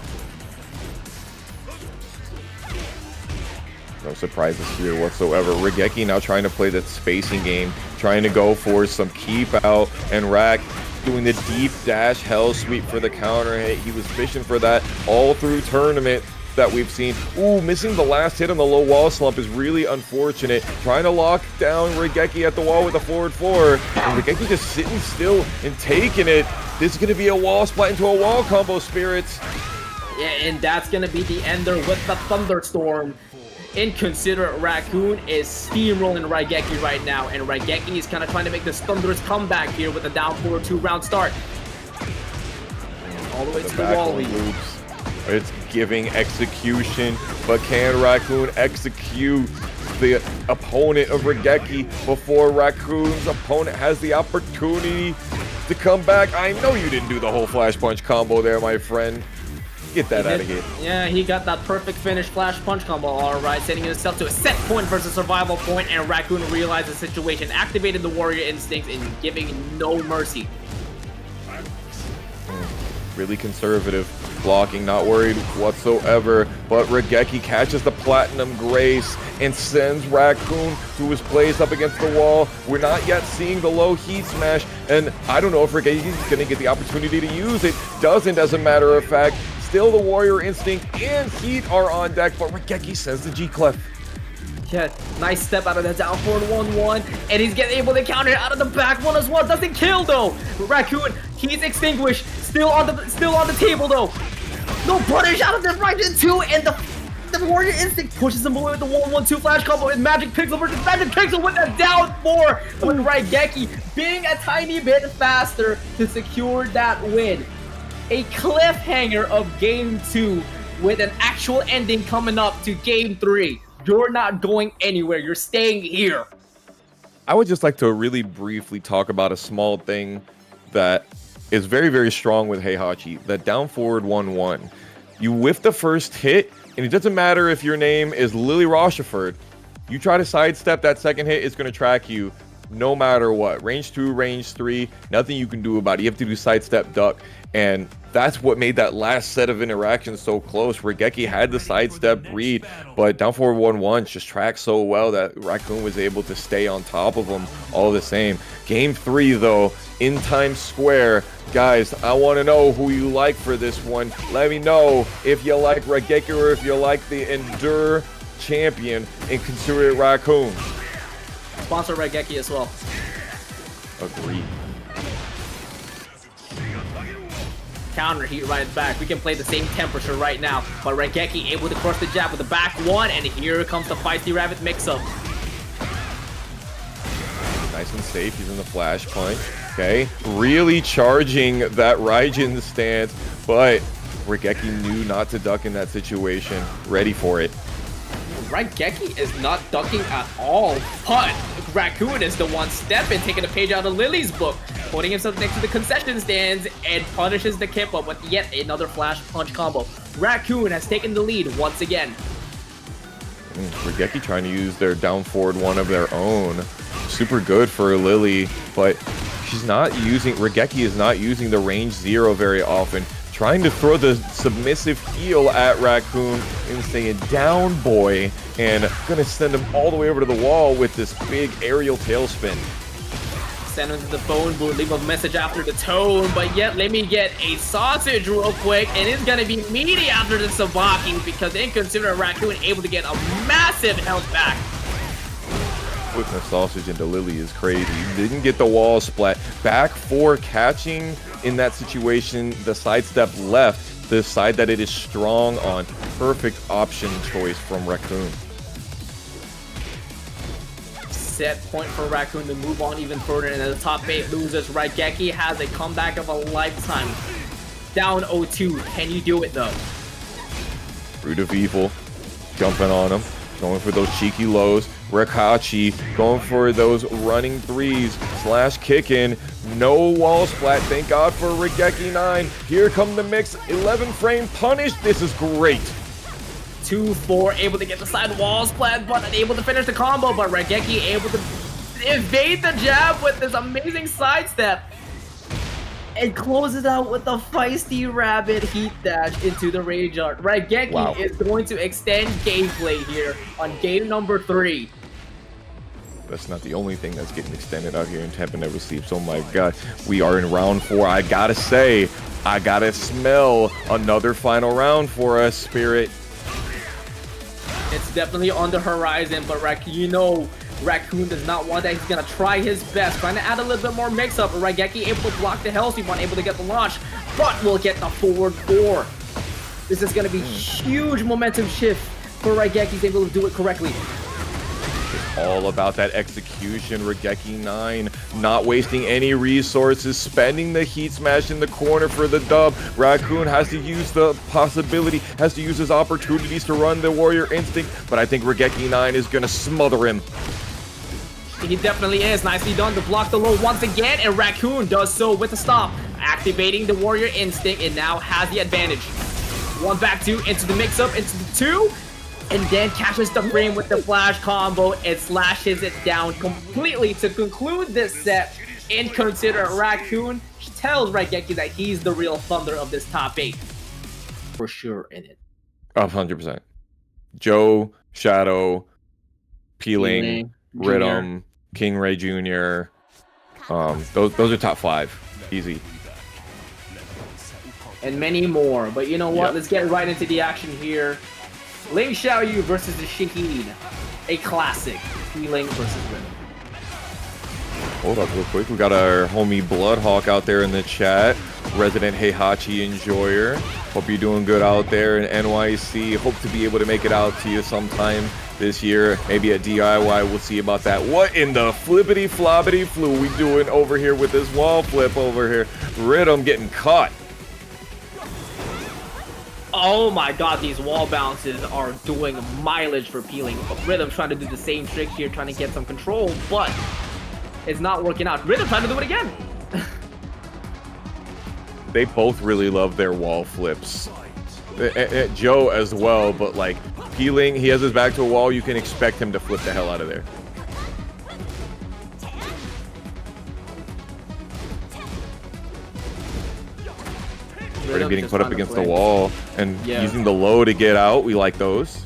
No surprises here whatsoever. Regeki now trying to play that spacing game, trying to go for some keep out, and Rack doing the deep dash hell sweep for the counter hit. He was fishing for that all through tournament that we've seen. Ooh, missing the last hit on the low wall slump is really unfortunate. Trying to lock down Regeki at the wall with a forward 4, and Regeki just sitting still and taking it. This is going to be a wall splat into a wall combo, Spirits. Yeah, and that's gonna be the ender with the thunderstorm. InconsiderateRaccoon is steamrolling Raigeki right now, and Raigeki is kind of trying to make this thunderous comeback here with a down 4-2 round start. All the way to the wall lead. It's giving execution, but can Raccoon execute the opponent of Regeki before Raccoon's opponent has the opportunity to come back? I know you didn't do the whole flash punch combo there, my friend. Get that out of here. Yeah, he got that perfect finish flash punch combo, alright, sending himself to a set point versus survival point, and Raccoon realized the situation, activated the warrior instincts, and giving no mercy. Really conservative blocking, not worried whatsoever, but Regeki catches the Platinum Grace and sends Raccoon to his place up against the wall. We're not yet seeing the low heat smash, and I don't know if Regeki's going to get the opportunity to use it. Doesn't, as a matter of fact. Still the warrior instinct and heat are on deck, but Regeki sends the G-Clef. Yeah, nice step out of the down forward 1-1, and he's getting able to counter it out of the back one as well. Doesn't kill though. Raccoon, he's extinguished. Still on the table though. No punish out of this right into, and the warrior instinct pushes him away with the 1-1-2 flash combo and Magic Pixel versus Magic Pixel with a down 4, with Raigeki being a tiny bit faster to secure that win. A cliffhanger of Game 2 with an actual ending coming up to Game 3. You're not going anywhere. You're staying here. I would just like to really briefly talk about a small thing that is very, very strong with Heihachi. That down forward 1-1. You whiff the first hit, and it doesn't matter if your name is Lili Rochefort. You try to sidestep that second hit, it's going to track you no matter what. Range 2, range 3, nothing you can do about it. You have to do sidestep duck. And that's what made that last set of interactions so close. Regeki had the sidestep read, but down forward 1-1 just tracked so well that Raccoon was able to stay on top of him all the same. Game 3, though, in Times Square. Guys, I want to know who you like for this one. Let me know if you like Regeki or if you like the Endure champion InconsiderateRaccoon. Sponsor Raigeki as well. Agreed. Counter heat right back. We can play the same temperature right now, but Raigeki able to crush the jab with the back one, and here comes the feisty rabbit mix-up. Nice and safe. He's in the flash punch. Okay, really charging that Raijin stance, but Raigeki knew not to duck in that situation. Ready for it. Raigeki is not ducking at all, but Raccoon is the one stepping, taking a page out of Lily's book, putting himself next to the concession stands, and punishes the Kippa with yet another flash punch combo. Raccoon has taken the lead once again. Raigeki trying to use their down forward one of their own. Super good for Lili, but she's not using, Raigeki is not using the range 0 very often. Trying to throw the submissive heel at Raccoon and saying down boy, and gonna send him all the way over to the wall with this big aerial tailspin. Send him to the phone booth, leave a message after the tone, but yet let me get a sausage real quick, and it's gonna be meaty after the sabaki because InconsiderateRaccoon able to get a massive health back. Whipping a sausage into Lili is crazy. Didn't get the wall splat. Back 4 catching in that situation, the sidestep left, the side that it is strong on. Perfect option choice from Raccoon. Set point for Raccoon to move on even further, and the top 8 losers. Raigeki has a comeback of a lifetime. Down 0-2. Can you do it though? Root of Evil jumping on him, going for those cheeky lows. Heihachi going for those running 3s, slash kicking. No wall splat, thank God for Raigeki 9. Here come the mix, 11 frame punish. This is great. 2-4, able to get the side wall splat, but unable to finish the combo. But Raigeki able to evade the jab with this amazing sidestep. and closes out with a feisty rabbit heat dash into the Rayjar. Raigeki Wow. is going to extend gameplay here on game number 3. That's not the only thing that's getting extended out here in Tampa Never Sleeps. Oh my god. We are in round 4. I gotta say, I gotta smell another final round for us, Spirit. It's definitely on the horizon, but Raccoon does not want that. He's gonna try his best, trying to add a little bit more mix-up. Raigeki able to block the Hellsweep, able to get the launch, but will get the forward 4. This is gonna be huge momentum shift for Raigeki. He's able to do it correctly. All about that execution. Raigeki 9 not wasting any resources, spending the heat smash in the corner for the dub. Raccoon has to use the possibility, has to use his opportunities to run the Warrior Instinct, but I think Raigeki 9 is gonna smother him. He definitely is. Nicely done to block the low once again, and Raccoon does so with a stop, activating the Warrior Instinct, and now has the advantage. 1 back 2 into the mix-up, into the 2, and then catches the frame with the flash combo and slashes it down completely to conclude this set. InconsiderateRaccoon tells Raigeki that he's the real thunder of this top 8. For sure in it. 100%. Joe, Shadow, Peeling, Riddum, KingReyJr. Those are top 5. Easy. And many more. But you know what? Yep. Let's get right into the action here. Ling Xiaoyu versus the Shaheen. A classic. Peeling versus Riddum. Hold up real quick. We got our homie Bloodhawk out there in the chat. Resident Heihachi enjoyer. Hope you're doing good out there in NYC. Hope to be able to make it out to you sometime this year. Maybe at DIY. We'll see about that. What in the flippity floppity flu we doing over here with this wall flip over here? Riddum getting caught. Oh my god, these wall bounces are doing mileage for Peeling. Riddum trying to do the same trick here, trying to get some control, but it's not working out. Riddum trying to do it again. They both really love their wall flips. Joe as well, but like Peeling, he has his back to a wall, you can expect him to flip the hell out of there. Riddum getting put up against the wall and using the low to get out. We like those.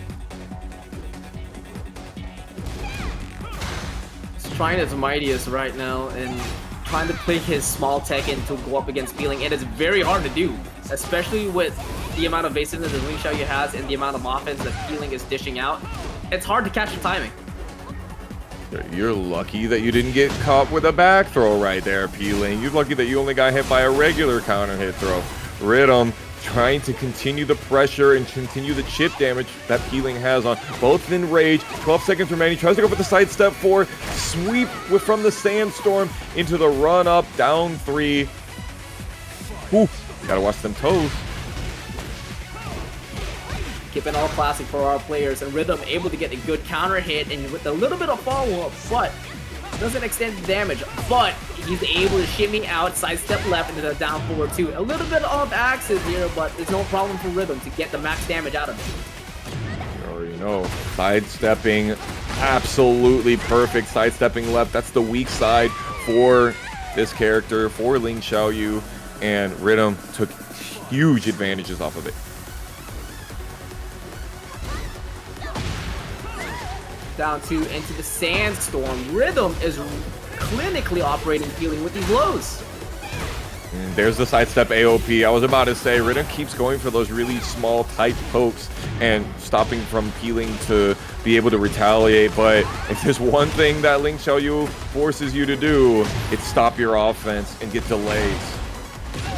He's trying his mightiest right now and trying to play his small Tekken to go up against Peeling. It is very hard to do, especially with the amount of evasiveness that Ling Xiaoyu has and the amount of offense that Peeling is dishing out. It's hard to catch the timing. You're lucky that you didn't get caught with a back throw right there, Peeling. You're lucky that you only got hit by a regular counter hit throw. Riddum trying to continue the pressure and continue the chip damage that Peeling has on both in Rage. 12 seconds remaining. Tries to go for the sidestep 4. Sweep from the Sandstorm into the run up. Down 3. Ooh, gotta watch them toes. Keeping all classic for our players, and Riddum able to get a good counter hit and with a little bit of follow-up, but doesn't extend the damage. But he's able to shimmy out, sidestep left into the down forward 2. A little bit off axis here, but there's no problem for Riddum to get the max damage out of it. You already know. Sidestepping, absolutely perfect. Sidestepping left, that's the weak side for this character, for Ling Xiaoyu, and Riddum took huge advantages off of it. Down 2 into the Sandstorm. Riddum is clinically operating Peeling with these lows. There's the sidestep AOP. I was about to say, Riddum keeps going for those really small, tight pokes and stopping from Peeling to be able to retaliate. But if there's one thing that Ling Xiaoyu forces you to do, it's stop your offense and get delays.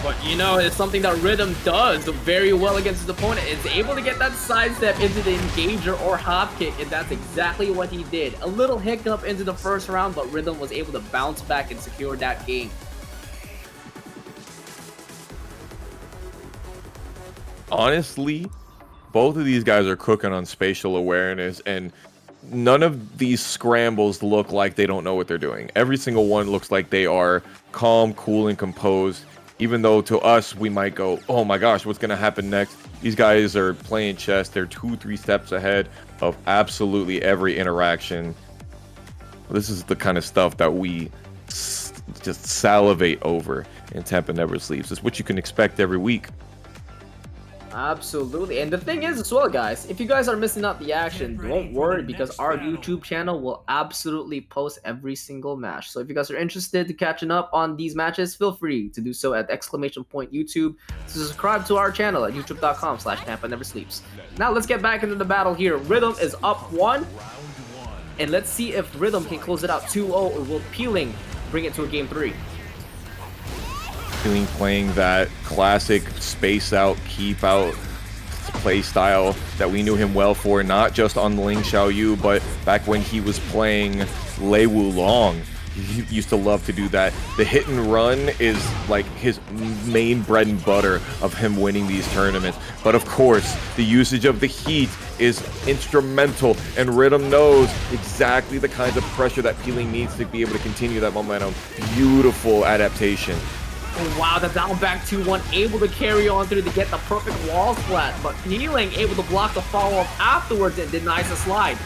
But you know, it's something that Riddum does very well against his opponent. It's able to get that sidestep into the engager or hop kick, and that's exactly what he did. A little hiccup into the first round, but Riddum was able to bounce back and secure that game. Honestly, both of these guys are cooking on spatial awareness, and none of these scrambles look like they don't know what they're doing. Every single one looks like they are calm, cool, and composed. Even though to us, we might go, oh my gosh, what's going to happen next? These guys are playing chess. They're 2-3 steps ahead of absolutely every interaction. This is the kind of stuff that we just salivate over in Tampa Never Sleeps. It's what you can expect every week. Absolutely. And the thing is as well, guys, if you guys are missing out the action, don't worry, because our YouTube channel will absolutely post every single match. So if you guys are interested in catching up on these matches, feel free to do so at !YouTube. Subscribe to our channel at youtube.com/Tampa Never Sleeps. Now let's get back into the battle here. Riddum is up 1. And let's see if Riddum can close it out 2-0, or will Peeling bring it to a game 3. Peeling playing that classic space out, keep out play style that we knew him well for, not just on Ling Xiaoyu, but back when he was playing Lei Wulong. He used to love to do that. The hit and run is like his main bread and butter of him winning these tournaments. But of course, the usage of the heat is instrumental, and Riddum knows exactly the kinds of pressure that Peeling needs to be able to continue that momentum. Beautiful adaptation. Oh, wow, the down back 2-1, able to carry on through to get the perfect wall splat, but Peeling able to block the follow-up afterwards and denies the slide.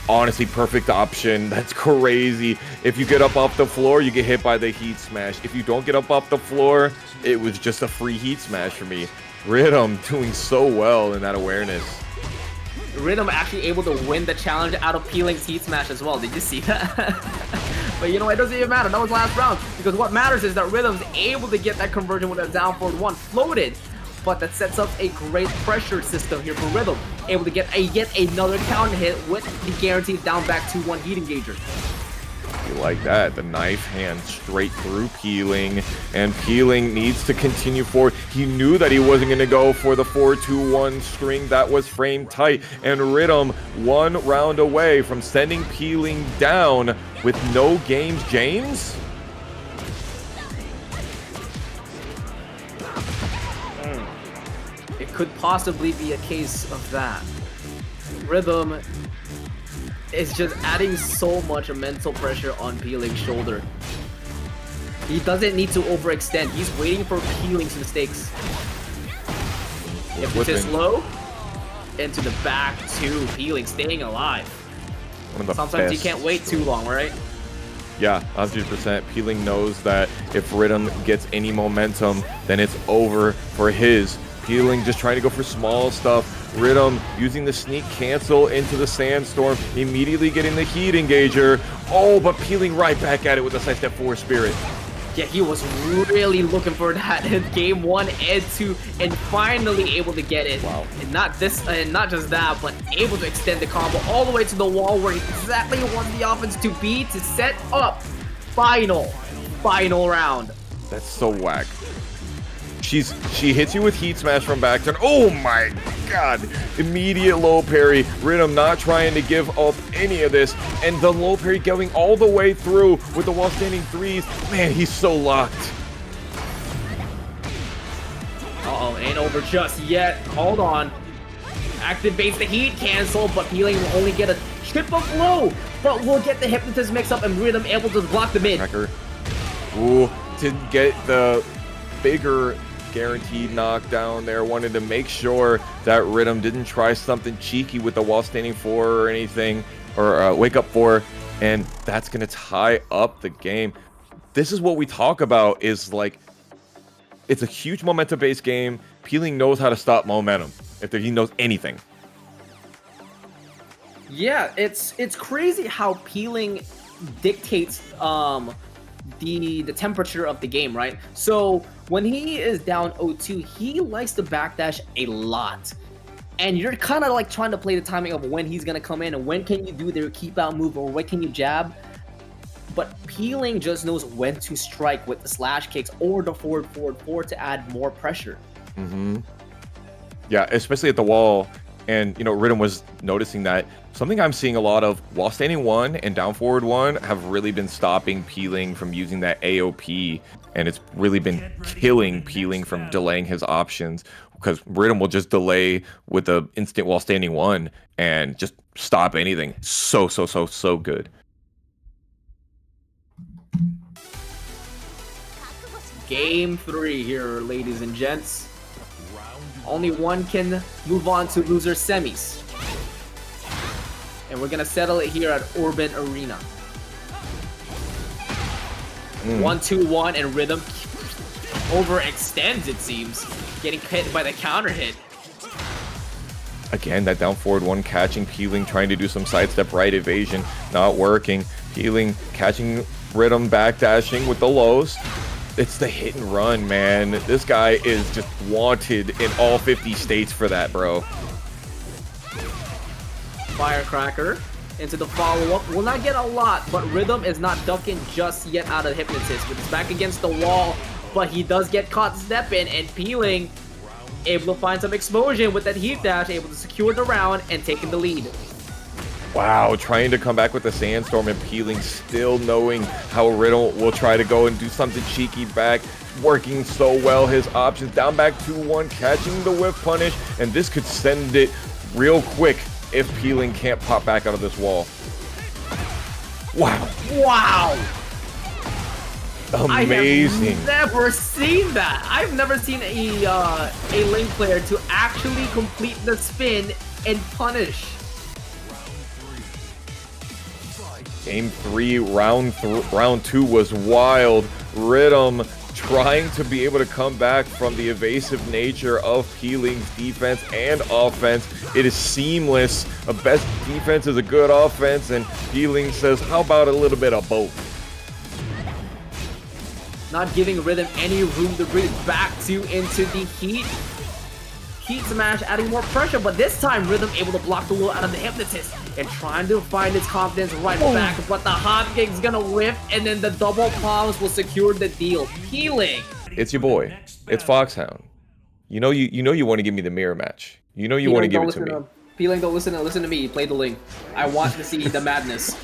Honestly, perfect option. That's crazy. If you get up off the floor, you get hit by the heat smash. If you don't get up off the floor, it was just a free heat smash for me. Riddum doing so well in that awareness. Riddum actually able to win the challenge out of Peeling's heat smash as well. Did you see that? But you know, it doesn't even matter. That was last round, because what matters is that Riddum's able to get that conversion with a down forward 1 floated. But that sets up a great pressure system here for Riddum. Able to get yet another counter hit with the guaranteed down back 2-1 heat engager. You like that. The knife hand straight through Peeling. And Peeling needs to continue forward. He knew that he wasn't going to go for the 4-2-1 string that was frame tight. And Riddum 1 round away from sending Peeling down with no games, James? It could possibly be a case of that. Riddum is just adding so much mental pressure on Peeling's shoulder. He doesn't need to overextend. He's waiting for Peeling's mistakes. If it's low, into the back 2, Peeling staying alive. Sometimes you can't wait too long, right? Yeah, 100%. Peeling knows that if Riddum gets any momentum, then it's over for his. Peeling just trying to go for small stuff. Riddum using the sneak cancel into the sandstorm, immediately getting the heat engager. Oh, but Peeling right back at it with a side step 4 spirit. Yeah, he was really looking for that in game 1 and 2, and finally able to get it. Wow. And not just that, but able to extend the combo all the way to the wall where he exactly wants the offense to be to set up final round. That's so whack. She hits you with heat smash from back turn. Oh my god. Immediate low parry. Riddum not trying to give up any of this. And the low parry going all the way through with the wall standing 3s. Man, he's so locked. Uh-oh, ain't over just yet. Hold on. Activates the heat cancel, but Peeling will only get a chip of low. But we'll get the hypnotist mix up and Riddum able to block the mid. Cracker. Ooh, didn't get the bigger guaranteed knockdown there. Wanted to make sure that Riddum didn't try something cheeky with the wall standing 4 or anything, or wake up 4, and that's gonna tie up the game. This is what we talk about, is like, it's a huge momentum based game. Peeling knows how to stop momentum if he knows anything. Yeah, it's crazy how Peeling dictates the temperature of the game, right? So when he is down 0-2, he likes to backdash a lot, and you're kind of like trying to play the timing of when he's gonna come in and when can you do their keep out move or when can you jab. But Peeling just knows when to strike with the slash kicks or the forward to add more pressure. Yeah, especially at the wall. And, you know, Riddum was noticing that. Something I'm seeing a lot of, while standing 1 and down forward 1 have really been stopping Peeling from using that AOP. And it's really been killing Peeling from delaying his options, because Riddum will just delay with the instant while standing 1 and just stop anything. So good. Game 3 here, ladies and gents. Only one can move on to loser semis. And We're gonna settle it here at Orbit Arena. 1-2-1 and Riddum overextends, it seems, getting hit by the counter hit. Again, that down forward one catching, peeling, trying to do some sidestep right evasion, not working. Peeling, catching Riddum, backdashing with the lows. It's the hit and run, man. This guy is just wanted in all 50 states for that, bro. Firecracker into the follow-up. Will not get a lot, but Riddum is not ducking just yet out of Hypnotist. With his back against the wall, but he does get caught stepping, and Peeling able to find some explosion with that heat dash, able to secure the round and taking the lead. Wow, trying to come back with the Sandstorm, and Peeling still knowing how Riddle will try to go and do something cheeky back. Working so well, his options down back 2-1, catching the whiff punish, and this could send it real quick if Peeling can't pop back out of this wall. Wow. Wow. Amazing. I've never seen that. I've never seen a lane player to actually complete the spin and punish. Game 3, round 2 was wild. Riddum trying to be able to come back from the evasive nature of Peeling's defense and offense. It is seamless. A best defense is a good offense, and Peeling says, how about a little bit of both? Not giving Riddum any room to breathe. Back into the heat. Heat smash, adding more pressure, but this time Riddum able to block the wheel out of the Hypnotist and trying to find his confidence right back, but the hot kick's gonna whiff, and then the double palms will secure the deal. Peeling. It's your boy. It's Foxhound. You know you want to give me the mirror match. You know you want to give it to me. Peeling, don't listen to me. Play the link. I want to see the madness.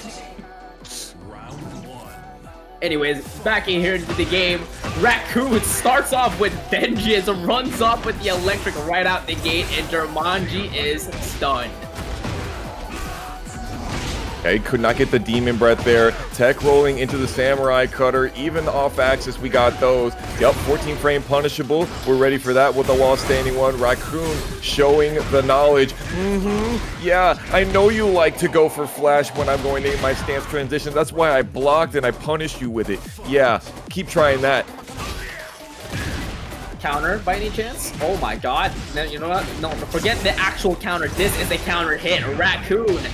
Anyways, back in here into the game, Raccoon starts off with vengeance, runs off with the electric right out the gate, and Jermanji is stunned. Okay, could not get the demon breath there. Tech rolling into the samurai cutter, even the off axis, we got those. Yep, 14 frame punishable. We're ready for that with the wall standing one. Raccoon showing the knowledge. Yeah, I know you like to go for flash when I'm going to get my stance transition. That's why I blocked and I punished you with it. Yeah, keep trying that. Counter by any chance? Oh my god. No, you know what? No, forget the actual counter. This is a counter hit. Raccoon.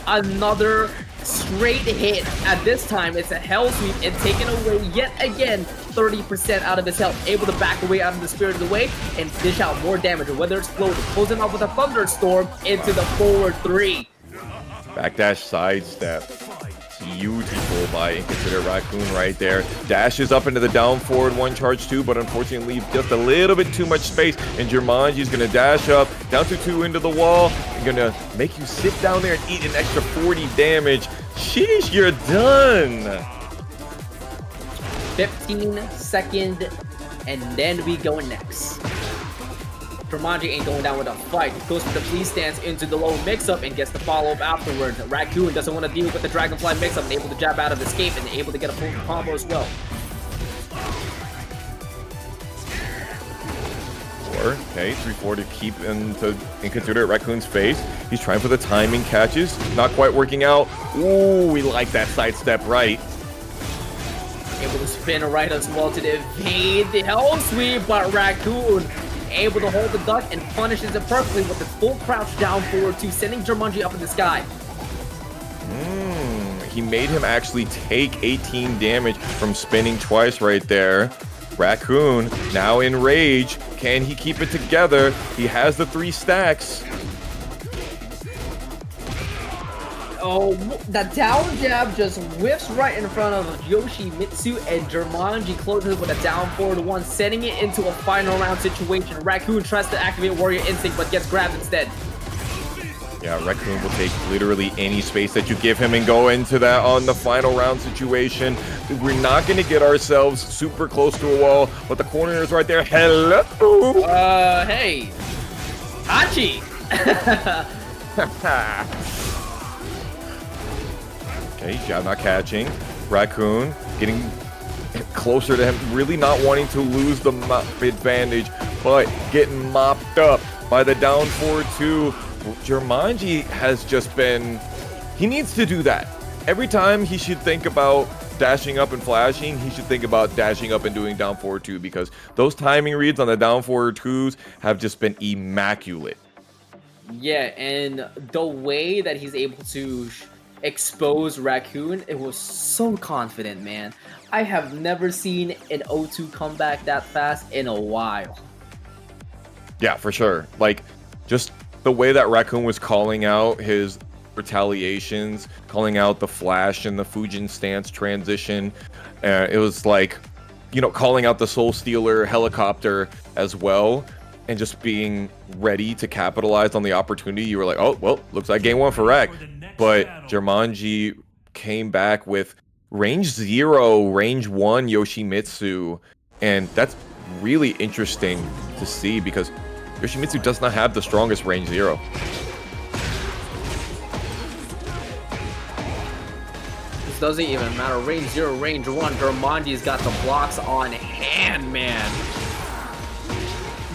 Another straight hit. At this time, it's a hell sweep and taking away yet again 30% out of his health. Able to back away out of the Spirit of the Way and dish out more damage, whether it's floating, closing off with a thunderstorm into the forward 3. Backdash sidestep. Beautiful by InconsiderateRaccoon right there. Dashes up into the down forward, one charge 2, but unfortunately leaves just a little bit too much space. And Jermanji's gonna dash up, down to 2 into the wall, and gonna make you sit down there and eat an extra 40 damage. Sheesh, you're done. 15 seconds, and then we go next. Jermanji ain't going down with a fight. Goes with the please stance into the low mix-up and gets the follow-up afterwards. Raccoon doesn't want to deal with the Dragonfly mix-up and able to jab out of escape and able to get a full combo as well. Okay, 3-4 to keep into InconsiderateRaccoon's face. He's trying for the timing catches. Not quite working out. Ooh, we like that sidestep right. Able to spin right as well to evade the hell sweep, but Raccoon able to hold the duck and punishes it perfectly with the full crouch down forward 2, sending Jermanji up in the sky. He made him actually take 18 damage from spinning twice right there. Raccoon now in rage. Can he keep it together? He has the 3 stacks. Oh, that down jab just whiffs right in front of Yoshimitsu, and Jermanji closes with a down forward 1, sending it into a final round situation. Raccoon tries to activate Warrior Instinct, but gets grabbed instead. Yeah, Raccoon will take literally any space that you give him and go into that on the final round situation. We're not going to get ourselves super close to a wall, but the corner is right there. Hello! Hey! Hachi! Okay, jab not catching. Raccoon getting closer to him, really not wanting to lose the mop advantage, but getting mopped up by the down forward 2. Jermanji has just been He needs to do that. Every time he should think about dashing up and flashing, he should think about dashing up and doing down forward 2, because those timing reads on the down forward 2s have just been immaculate. Yeah, and the way that he's able to expose Raccoon, it was so confident, man. I have never seen an O2 comeback that fast in a while. Yeah, for sure. Like, just the way that Raccoon was calling out his retaliations, calling out the flash and the Fujin stance transition. It was like, you know, calling out the Soul Stealer helicopter as well, and just being ready to capitalize on the opportunity. You were like, oh, well, looks like game 1 for Rack. But Jermanji came back with range 0, range 1 Yoshimitsu, and that's really interesting to see because Yoshimitsu does not have the strongest range 0. Doesn't even matter. Range 0, range 1. Jermanji's got the blocks on hand, man.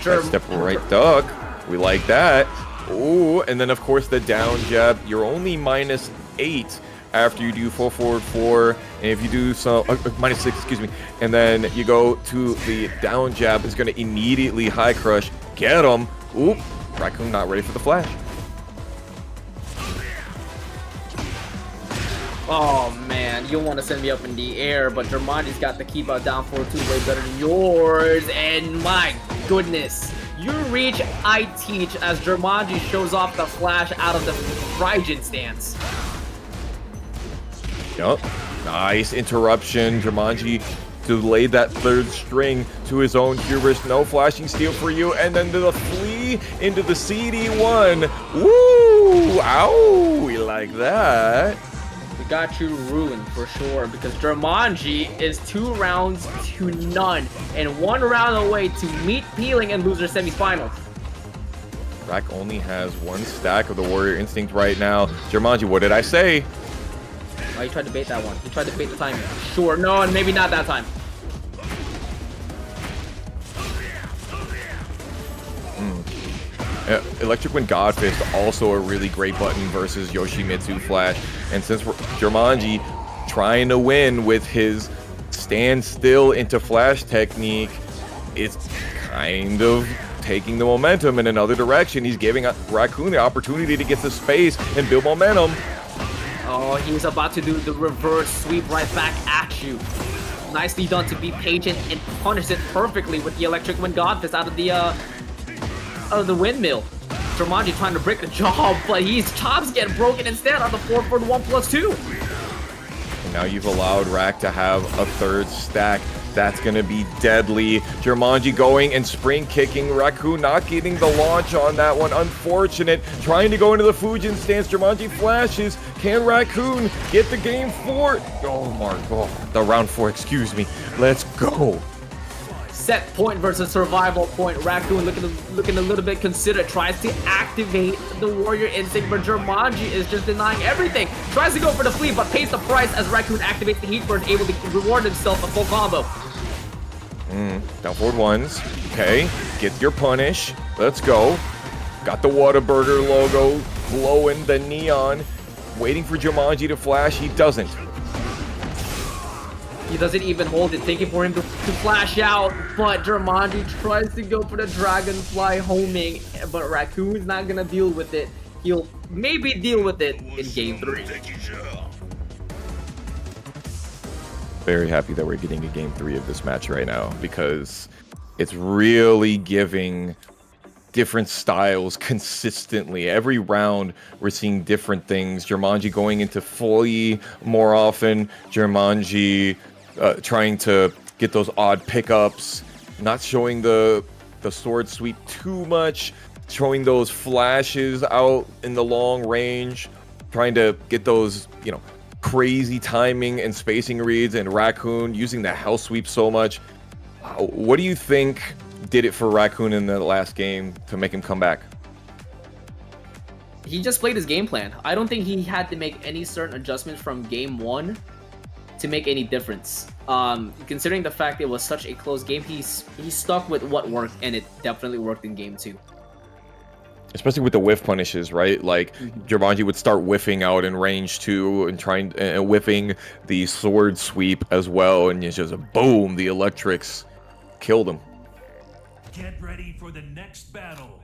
Step right duck. We like that. Ooh, and then of course the down jab. You're only -8 after you do full forward 4. And if you do some -6, excuse me, and then you go to the down jab, it's going to immediately high crush. Get him. Ooh, Raccoon not ready for the flash. Oh man, you want to send me up in the air, but Jermanji's got the keep out down 4-2 way better than yours. And my goodness, you reach, I teach, as Jermanji shows off the flash out of the Raijin stance. Yup, nice interruption. Jermanji delayed that 3rd string to his own hubris. No flashing steal for you, and then the flee into the CD1. Woo! Ow! We like that. We got you ruined for sure, because Jermanji is 2 rounds to none and 1 round away to meet Peeling and loser semifinal. Rack only has 1 stack of the Warrior Instinct right now. Jermanji, what did I say? Oh, he tried to bait that one. He tried to bait the timing. Sure, no, and maybe not that time. Electric Wind Godfist, also a really great button versus Yoshimitsu Flash. And since Jermanji trying to win with his stand still into Flash technique, it's kind of taking the momentum in another direction. He's giving Raccoon the opportunity to get to space and build momentum. Oh, he's about to do the reverse sweep right back at you. Nicely done to be patient and punish it perfectly with the Electric Wind Godfist out of the windmill. Jermanji trying to break the jaw, but his chops get broken instead on the 4-1+2. And now you've allowed Rack to have a 3rd stack. That's going to be deadly. Jermanji going and spring kicking. Raccoon not getting the launch on that one. Unfortunate. Trying to go into the Fujin stance. Jermanji flashes. Can Raccoon get the game 4? Oh my god. The round 4, excuse me. Let's go. Set point versus survival point. Raccoon looking a little bit considerate. Tries to activate the Warrior Instinct, but Jermanji is just denying everything. Tries to go for the flee, but pays the price as Raccoon activates the Heat Burst, able to reward himself a full combo. Down forward 1s. Okay, get your punish. Let's go. Got the Whataburger logo glowing, the neon. Waiting for Jermanji to flash. He doesn't. He doesn't even hold it, thinking for him to flash out, but Jermanji tries to go for the Dragonfly homing, but Raccoon's not gonna deal with it. He'll maybe deal with it in game 3. Very happy that we're getting a game 3 of this match right now, because it's really giving different styles consistently. Every round we're seeing different things. Jermanji going into fully more often. Jermanji trying to get those odd pickups, not showing the sword sweep too much, showing those flashes out in the long range, trying to get those, you know, crazy timing and spacing reads, and Raccoon using the hell sweep so much. What do you think did it for Raccoon in the last game to make him come back? He just played his game plan. I don't think he had to make any certain adjustments from game 1 to make any difference. Considering the fact it was such a close game, he stuck with what worked, and it definitely worked in game 2. Especially with the whiff punishes, right? Like Jermanji would start whiffing out in range 2 and trying whiffing the sword sweep as well, and it's just a boom. The electrics killed him. Get ready for the next battle.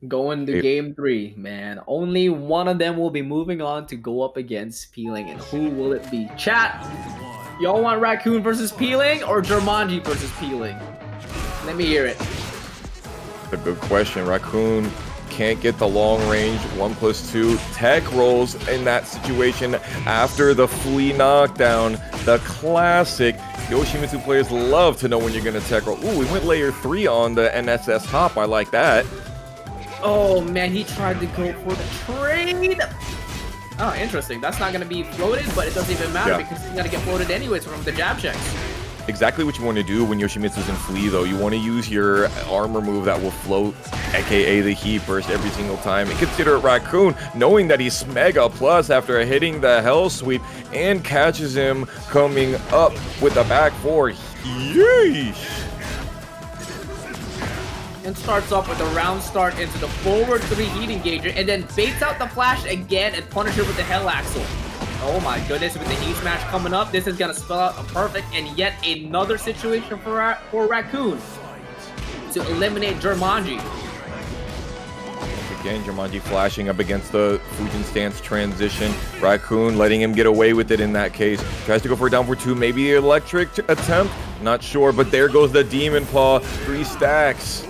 Going to game 3, man. Only one of them will be moving on to go up against Peeling, and who will it be? Chat, y'all want Raccoon versus Peeling or Jermanji versus Peeling? Let me hear it. A good question. Raccoon can't get the long range 1+2 tech rolls in that situation after the flea knockdown. The classic. Yoshimitsu players love to know when you're going to tech roll. Ooh, we went layer 3 on the NSS hop. I like that. Oh man, he tried to go for the trade. Oh, interesting. That's not going to be floated, but it doesn't even matter because he's going to get floated anyways from the jab checks. Exactly what you want to do when Yoshimitsu's in flee, though. You want to use your armor move that will float, aka the heat burst, every single time. And consider Raccoon, knowing that he's Mega Plus after hitting the Hell Sweep, and catches him coming up with the back 4. Yeesh! And starts off with a round start into the forward 3 heat engager, and then baits out the flash again and punishes with the Hell Axle. Oh my goodness, with the heat smash coming up, this is going to spell out a perfect and yet another situation for Raccoon to eliminate Jermanji. Again, Jermanji flashing up against the Fujin stance transition. Raccoon letting him get away with it in that case. Tries to go for a down for 2, maybe electric attempt, not sure, but there goes the Demon Paw, 3 stacks.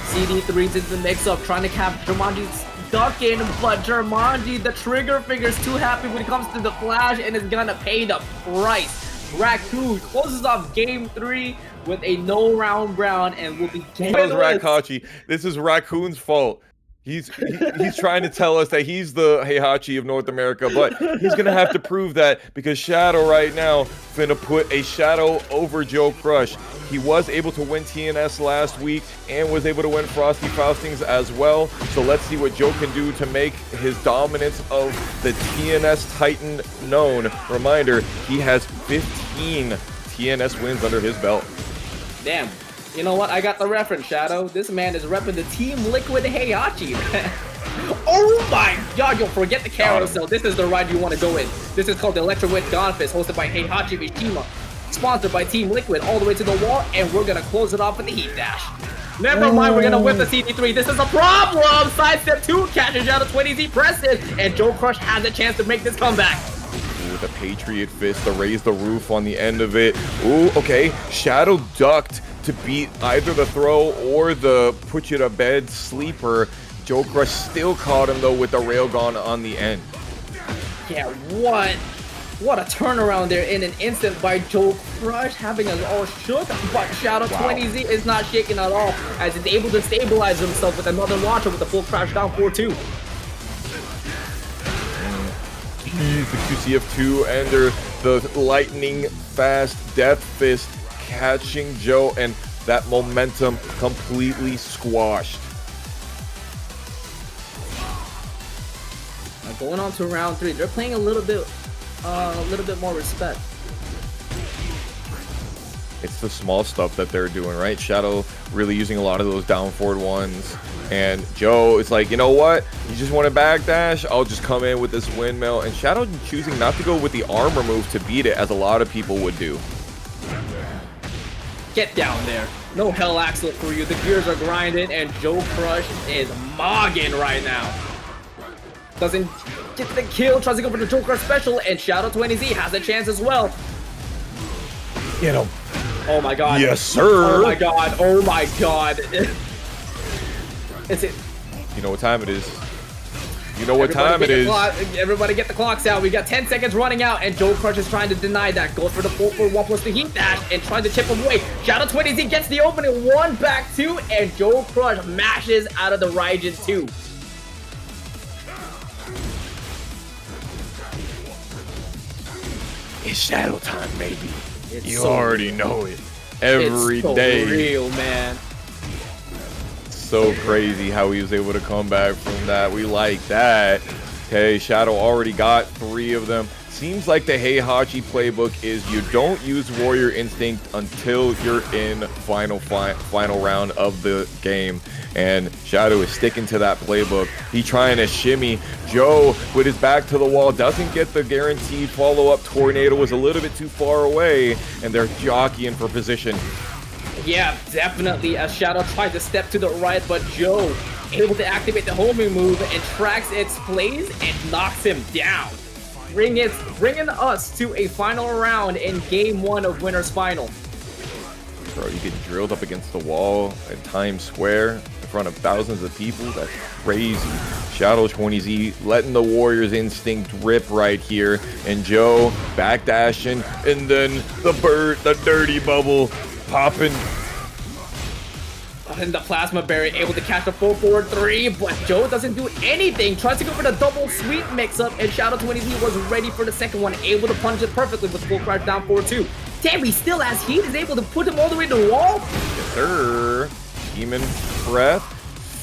CD3's in the mix-up, trying to cap Jermanji's duck in, but Jermanji, the trigger finger's too happy when it comes to the flash and is gonna pay the price. Raccoon closes off game 3 with a no round brown and will be getting Heihachi. This is Raccoon's fault. He's trying to tell us that he's the Heihachi of North America, but he's gonna have to prove that because Shadow right now finna put a shadow over Joe Crush. He was able to win TNS last week and was able to win Frosty Faustings as well. So let's see what Joe can do to make his dominance of the TNS Titan known. Reminder, he has 15 TNS wins under his belt. Damn. You know what? I got the reference, Shadow. This man is repping the Team Liquid Heihachi. Oh my god, yo, forget the carousel. This is the ride you want to go in. This is called the Electro Wind Gonfist, hosted by Heihachi Mishima. Sponsored by Team Liquid, all the way to the wall, and we're gonna close it off with the Heat Dash. Never mind, we're gonna whip the CD3. This is a problem! Sidestep 2 catches out of 20Z presses, and Joe Crush has a chance to make this comeback. Ooh, the Patriot Fist to raise the roof on the end of it. Ooh, okay. Shadow ducked to beat either the throw or the put you to bed sleeper. Joe Crush still caught him though with the railgun on the end. Yeah, what a turnaround there in an instant by Joe Crush, having us all shook, but Shadow 20Z is not shaken at all as he's able to stabilize himself with another launcher with the full crash down 4-2. The QCF2 ender, the lightning fast death fist catching Joe, and that momentum completely squashed. Now going on to round 3, they're playing a little bit more respect. It's the small stuff that they're doing, right? Shadow really using a lot of those down forward ones. And Joe is like, you know what? You just want to backdash? I'll just come in with this windmill. And Shadow choosing not to go with the armor move to beat it, as a lot of people would do. Get down there. No Hell Axle for you. The gears are grinding, and Joe Crush is mogging right now. Doesn't get the kill, tries to go for the Joe Crush special, and Shadow 20Z has a chance as well. Get him. Oh my god. Yes, sir. Oh my god. Oh my god. Is it? You know what time it is. You know what time it is. Everybody get the clocks out. We got 10 seconds running out, and Joe Crush is trying to deny that. Goes for the 4-1 plus the heat dash and trying to chip him away. Shadow 20Z gets the opening, 1 back 2, and Joe Crush mashes out of the Raijin 2. It's shadow time, baby. You so already know it. Every day. It's so real, man. So crazy how he was able to come back from that. We like that. Okay, Shadow already got 3 of them. Seems like the Heihachi playbook is you don't use Warrior Instinct until you're in final round of the game. And Shadow is sticking to that playbook. He trying to shimmy. Joe, with his back to the wall, doesn't get the guaranteed follow-up. Tornado was a little bit too far away, and they're jockeying for position. Yeah, definitely. As Shadow tries to step to the right, but Joe able to activate the homing move and tracks its plays and knocks him down. Bringing us to a final round in Game 1 of Winner's Final. Bro, you get drilled up against the wall at Times Square in front of thousands of people. That's crazy. Shadow 20Z letting the Warriors instinct rip right here. And Joe backdashing. And then the dirty bubble popping. And the Plasma Barrier able to catch the 4-4-3, but Joe doesn't do anything. Tries to go for the double sweep mix-up, and Shadow 20Z was ready for the second one, able to punch it perfectly with full crash down 4-2. Damn, he still has heat, is able to put him all the way to the wall. Yes, sir. Demon Breath,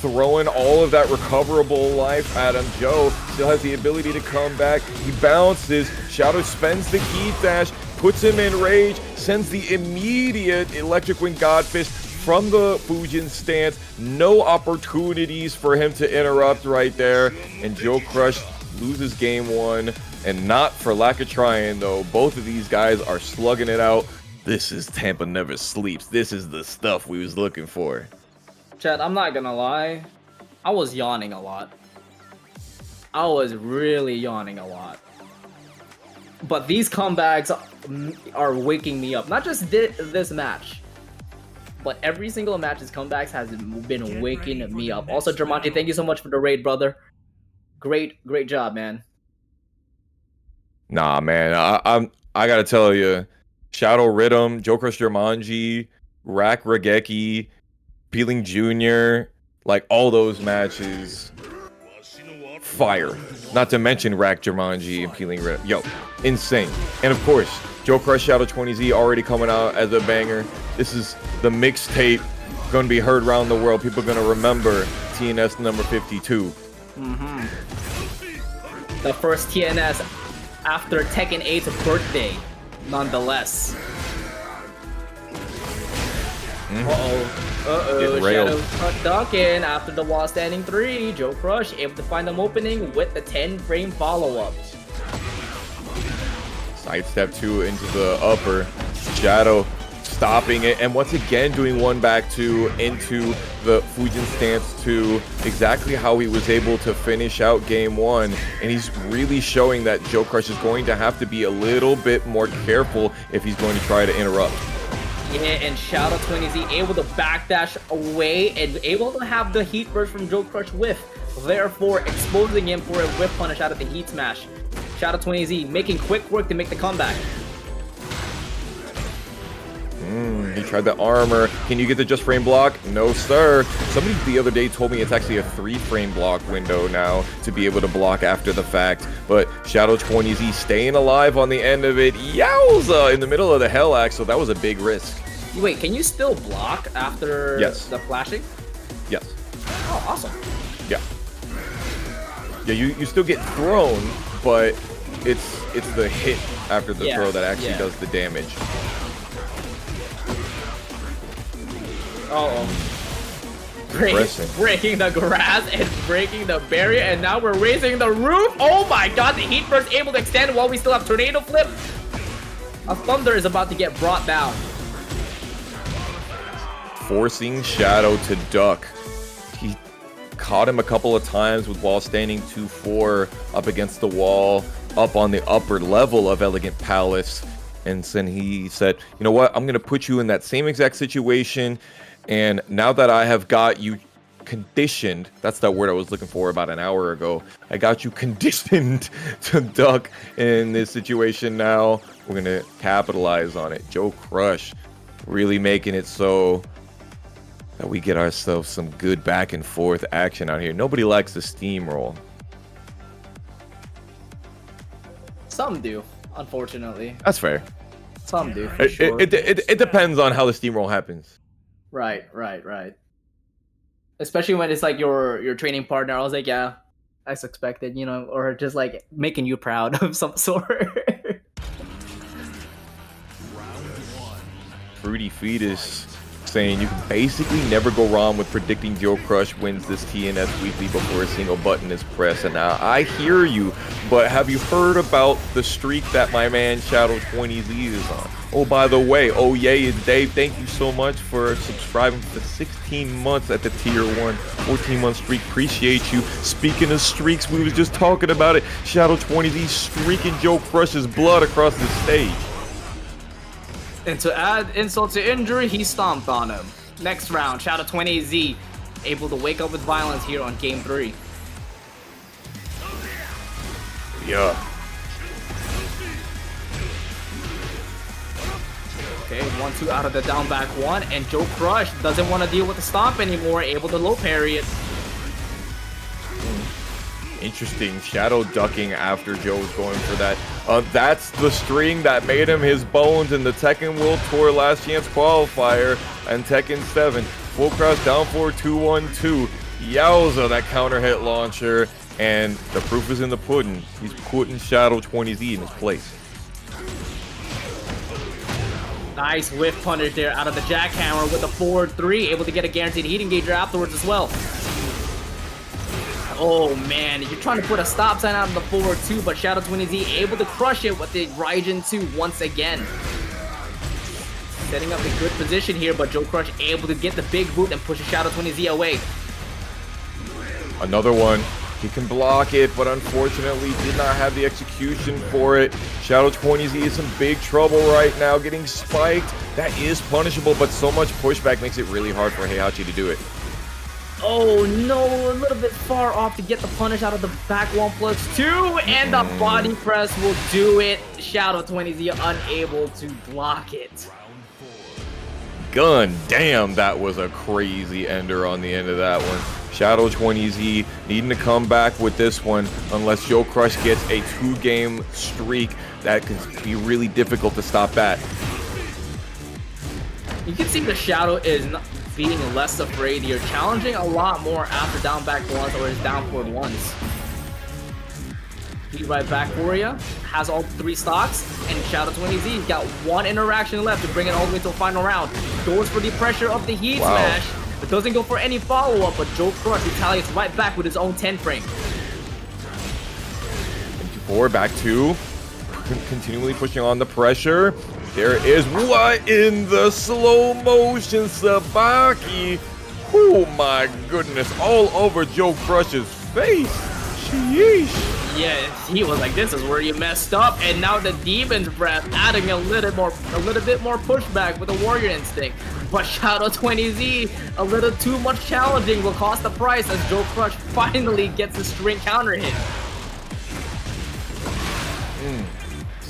throwing all of that recoverable life at him. Joe still has the ability to come back. He bounces. Shadow spends the key dash, puts him in rage, sends the immediate Electric Wind God Fist from the Fujin stance. No opportunities for him to interrupt right there. And Joe Crush loses game 1. And not for lack of trying, though. Both of these guys are slugging it out. This is Tampa Never Sleeps. This is the stuff we was looking for. Chad, I'm not gonna lie. I was yawning a lot. I was really yawning a lot. But these comebacks are waking me up. Not just this match, but every single match's comebacks has been waking me up. Also, Jermanji, thank you so much for the raid, brother. Great job, man. Nah, man, I gotta tell you, Shadow Riddum, Joker Jermanji, Rack Regeki, Peeling Jr., like all those matches, fire. Not to mention Rack Jermanji and Peeling Riddum. Yo, insane. And of course, Joe Crush Shadow 20Z already coming out as a banger. This is the mixtape going to be heard around the world. People are going to remember TNS number 52. The first TNS after Tekken 8's birthday, nonetheless. Shadow ducking after the wall standing 3. Joe Crush able to find an opening with the 10-frame follow-up. Sidestep 2 into the upper. Shadow stopping it, and once again doing one back 2 into the Fujin stance 2, exactly how he was able to finish out game 1. And he's really showing that Joe Crush is going to have to be a little bit more careful if he's going to try to interrupt. Yeah, and Shadow 20Z able to backdash away and able to have the heat burst from Joe Crush whiff, therefore exposing him for a whiff punish out of the heat smash. Shadow 20Z making quick work to make the comeback. He tried the armor. Can you get the just frame block? No, sir. Somebody the other day told me it's actually a 3-frame block window now to be able to block after the fact. But Shadow 20Z staying alive on the end of it. Yowza! In the middle of the Hell Axe, so that was a big risk. Wait, can you still block after the flashing? Yes. Oh, awesome. Yeah. Yeah, you still get thrown, but it's the hit after the throw that actually does the damage. Breaking the grass and breaking the barrier, and now we're raising the roof. Oh my god, the heat burst able to extend while we still have tornado flip. A thunder is about to get brought down. Forcing Shadow to duck. He caught him a couple of times with wall standing 2-4 up against the wall, up on the upper level of Elegant Palace. And then he said, you know what, I'm going to put you in that same exact situation. And now that I have got you conditioned, that's that word I was looking for about an hour ago. I got you conditioned to duck in this situation now. We're going to capitalize on it. Joe Crush really making it so that we get ourselves some good back and forth action out here. Nobody likes the steamroll. Some do, unfortunately. That's fair. Some do, for sure. It depends on how the steamroll happens. Right. Right. Especially when it's like your training partner. I was like, yeah, as expected, you know, or just like making you proud of some sort. Fruity Fetus saying you can basically never go wrong with predicting Joe Crush wins this TNS weekly before a single button is pressed. And now I hear you, but have you heard about the streak that my man Shadow 20Z is on? Oh, by the way, oh yay, and Dave, thank you so much for subscribing for 16 months at the tier 1 14-month streak. Appreciate you. Speaking of streaks, we was just talking about it. Shadow 20Z streaking Joe Crush's blood across the stage. And to add insult to injury, he stomped on him. Next round, Shadow 20Z able to wake up with violence here on game 3. Yeah. Okay, 1-2 out of the down back 1, and Joe Crush doesn't want to deal with the stomp anymore, able to low parry it. Interesting. Shadow ducking after Joe's going for that. That's the string that made him his bones in the Tekken World Tour Last Chance qualifier and Tekken 7. Full cross down for 2-1-2. Yowza, that counter hit launcher. And the proof is in the pudding. He's putting Shadow 20Z in his place. Nice whiff punish there out of the jackhammer with a forward 3, able to get a guaranteed heat engager afterwards as well. Oh man, you're trying to put a stop sign out of the forward 2, but Shadow 20Z able to crush it with the Raijin 2 once again. Setting up a good position here, but Joe Crush able to get the big boot and push Shadow 20Z away. Another one. He can block it, but unfortunately did not have the execution for it. Shadow 20Z is in big trouble right now, getting spiked. That is punishable, but so much pushback makes it really hard for Heihachi to do it. Oh no, a little bit far off to get the punish out of the back 1+2, and the body press will do it. Shadow 20Z unable to block it. Gun, damn, that was a crazy ender on the end of that one. Shadow 20Z needing to come back with this one unless Joe Crush gets a 2-game streak. That could be really difficult to stop that. You can see the Shadow is not being less afraid here, challenging a lot more after down back 1s or his down forward 1s. He right back for you, has all 3 stocks, and Shadow 20Z got 1 interaction left to bring it all the way to the final round. Goes for the pressure of the heat smash, but doesn't go for any follow-up, but Joe Crush retaliates right back with his own 10 frame. 4 back 2, continually pushing on the pressure. There is what in the slow motion Sabaki. Oh my goodness, all over Joe Crush's face. Sheesh. Yeah, he was like, this is where you messed up, and now the Demon's Breath adding a little bit more pushback with the Warrior Instinct. But Shadow 20Z, a little too much challenging, will cost the price as Joe Crush finally gets the string counter hit.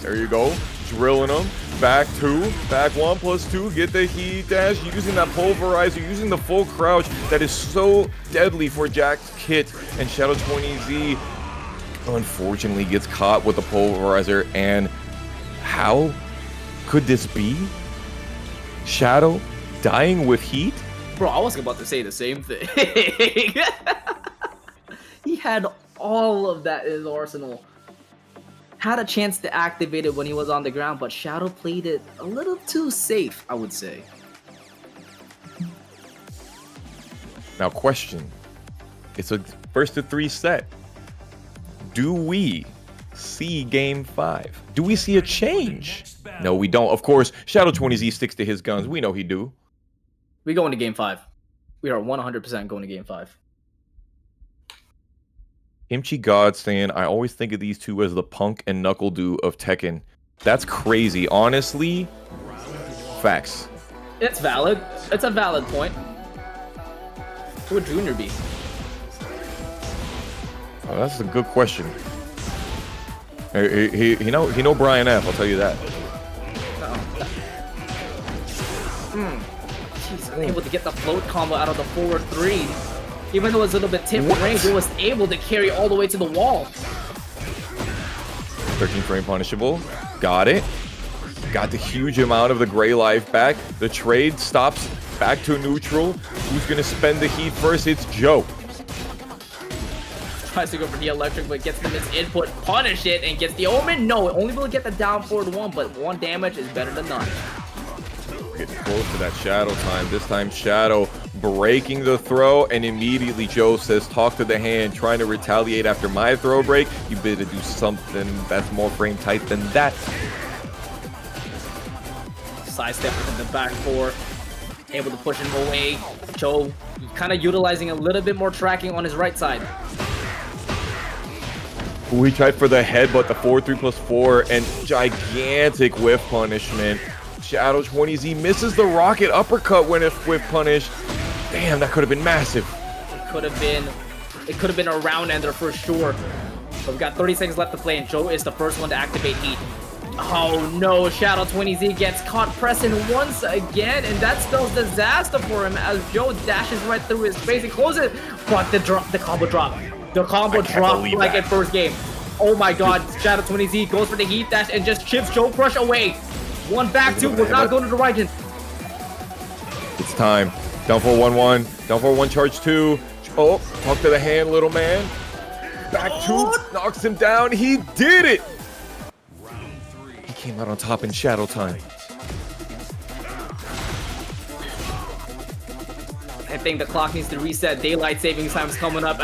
There you go, drilling him. Back 2, back 1+2, get the heat dash, using that pulverizer, using the full crouch that is so deadly for Jack's kit. And Shadow 20Z unfortunately gets caught with the pulverizer. And how could this be? Shadow dying with heat? Bro, I was about to say the same thing. He had all of that in his arsenal. Had a chance to activate it when he was on the ground, but Shadow played it a little too safe, I would say. Now, question. It's a first to 3 set. Do we see game 5? Do we see a change? No, we don't. Of course, Shadow 20Z sticks to his guns. We know he do. We go into game 5. We are 100% going to game 5. Kimchi God saying, I always think of these two as the Punk and Knuckle Do of Tekken. That's crazy. Honestly, facts. It's valid. It's a valid point. Who would Junior be? Oh, that's a good question. He know Brian F. I'll tell you that. Jeez, able to get the float combo out of the forward 3. Even though it was a little bit tip range, it was able to carry all the way to the wall. 13 frame punishable. Got it. Got the huge amount of the gray life back. The trade stops back to neutral. Who's going to spend the heat first? It's Joe. tries to go for the electric, but gets the miss input, punish it, and gets the omen. No, only will get the down forward 1, but 1 damage is better than none. Getting close to that Shadow time. This time Shadow breaking the throw, and immediately Joe says, talk to the hand, trying to retaliate after my throw break. You better do something that's more frame tight than that. Sidestep within the back 4, able to push him away. Joe kind of utilizing a little bit more tracking on his right side. We tried for the headbutt, the 4-3+4, and gigantic whiff punishment. Shadow 20Z misses the rocket uppercut when it whiff punished. Damn, that could have been massive. It could have been a round ender for sure. But we've got 30 seconds left to play, and Joe is the first one to activate heat. Oh no, Shadow 20Z gets caught pressing once again, and that spells disaster for him as Joe dashes right through his face and closes it. But the combo drop. The combo drop like in first game. Oh my god, Shadow 20Z goes for the heat dash and just chips Joe Crush away. 1 back 2, we're not going to the right hand. It's time. Down for 1-1. Down for 1 charge 2. Oh, talk to the hand, little man. Back 2, knocks him down. He did it. He came out on top in Shadow time. I think the clock needs to reset. Daylight savings time is coming up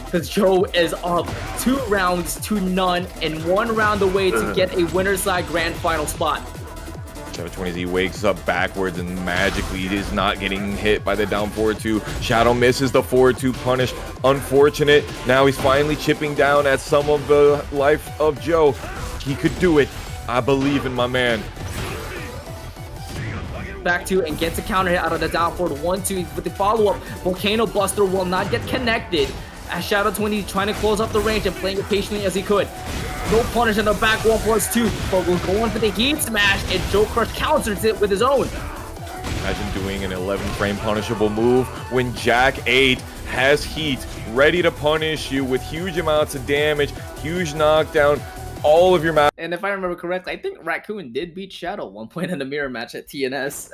because Joe is up 2 rounds to none and 1 round away to get a winner's side grand final spot. Shadow 20Z wakes up backwards and magically is not getting hit by the down forward 2. Shadow misses the forward 2 punish. Unfortunate. Now he's finally chipping down at some of the life of Joe. He could do it. I believe in my man. Back 2 and gets a counter hit out of the down forward 1-2 with the follow-up. Volcano Buster will not get connected as Shadow 20 trying to close up the range and playing it patiently as he could. No punish in the back 1+2, but we're going for the heat smash, and Joe Crush counters it with his own. Imagine doing an 11 frame punishable move when Jack-8 has heat ready to punish you with huge amounts of damage, huge knockdown, all of your match. And if I remember correctly, I think Raccoon did beat Shadow 1 point in the mirror match at TNS.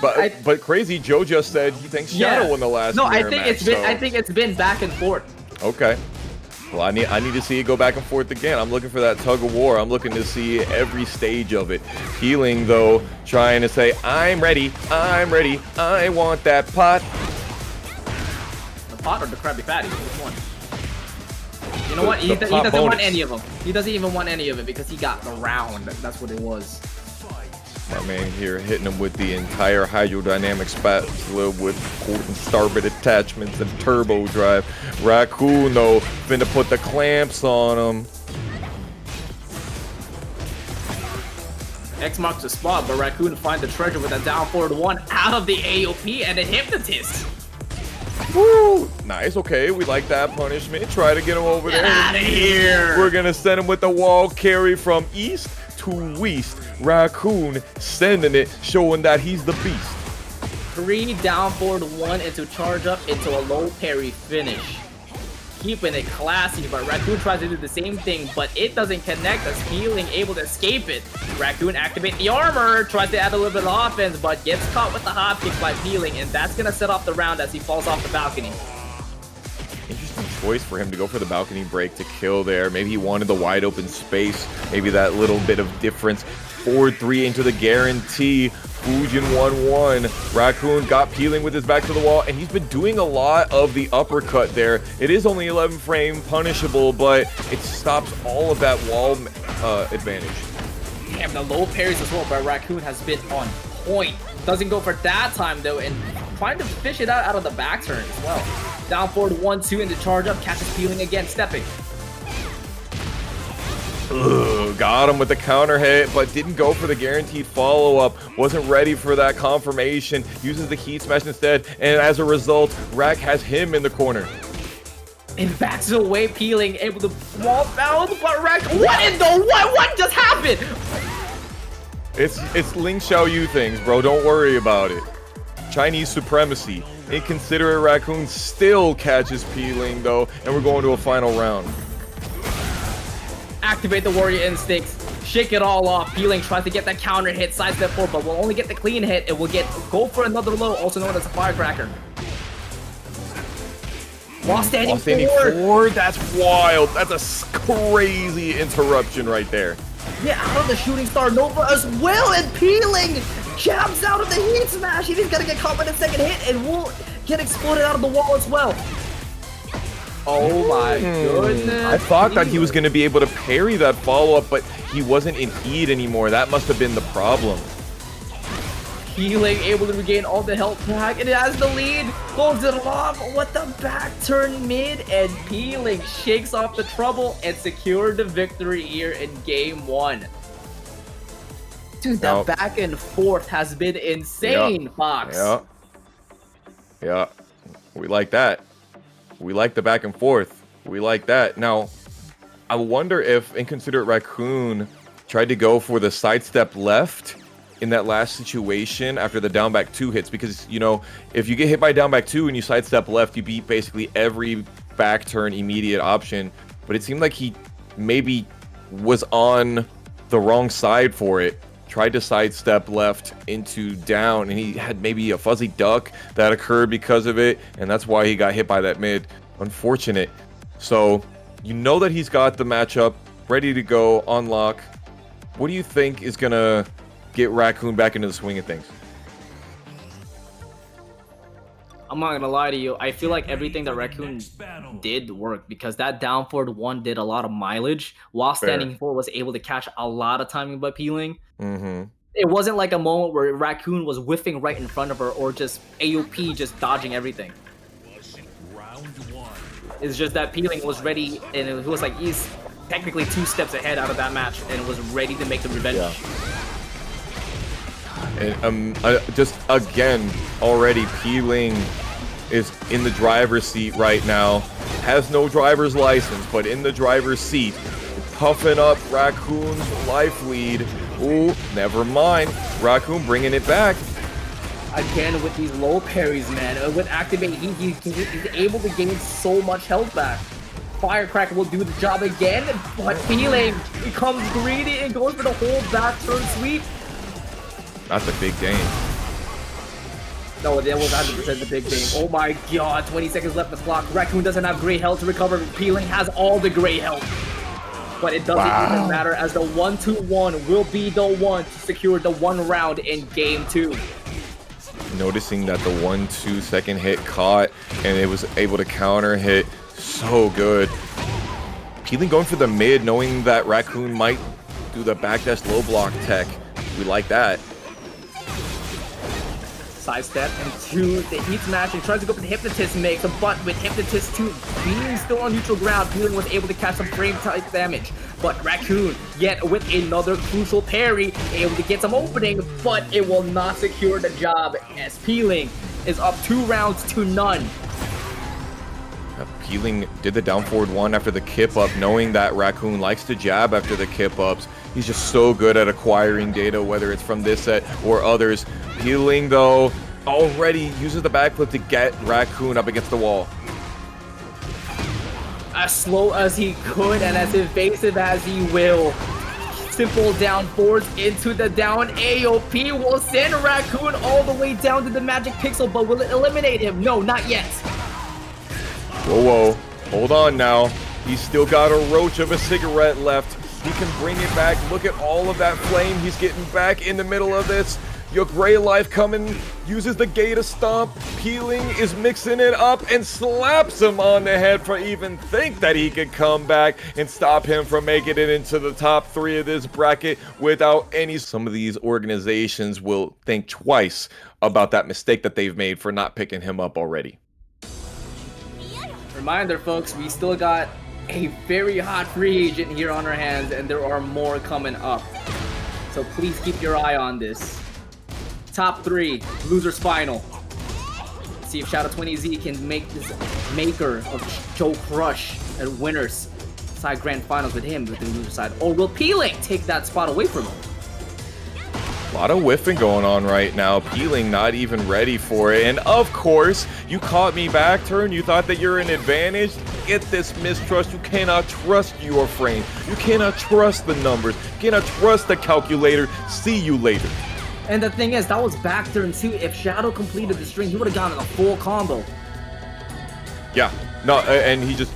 But crazy, Joe just said he thinks Shadow won the last mirror match. I think it's been back and forth. Okay. Well, I need to see it go back and forth again. I'm looking for that tug of war. I'm looking to see every stage of it. Healing, though, trying to say, I'm ready, I want that pot. The pot or the Krabby Patty? Which one? You know what? He doesn't want any of them. He doesn't even want any of it because he got the round. That's what it was. My man here hitting him with the entire hydrodynamic spatula with potent starboard attachments and turbo drive. Raccoon, though, finna put the clamps on him. X marks the spot, but Raccoon finds the treasure with a down forward 1 out of the AOP and a hypnotist. Woo! Nice, okay, we like that punishment. Try to get him over there. Get out of here! We're gonna send him with the wall carry from east to west. Raccoon sending it, showing that he's the beast. 3 down forward 1 into charge up into a low parry finish. Keeping it classy, but Raccoon tries to do the same thing, but it doesn't connect us. Healing able to escape it. Raccoon activate the armor, tries to add a little bit of offense, but gets caught with the hop kick by Healing, and that's gonna set off the round as he falls off the balcony. Interesting choice for him to go for the balcony break to kill there. Maybe he wanted the wide open space. Maybe that little bit of difference. Forward 3 into the guarantee. Fujin 1-1. Raccoon got peeling with his back to the wall, and he's been doing a lot of the uppercut there. It is only 11 frame punishable, but it stops all of that wall advantage. Damn, the low parries as well, but Raccoon has been on point. Doesn't go for that time though, and trying to fish it out of the back turn as well. Down forward 1-2 into charge up, catches peeling again, stepping. Ugh, got him with the counter hit, but didn't go for the guaranteed follow-up. Wasn't ready for that confirmation. Uses the heat smash instead, and as a result, Rack has him in the corner. And backs away, peeling, able to wall bound, but Rack, what in the what just happened? It's Ling Xiaoyu things, bro. Don't worry about it. Chinese supremacy. Inconsiderate Raccoon still catches peeling though, and we're going to a final round. Activate the warrior instincts, shake it all off. Peeling tries to get that counter hit, sidestep forward, but will only get the clean hit. It will go for another low, also known as a firecracker. While standing forward. forward. That's wild. That's a crazy interruption right there. Yeah, out of the shooting star Nova as well, and peeling jabs out of the heat smash. He's gonna get caught by the second hit and will get exploded out of the wall as well. Oh my goodness. I thought that he was going to be able to parry that follow-up, but he wasn't in heat anymore. That must have been the problem. Peeling, able to regain all the health back, and it has the lead. Goes it off with the back turn mid, and Peeling shakes off the trouble and secured the victory here in game 1. Dude, that back and forth has been insane, Fox. Yeah. We like that. We like the back and forth. We like that. Now, I wonder if InconsiderateRaccoon tried to go for the sidestep left in that last situation after the down back 2 hits, because, you know, if you get hit by down back 2 and you sidestep left, you beat basically every back turn immediate option. But it seemed like he maybe was on the wrong side for it. Tried to sidestep left into down, and he had maybe a fuzzy duck that occurred because of it, and that's why he got hit by that mid. Unfortunate. So you know that he's got the matchup ready to go on lock. What do you think is gonna get Raccoon back into the swing of things? I'm not gonna lie to you. I feel like everything that Raccoon did work, because that down forward 1 did a lot of mileage, while standing forward was able to catch a lot of timing by peeling. It wasn't like a moment where Raccoon was whiffing right in front of her or just AOP just dodging everything. It's just that peeling was ready, and it was like he's technically 2 steps ahead out of that match and was ready to make the revenge. And just again, already Peeling is in the driver's seat right now. Has no driver's license, but in the driver's seat, puffing up Raccoon's life lead. Ooh, never mind. Raccoon bringing it back. Again with these low parries, man. With activate, he's able to gain so much health back. Firecracker will do the job again, but Peeling becomes greedy and goes for the whole back turn sweep. That's a big game. No, that was 100% the big game. Oh my god, 20 seconds left on the clock. Raccoon doesn't have great health to recover. Peeling has all the great health. But it doesn't even matter, as the 1-2-1 will be the one to secure the 1 round in game 2. Noticing that the 1-2 second hit caught, and it was able to counter hit. So good. Peeling going for the mid, knowing that Raccoon might do the backdash low block tech. We like that. Sidestep into the heat smash and tries to go for the Hypnotist mix, but with Hypnotist 2 being still on neutral ground, Peeling was able to catch some frame type damage. But Raccoon, yet with another crucial parry, able to get some opening, but it will not secure the job, as Peeling is up 2 rounds to none. Peeling did the down forward 1 after the kip up, knowing that Raccoon likes to jab after the kip ups. He's just so good at acquiring data, whether it's from this set or others. Peeling, though, already uses the backflip to get Raccoon up against the wall. As slow as he could and as evasive as he will. Simple down forwards into the down AOP will send Raccoon all the way down to the magic pixel, but will it eliminate him? No, not yet. Whoa, hold on now. He's still got a roach of a cigarette left. He can bring it back. Look at all of that flame. He's getting back in the middle of this. Your gray life coming, uses the Gator Stomp. Peeling is mixing it up and slaps him on the head for even think that he could come back and stop him from making it into the top 3 of this bracket without any. Some of these organizations will think twice about that mistake that they've made for not picking him up already. Reminder, folks, we still got a very hot free agent here on our hands, and there are more coming up. So please keep your eye on this. Top 3, losers final. See if Shadow20Z can make this maker of Joe Crush and winners side grand finals with him with the loser side, or will Peeling take that spot away from him? A lot of whiffing going on right now. Peeling not even ready for it. And of course, you caught me back turn. You thought that you're an advantage. Get this mistrust. You cannot trust your frame. You cannot trust the numbers. You cannot trust the calculator. See you later. And the thing is, that was back turn 2. If Shadow completed the string, he would have gotten a full combo. Yeah, No, and he just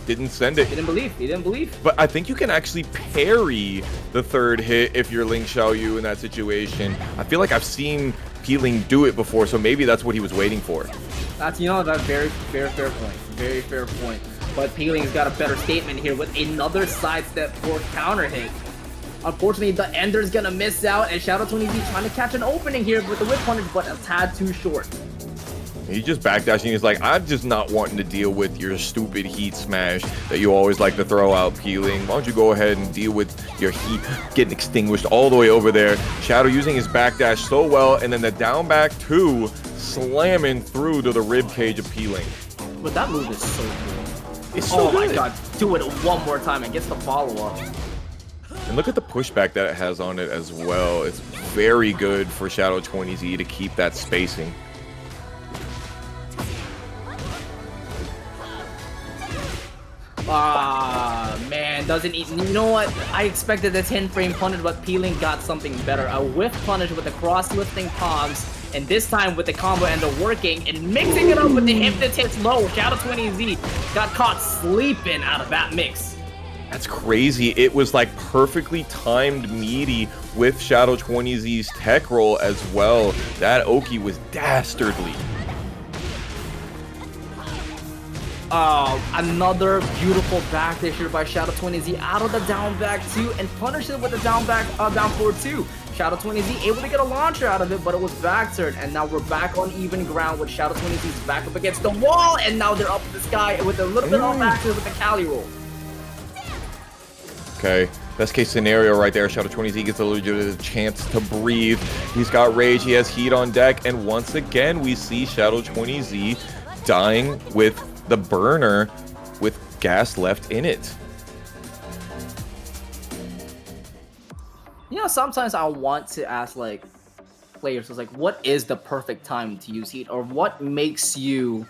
didn't send it. He didn't believe. He didn't believe. But I think you can actually parry the third hit if you're Ling Xiaoyu in that situation. I feel like I've seen Peeling do it before, so maybe that's what he was waiting for. That's, that's very fair point. Very fair point. But Peeling's got a better statement here with another sidestep for counter hit. Unfortunately, the Ender's gonna miss out, and Shadow20Z trying to catch an opening here with the whip punish, but a tad too short. He's just backdashing. He's like, I'm just not wanting to deal with your stupid heat smash that you always like to throw out, Peeling. Why don't you go ahead and deal with your heat getting extinguished all the way over there. Shadow using his backdash so well, and then the down back 2 slamming through to the rib cage of Peeling. But that move is so cool. It's so good. My god, do it one more time and gets the follow-up. And look at the pushback that it has on it as well. It's very good for Shadow20Z to keep that spacing. Man, doesn't eat. You know what? I expected the 10-frame punish, but Peeling got something better. A whiff punish with the cross-lifting palms, and this time with the combo ender working and mixing it up with the hip that hits low. Shadow20Z got caught sleeping out of that mix. That's crazy. It was like perfectly timed meaty with Shadow20Z's tech roll as well. That Oki was dastardly. Another beautiful back dish here by Shadow20Z out of the down back 2 and punish it with the down back down forward 2. Shadow20Z able to get a launcher out of it, but it was back turn, and now we're back on even ground with Shadow20Z's back up against the wall, and now they're up in the sky with a little bit on back with the Cali roll. Okay, best case scenario right there. Shadow20Z gets a legitimate chance to breathe. He's got rage, he has heat on deck, and once again we see Shadow20Z dying with the burner with gas left in it. Sometimes I want to ask players, what is the perfect time to use heat, or what makes you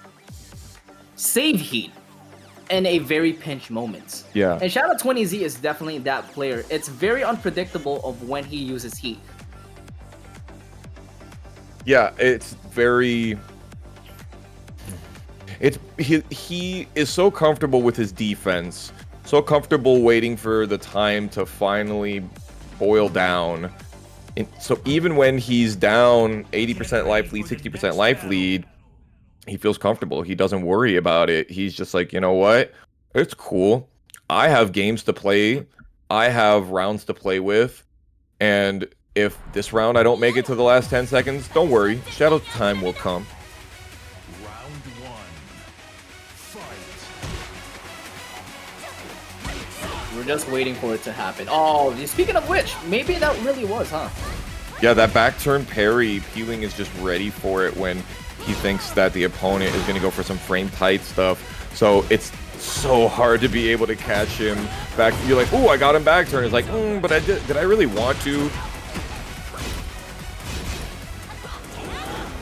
save heat in a very pinch moment? Yeah. And Shadow20Z is definitely that player. It's very unpredictable of when he uses heat. Yeah, it's very... He is so comfortable with his defense, so comfortable waiting for the time to finally boil down. And so even when he's down 80% life lead, 60% life lead, he feels comfortable. He doesn't worry about it. He's just like, you know what? It's cool. I have games to play. I have rounds to play with. And if this round I don't make it to the last 10 seconds, don't worry. Shadow time will come. We're just waiting for it to happen. Oh, speaking of which, maybe that really was, huh? Yeah, that back turn parry, Peeling is just ready for it when he thinks that the opponent is going to go for some frame tight stuff. So it's so hard to be able to catch him back. You're like, oh, I got him back turn. It's like, but did I really want to?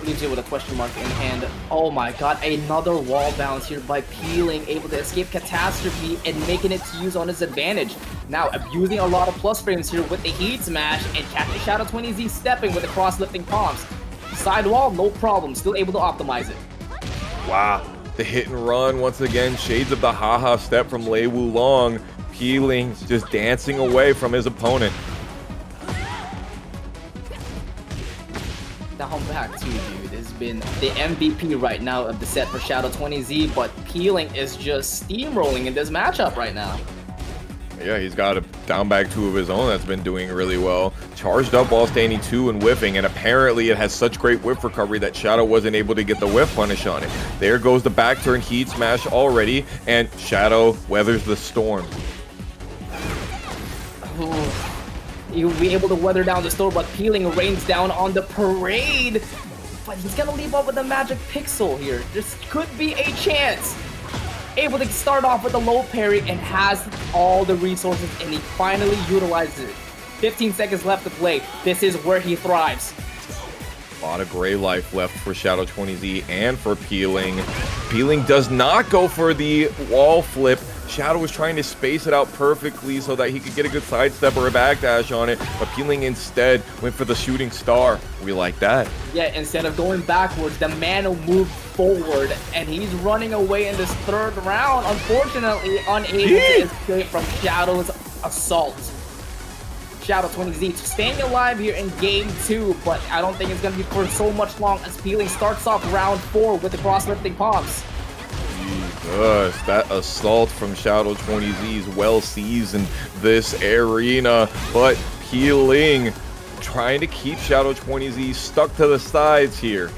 Leaves you with a question mark in hand. Oh my god, another wall bounce here by Peeling, able to escape Catastrophe and making it to use on his advantage. Now abusing a lot of plus frames here with the heat smash and catching Shadow20Z stepping with the cross lifting palms. Side wall, no problem, still able to optimize it. Wow, the hit and run once again, shades of the haha step from Lei Wulong. Peeling just dancing away from his opponent. Down back to dude has been the MVP right now of the set for Shadow20Z, but Peeling is just steamrolling in this matchup right now. Yeah, he's got a down back 2 of his own that's been doing really well. Charged up while standing 2 and whiffing, and apparently it has such great whiff recovery that Shadow wasn't able to get the whiff punish on it. There goes the back turn heat smash already, and Shadow weathers the storm. He'll be able to weather down the storm, but Peeling rains down on the parade. But he's gonna leave off with a magic pixel here. This could be a chance. Able to start off with a low parry and has all the resources, and he finally utilizes it. 15 seconds left to play. This is where he thrives. A lot of gray life left for Shadow20Z and for Peeling. Peeling does not go for the wall flip Shadow was trying to space it out perfectly so that he could get a good sidestep or a backdash on it, but Peeling instead went for the shooting star. We like that. Yeah, instead of going backwards, the man will move forward, and he's running away in this third round, unfortunately unable to escape from Shadow's assault. Shadow 20Z staying alive here in game 2, but I don't think it's going to be for so much long as Peeling starts off round 4 with the cross-lifting palms. Jesus, that assault from Shadow 20Z is well seasoned this arena, but Peeling trying to keep Shadow 20Z stuck to the sides here.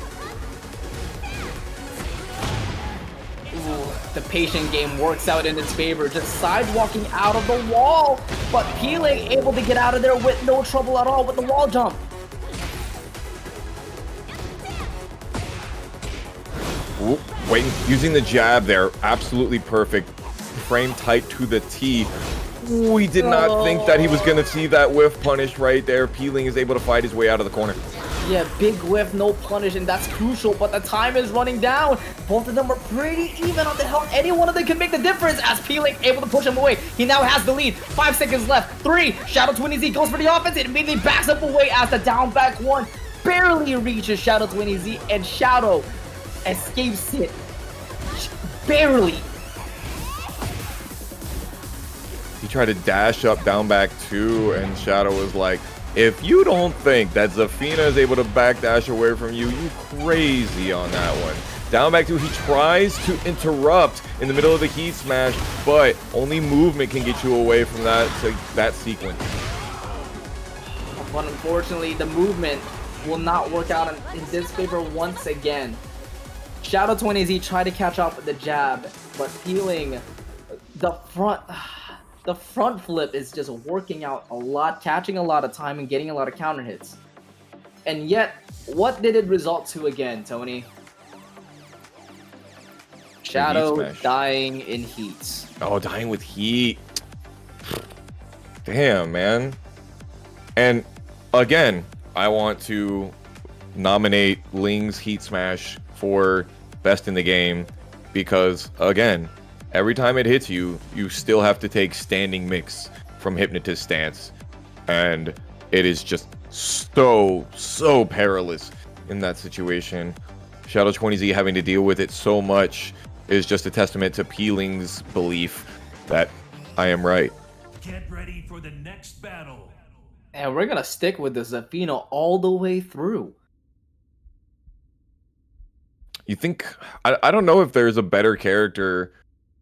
The patient game works out in his favor, just sidewalking out of the wall, but Peeling able to get out of there with no trouble at all with the wall jump. Ooh, waiting, using the jab there, absolutely perfect. Frame tight to the T. We did not think that he was going to see that whiff punish right there. Peeling is able to fight his way out of the corner. Yeah, big whiff, no punish, and that's crucial, but the time is running down. Both of them are pretty even on the health. Any one of them can make the difference as Peeling able to push him away. He now has the lead. 5 seconds left. 3. Shadow 20Z goes for the offense. It immediately backs up away as the down back 1 barely reaches Shadow 20Z, and Shadow escapes it. Barely. He tried to dash up down back 2, and Shadow was like, if you don't think that Zafina is able to backdash away from you, you crazy on that one. Down back 2, he tries to interrupt in the middle of the heat smash, but only movement can get you away from that sequence. But unfortunately, the movement will not work out in this favor once again. Shadow 20Z tried to catch up with the jab, but Peeling the front flip is just working out a lot, catching a lot of time and getting a lot of counter hits. And yet, what did it result to again, Tony? Shadow dying in heat. Oh, dying with heat. Damn, man. And again, I want to nominate Ling's Heat Smash for best in the game because, again, every time it hits you, you still have to take standing mix from Hypnotist stance. And it is just so perilous in that situation. Shadow 20Z having to deal with it so much is just a testament to Peeling's belief that I am right. Get ready for the next battle. And we're gonna stick with the Zafina all the way through. You think, I don't know if there's a better character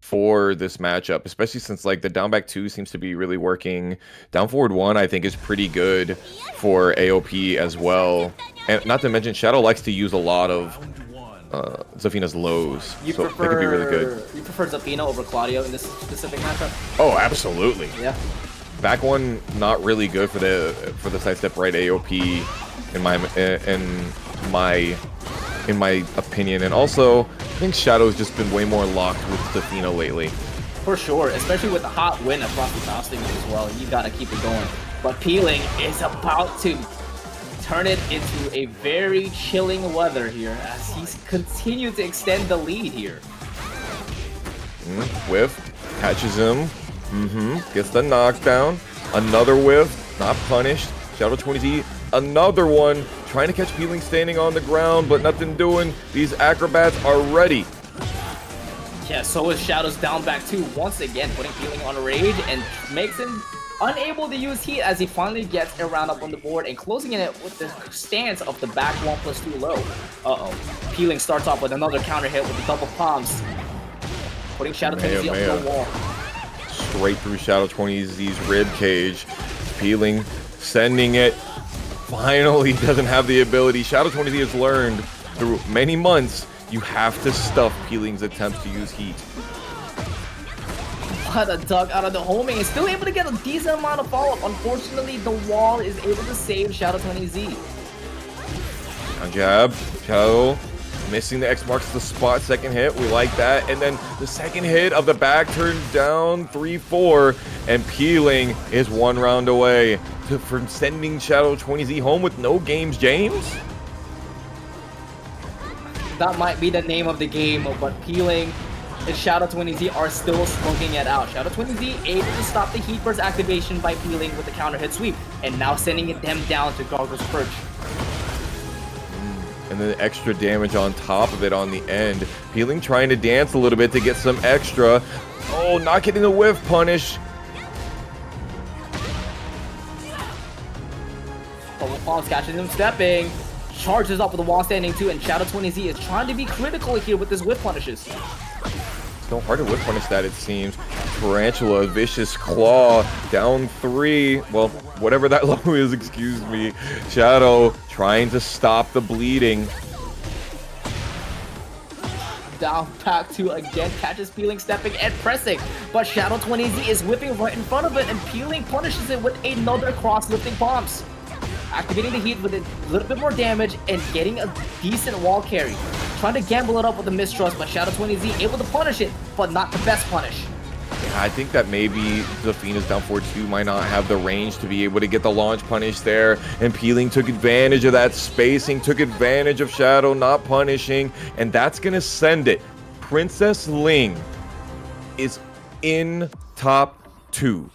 for this matchup, especially since like the down back 2 seems to be really working. Down forward 1 I think is pretty good for AOP as well. And not to mention Shadow likes to use a lot of Zafina's lows, so they could be really good. You prefer Zafina over Claudio in this specific matchup? Oh, absolutely. Yeah. Back 1 not really good for the sidestep right AOP in my opinion, and also I think Shadow's just been way more locked with Zafina lately. For sure, especially with the hot win across the costing as well. You gotta keep it going. But Peeling is about to turn it into a very chilling weather here as he's continued to extend the lead here. Whiff, catches him, gets the knockdown, another whiff, not punished. Shadow 20Z, another one, trying to catch Peeling standing on the ground, but nothing doing. These acrobats are ready. Yeah, so is Shadow's down back 2 once again, putting Peeling on rage and makes him unable to use heat as he finally gets a round up on the board and closing in it with the stance of the back 1+2 low. Peeling starts off with another counter hit with the double palms, putting Shadow 20Z up the wall. Straight through Shadow 20Z's rib cage. Peeling sending it. Finally doesn't have the ability. Shadow 20Z has learned through many months you have to stuff Peeling's attempts to use heat. What a duck out of the homing and still able to get a decent amount of follow-up. Unfortunately, the wall is able to save Shadow 20Z. On jab, Shadow missing the X marks the spot. Second hit, we like that. And then the second hit of the back turns down 3-4, and Peeling is 1 round away from sending Shadow 20Z home with no games, James. That might be the name of the game, but Peeling and Shadow 20Z are still smoking it out. Shadow 20Z able to stop the Heat Burst activation by peeling with the counter hit sweep, and now sending them down to Gordo's perch. And then extra damage on top of it on the end. Peeling trying to dance a little bit to get some extra. Oh, not getting the whiff punish. Bubble Palms catches him stepping. Charges up with the wall standing too, and Shadow 20Z is trying to be critical here with his whip punishes. It's no hard to whip punish that, it seems. Tarantula, vicious claw, down 3. Well, whatever that low is, excuse me. Shadow trying to stop the bleeding. Down back 2 again, catches Peeling stepping and pressing, but Shadow 20Z is whipping right in front of it, and Peeling punishes it with another cross lifting bombs. Activating the heat with a little bit more damage and getting a decent wall carry. Trying to gamble it up with the mistrust, but Shadow 20Z able to punish it, but not the best punish. Yeah, I think that maybe Zafina's down 4-2 might not have the range to be able to get the launch punish there, and Peeling took advantage of that spacing, took advantage of Shadow not punishing, and that's gonna send it. Princess Ling is in top 2.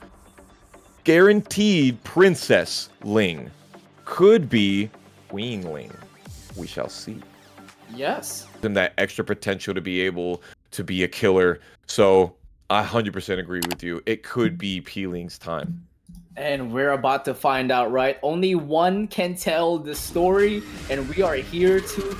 Guaranteed Princess Ling. Could be Queen Ling. We shall see. Yes. And that extra potential to be able to be a killer. So I 100% agree with you. It could be Peeling's time. And we're about to find out, right? Only one can tell the story, and we are here to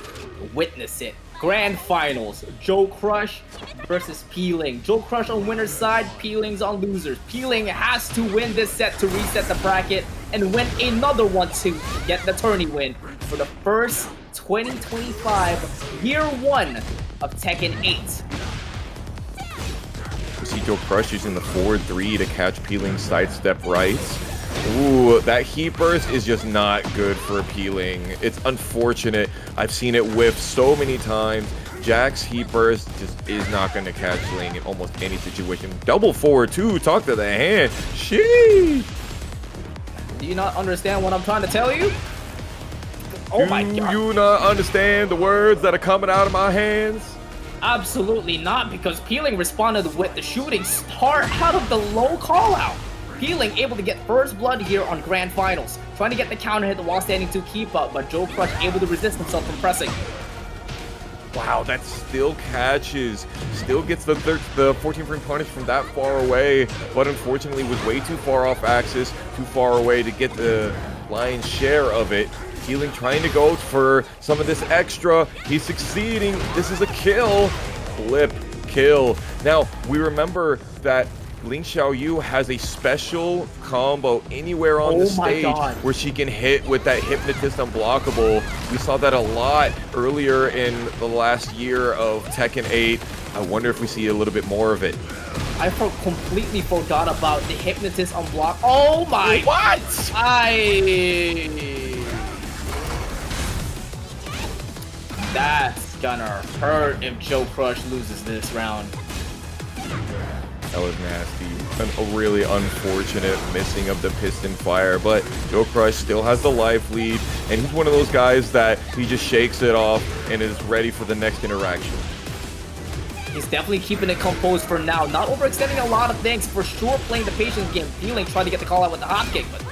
witness it. Grand Finals, Joe Crush versus Peeling. Joe Crush on winner's side, Peeling's on losers. Peeling has to win this set to reset the bracket and win another one to get the tourney win for the first 2025 year 1 of Tekken 8. We see Joe Crush using the forward 3 to catch Peeling's sidestep rights. Ooh, that heat burst is just not good for Peeling. It's unfortunate. I've seen it whiff so many times. Jack's heat burst just is not going to catch Ling in almost any situation. Double forward 2, talk to the hand. Sheesh. Do you not understand what I'm trying to tell you? Oh my god. Do you not understand the words that are coming out of my hands? Absolutely not, because Peeling responded with the shooting star out of the low call out. Peeling able to get first blood here on Grand Finals, trying to get the counter hit the wall standing to keep up, but Joe Crush able to resist himself from pressing. Wow, that still catches. Still gets the 14 frame punish from that far away, but unfortunately was way too far off axis, too far away to get the lion's share of it. Peeling trying to go for some of this extra. He's succeeding. This is a kill. Flip kill. Now, we remember that Ling Xiaoyu has a special combo anywhere on the stage where she can hit with that Hypnotist Unblockable. We saw that a lot earlier in the last year of Tekken 8. I wonder if we see a little bit more of it. I completely forgot about the Hypnotist Unblock. Oh my! What? That's gonna hurt if Joe Crush loses this round. That was nasty. A really unfortunate missing of the piston fire, but Joe Crush still has the life lead, and he's one of those guys that he just shakes it off and is ready for the next interaction. He's definitely keeping it composed for now, not overextending a lot of things, for sure playing the patience game. Peeling trying to get the call out with the hop kick, but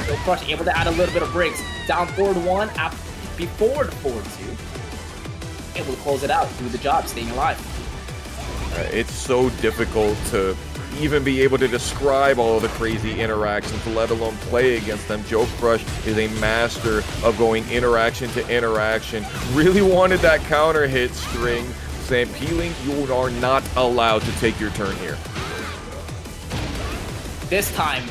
Joe Crush able to add a little bit of breaks. Down forward 1, forward 2. Able to close it out, do the job, staying alive. It's so difficult to even be able to describe all of the crazy interactions, let alone play against them. Joe Crush is a master of going interaction to interaction. Really wanted that counter hit string, saying, Peeling, you are not allowed to take your turn here. This time,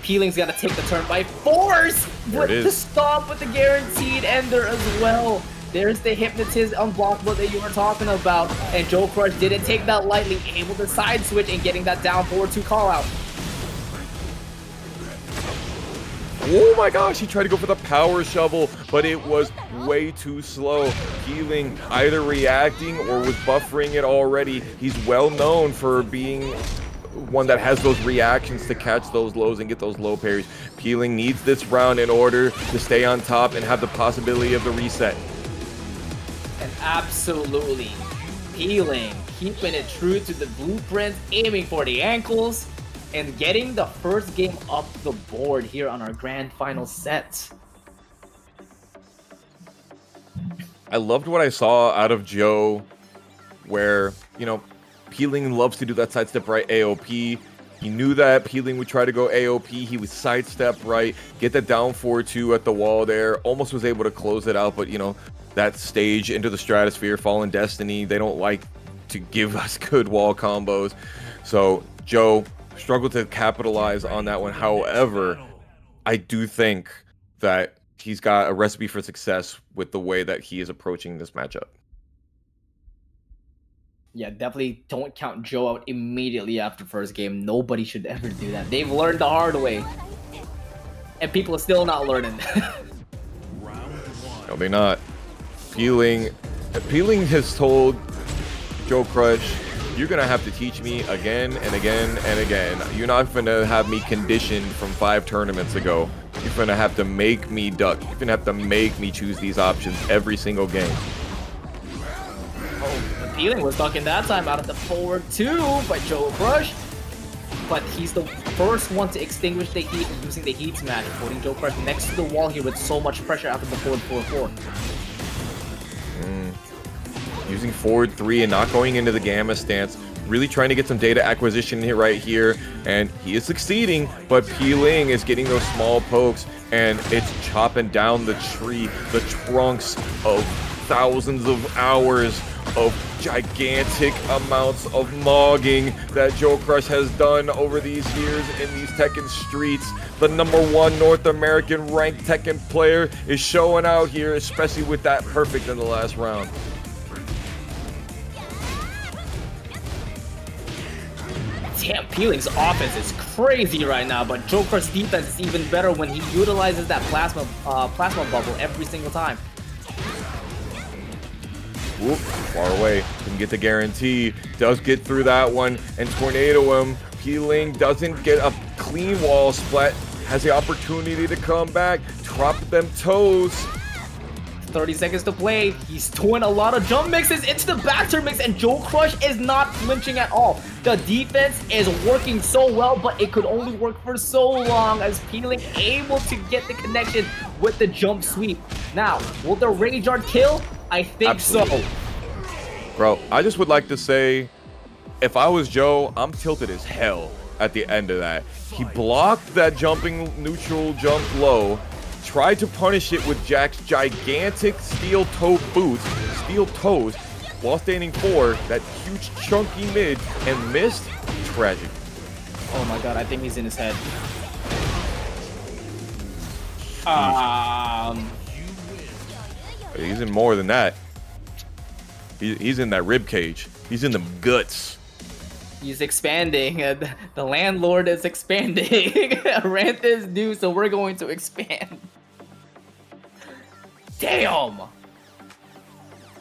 Peeling's got to take the turn by force with the stop with the guaranteed ender as well. There's the Hypnotist Unblockable that you were talking about, and Joe Crush didn't take that lightly, able to side switch and getting that down forward 2 call out. Oh my gosh, he tried to go for the power shovel, but it was way too slow. Peeling either reacting or was buffering it already. He's well known for being one that has those reactions to catch those lows and get those low parries. Peeling needs this round in order to stay on top and have the possibility of the reset. And absolutely, Peeling keeping it true to the blueprint, aiming for the ankles, and getting the first game up the board here on our grand final set. I loved what I saw out of Joe, where, you know, Peeling loves to do that sidestep right AOP. He knew that Peeling would try to go AOP. He would sidestep right, get that down 4-2 at the wall there. Almost was able to close it out, but, you know, that stage into the stratosphere, Fallen Destiny, they don't like to give us good wall combos. So Joe struggled to capitalize on that one. However, I do think that he's got a recipe for success with the way that he is approaching this matchup. Yeah, definitely don't count Joe out immediately after first game. Nobody should ever do that. They've learned the hard way. And people are still not learning. No, they're not. Peeling has told Joe Crush, you're going to have to teach me again and again and again. You're not going to have me conditioned from 5 tournaments ago. You're going to have to make me duck. You're going to have to make me choose these options every single game. Oh, the Peeling was ducking that time out of the forward 2 by Joe Crush. But he's the first one to extinguish the heat using the heat smash, putting Joe Crush next to the wall here with so much pressure after the forward 4-4. Using forward 3 and not going into the gamma stance, really trying to get some data acquisition here right here, and he is succeeding, but Peeling is getting those small pokes, and it's chopping down the tree, the trunks of thousands of hours of gigantic amounts of mogging that Joe Crush has done over these years in these Tekken streets. The #1 North American ranked Tekken player is showing out here, especially with that perfect in the last round. Damn, Peeling's offense is crazy right now, but Joe Crush's defense is even better when he utilizes that plasma bubble every single time. Whoop, far away, can get the guarantee, does get through that one, and tornado him. Peeling doesn't get a clean wall splat, has the opportunity to come back, drop them toes. 30 seconds to play. He's doing a lot of jump mixes into the back turn mix, and Joe Crush is not flinching at all. The defense is working so well, but it could only work for so long as Peeling able to get the connection with the jump sweep. Now, will the KingReyJr kill? I think Absolutely. so. Bro, I just would like to say, if I was Joe, I'm tilted as hell at the end of that. He blocked that jumping neutral jump low, tried to punish it with Jack's gigantic steel toe boots, steel toes, while standing for that huge chunky mid and missed. Tragic. Oh my god, I think he's in his head. He's in more than that. He's in that rib cage. He's in the guts. He's expanding. The landlord is expanding. Rent is due, so we're going to expand. Damn.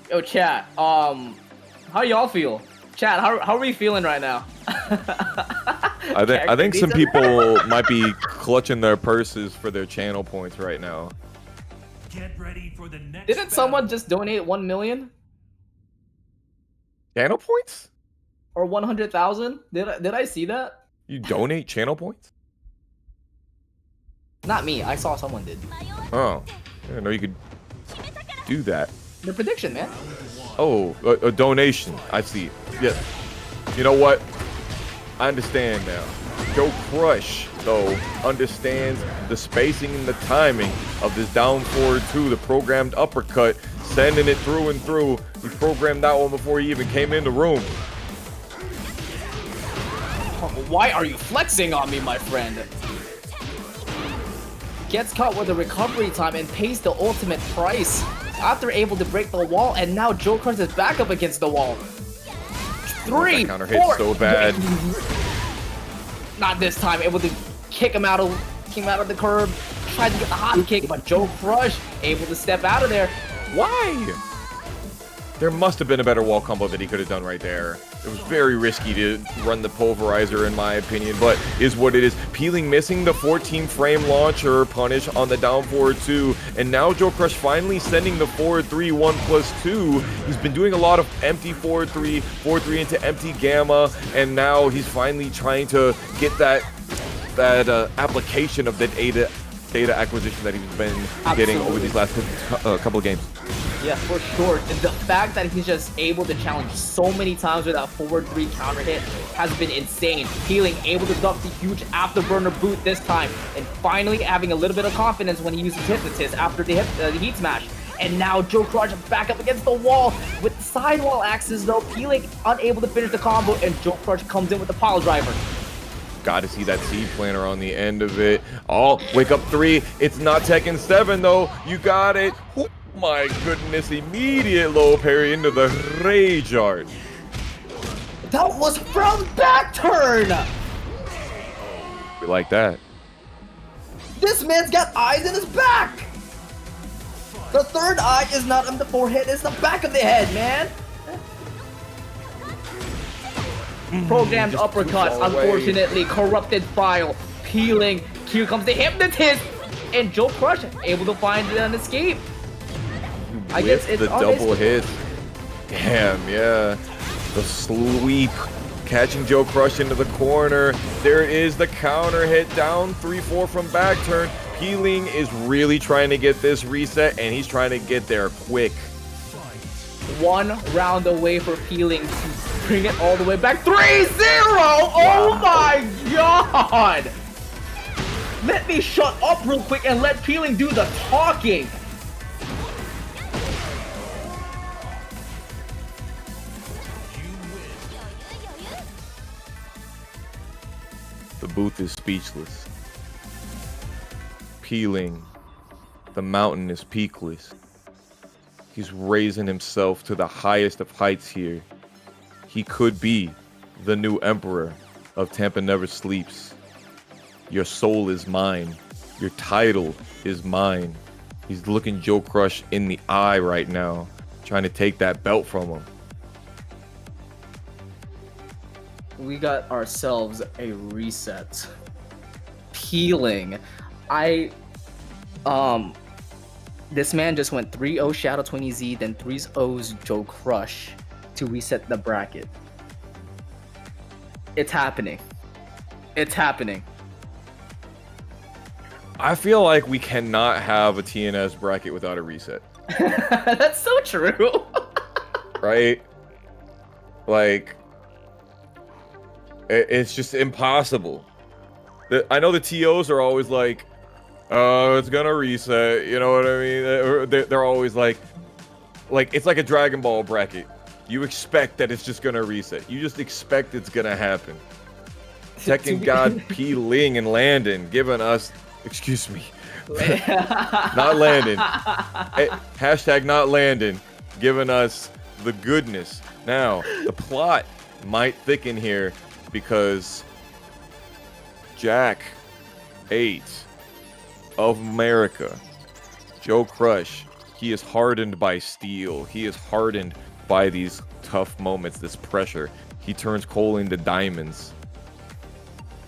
Yo, chat. How y'all feel? Chat, how are we feeling right now? I think some people might be clutching their purses for their channel points right now. Get ready for the next Didn't someone just donate 1 million Channel points? or 100,000? Did I see that? You donate channel points? Not me. I saw someone did. Oh, I didn't know you could do that. The prediction, man. Oh, a donation. I see. Yeah. You know what? I understand now. Joe Crush, though, understands the spacing and the timing of this down forward 2, the programmed uppercut, sending it through and through. He programmed that one before he even came in the room. Why are you flexing on me, my friend? Gets caught with the recovery time and pays the ultimate price. After able to break the wall, and now Joe Crush is back up against the wall. 3, That counter 4. hit so bad. Not this time. Able to kick him out of the curb. Tried to get the hot kick, but Joe Crush able to step out of there. Why? There must have been a better wall combo that he could have done right there. It was very risky to run the pulverizer in my opinion, but is what it is. Peeling missing the 14 frame launcher punish on the down forward 2, and now Joe Crush finally sending the forward 3 1+2. He's been doing a lot of empty forward 3, forward 3 into empty gamma, and now he's finally trying to get that application of the data acquisition that he's been getting over these last couple of games. Yeah, for sure. The fact that he's just able to challenge so many times with that forward 3 counter hit has been insane. Peeling able to duck the huge afterburner boot this time, and finally having a little bit of confidence when he uses Hypnotist after the heat smash. And now Joe Crush back up against the wall with sidewall axes though. Peeling unable to finish the combo, and Joe Crush comes in with the pile driver. Got to see that seed planter on the end of it. Oh, wake up 3. It's not Tekken 7 though. You got it. Oh my goodness, immediate low parry into the rage art. That was from back turn. We like that. This man's got eyes in his back. The third eye is not on the forehead, it's the back of the head, man. Programmed uppercut, unfortunately, corrupted file, Peeling. Here comes the Hypnotist, and Joe Crush able to find an escape. I guess it's the double hit. Damn, yeah. The sweep, catching Joe Crush into the corner. There is the counter hit, down 3-4 from back turn. Peeling is really trying to get this reset, and he's trying to get there quick. 1 round away for Peeling to bring it all the way back. 3-0! Oh my god! Let me shut up real quick and let Peeling do the talking. The booth is speechless. Peeling. The mountain is peakless. He's raising himself to the highest of heights here. He could be the new emperor of Tampa Never Sleeps. Your soul is mine. Your title is mine. He's looking Joe Crush in the eye right now, trying to take that belt from him. We got ourselves a reset. Peeling. This man just went 3-0 Shadow 20Z, then 3-0's Joe Crush to reset the bracket. It's happening. It's happening. I feel like we cannot have a TNS bracket without a reset. That's so true. Right? Like, it's just impossible. I know the TOs are always like, oh, it's gonna reset, you know what I mean? They're always like it's like a Dragon Ball bracket. You expect that it's just gonna reset. You just expect it's gonna happen. Tekken God Peeling and Landon giving us, excuse me, not Landon. Hashtag not Landon, giving us the goodness. Now, the plot might thicken here because Jack-8 of America, Joe Crush, he is hardened by steel. He is hardened by these tough moments, this pressure. He turns coal into diamonds.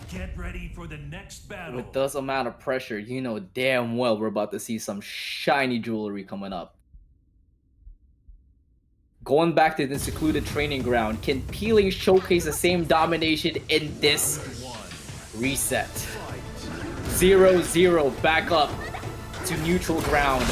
Get ready for the next battle. With this amount of pressure, you know damn well we're about to see some shiny jewelry coming up. Going back to the secluded training ground, can Peeling showcase the same domination in this reset? 0-0 back up to neutral ground.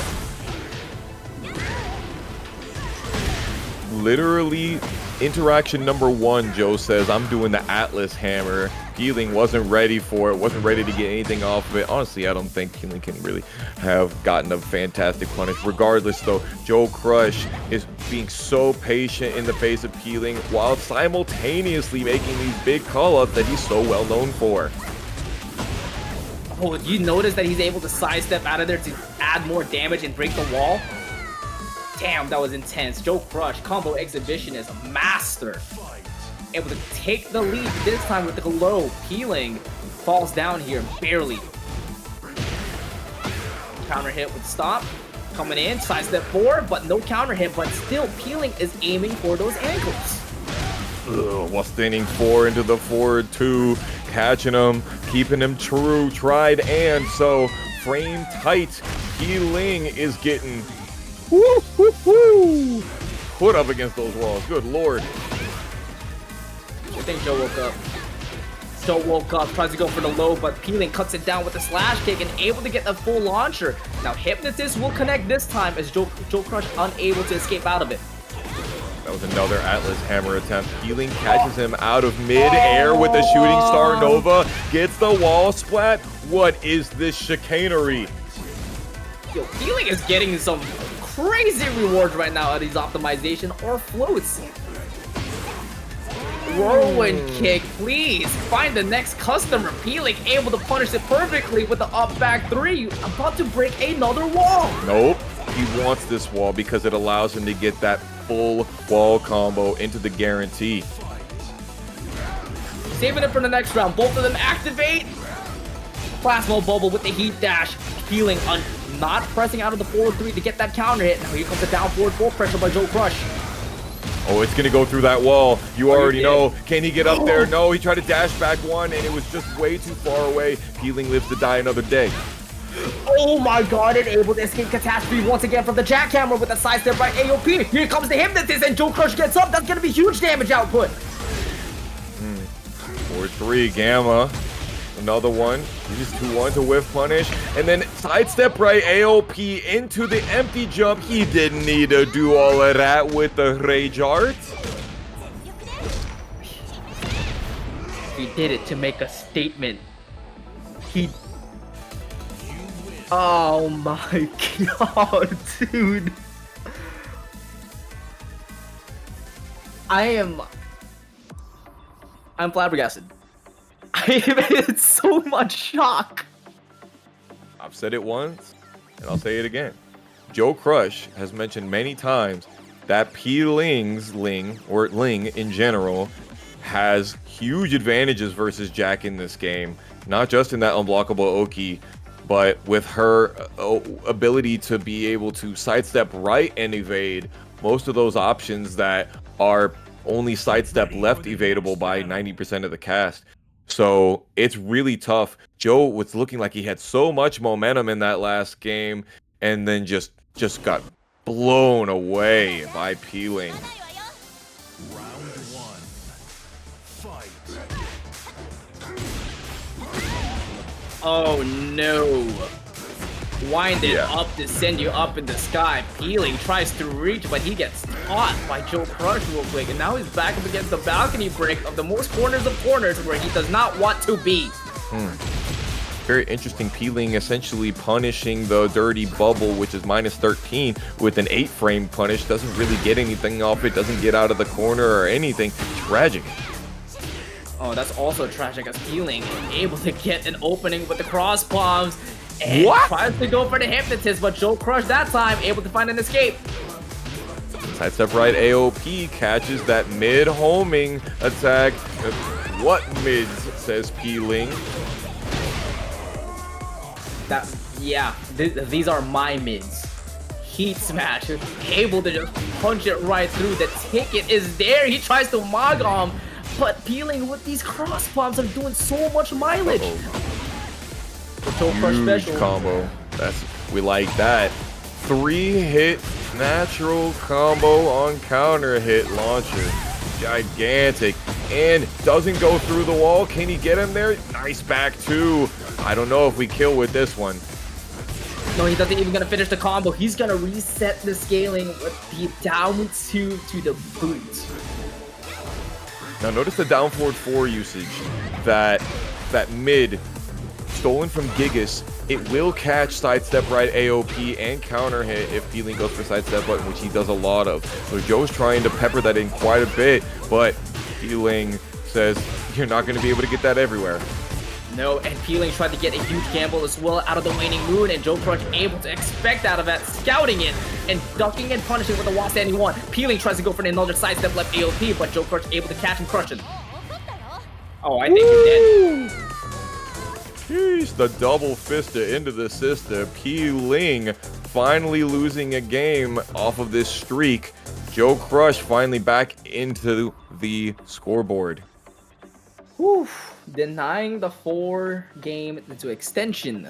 Literally, interaction number 1, Joe says, I'm doing the Atlas Hammer. Peeling wasn't ready for it, wasn't ready to get anything off of it. Honestly, I don't think Peeling can really have gotten a fantastic punish. Regardless, though, Joe Crush is being so patient in the face of Peeling while simultaneously making these big call-ups that he's so well known for. Oh, you notice that he's able to sidestep out of there to add more damage and break the wall? Damn, that was intense. Joe Crush, combo exhibitionist, master. Able to take the lead this time with the low. Peeling falls down here, barely. Counter hit with stop. Coming in, sidestep 4, but no counter hit, but still Peeling is aiming for those ankles. while standing 4 into the forward 2, catching him, keeping him true, tried, and so frame tight. Ling is getting put up against those walls. Good lord. I think Joe woke up. Joe woke up, tries to go for the low, but Peeling cuts it down with a slash kick and able to get a full launcher. Now Hypnotist will connect this time as Joe Crush unable to escape out of it. That was another Atlas Hammer attempt. Peeling catches him out of mid-air with the Shooting Star Nova. Gets the wall splat. What is this chicanery? Yo, Peeling is getting some crazy rewards right now at his optimization or floats. Whirlwind kick, please. Find the next customer. Peeling able to punish it perfectly with the up back 3. About to break another wall. Nope. He wants this wall because it allows him to get that full wall combo into the guarantee. Saving it for the next round. Both of them activate. Plasma Bubble with the heat dash. Peeling on not pressing out of the forward 3 to get that counter hit. Now here comes the down forward 4 pressure by Joe Crush. Oh, it's going to go through that wall. You already know. Can he get up there? No, he tried to dash back 1, and it was just way too far away. Peeling lives to die another day. Oh my god, and able to escape catastrophe once again from the jackhammer with a sidestep by AOP. Here comes the Hypnotist, and Joe Crush gets up. That's going to be huge damage output. Forward 3, Gamma. Another one. Uses 2-1 to whiff punish. And then sidestep right AOP into the empty jump. He didn't need to do all of that with the rage art. He did it to make a statement. He... Oh my god, dude. I'm flabbergasted. I am in so much shock. I've said it once, and I'll say it again. Joe Crush has mentioned many times that Ling in general has huge advantages versus Jack in this game. Not just in that unblockable Oki, but with her ability to be able to sidestep right and evade most of those options that are only sidestep left evadable by 90% of the cast. So it's really tough. Joe was looking like he had so much momentum in that last game and then just got blown away by Peeling. Round 1. Fight. Oh no. Wind it up to send you up in the sky. Peeling tries to reach, but he gets caught by Joe Crush real quick. And now he's back up against the balcony break of the most corners of corners where he does not want to be. Very interesting. Peeling essentially punishing the dirty bubble, which is -13 with an 8-frame punish. Doesn't really get anything off it. Doesn't get out of the corner or anything. Tragic. Oh, that's also tragic as Peeling able to get an opening with the cross bombs. And tries to go for the Hypnotist, but Joe Crush that time able to find an escape. Sidestep right AOP catches that mid homing attack. What mids, says Peeling. These are my mids. Heat smash, able to just punch it right through. The ticket is there. He tries to Magom, but Peeling with these cross bombs are doing so much mileage. Huge combo. We like that. 3-hit natural combo on counter hit launcher. Gigantic. And doesn't go through the wall. Can he get him there? Nice back two. I don't know if we kill with this one. No, he doesn't even gonna finish the combo. He's gonna reset the scaling with the down two to the boot. Now notice the down forward 4 usage. That mid stolen from Gigas, it will catch sidestep right AOP and counter hit if Peeling goes for sidestep button, which he does a lot of. So Joe's trying to pepper that in quite a bit, but Peeling says you're not going to be able to get that everywhere. No, and Peeling tried to get a huge gamble as well out of the waning moon, and Joe Crush able to expect out of that, scouting it and ducking and punishing with the wall standing one. Peeling tries to go for another sidestep left AOP, but Joe Crush able to catch and crush it. Oh, I think you're dead. Jeez, the double fister into the sister. Peeling finally losing a game off of this streak. Joe Crush finally back into the scoreboard. Whew. Denying the 4-game into extension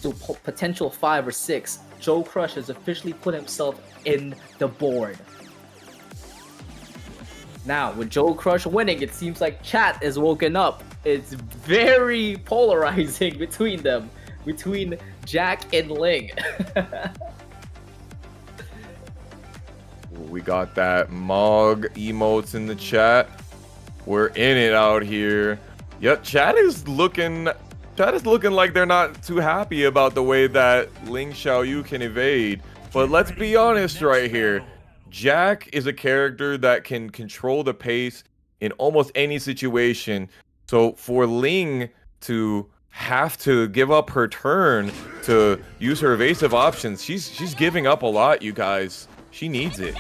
to potential 5 or 6. Joe Crush has officially put himself in the board. Now, with Joe Crush winning, it seems like chat is woken up. It's very polarizing between them, between Jack and Ling. We got that Mog emotes in the chat. We're in it out here. Yep, chat is looking like they're not too happy about the way that Ling Xiaoyu can evade. But let's be honest right here. Jack is a character that can control the pace in almost any situation. So for Ling to have to give up her turn to use her evasive options, she's giving up a lot, you guys. She needs it.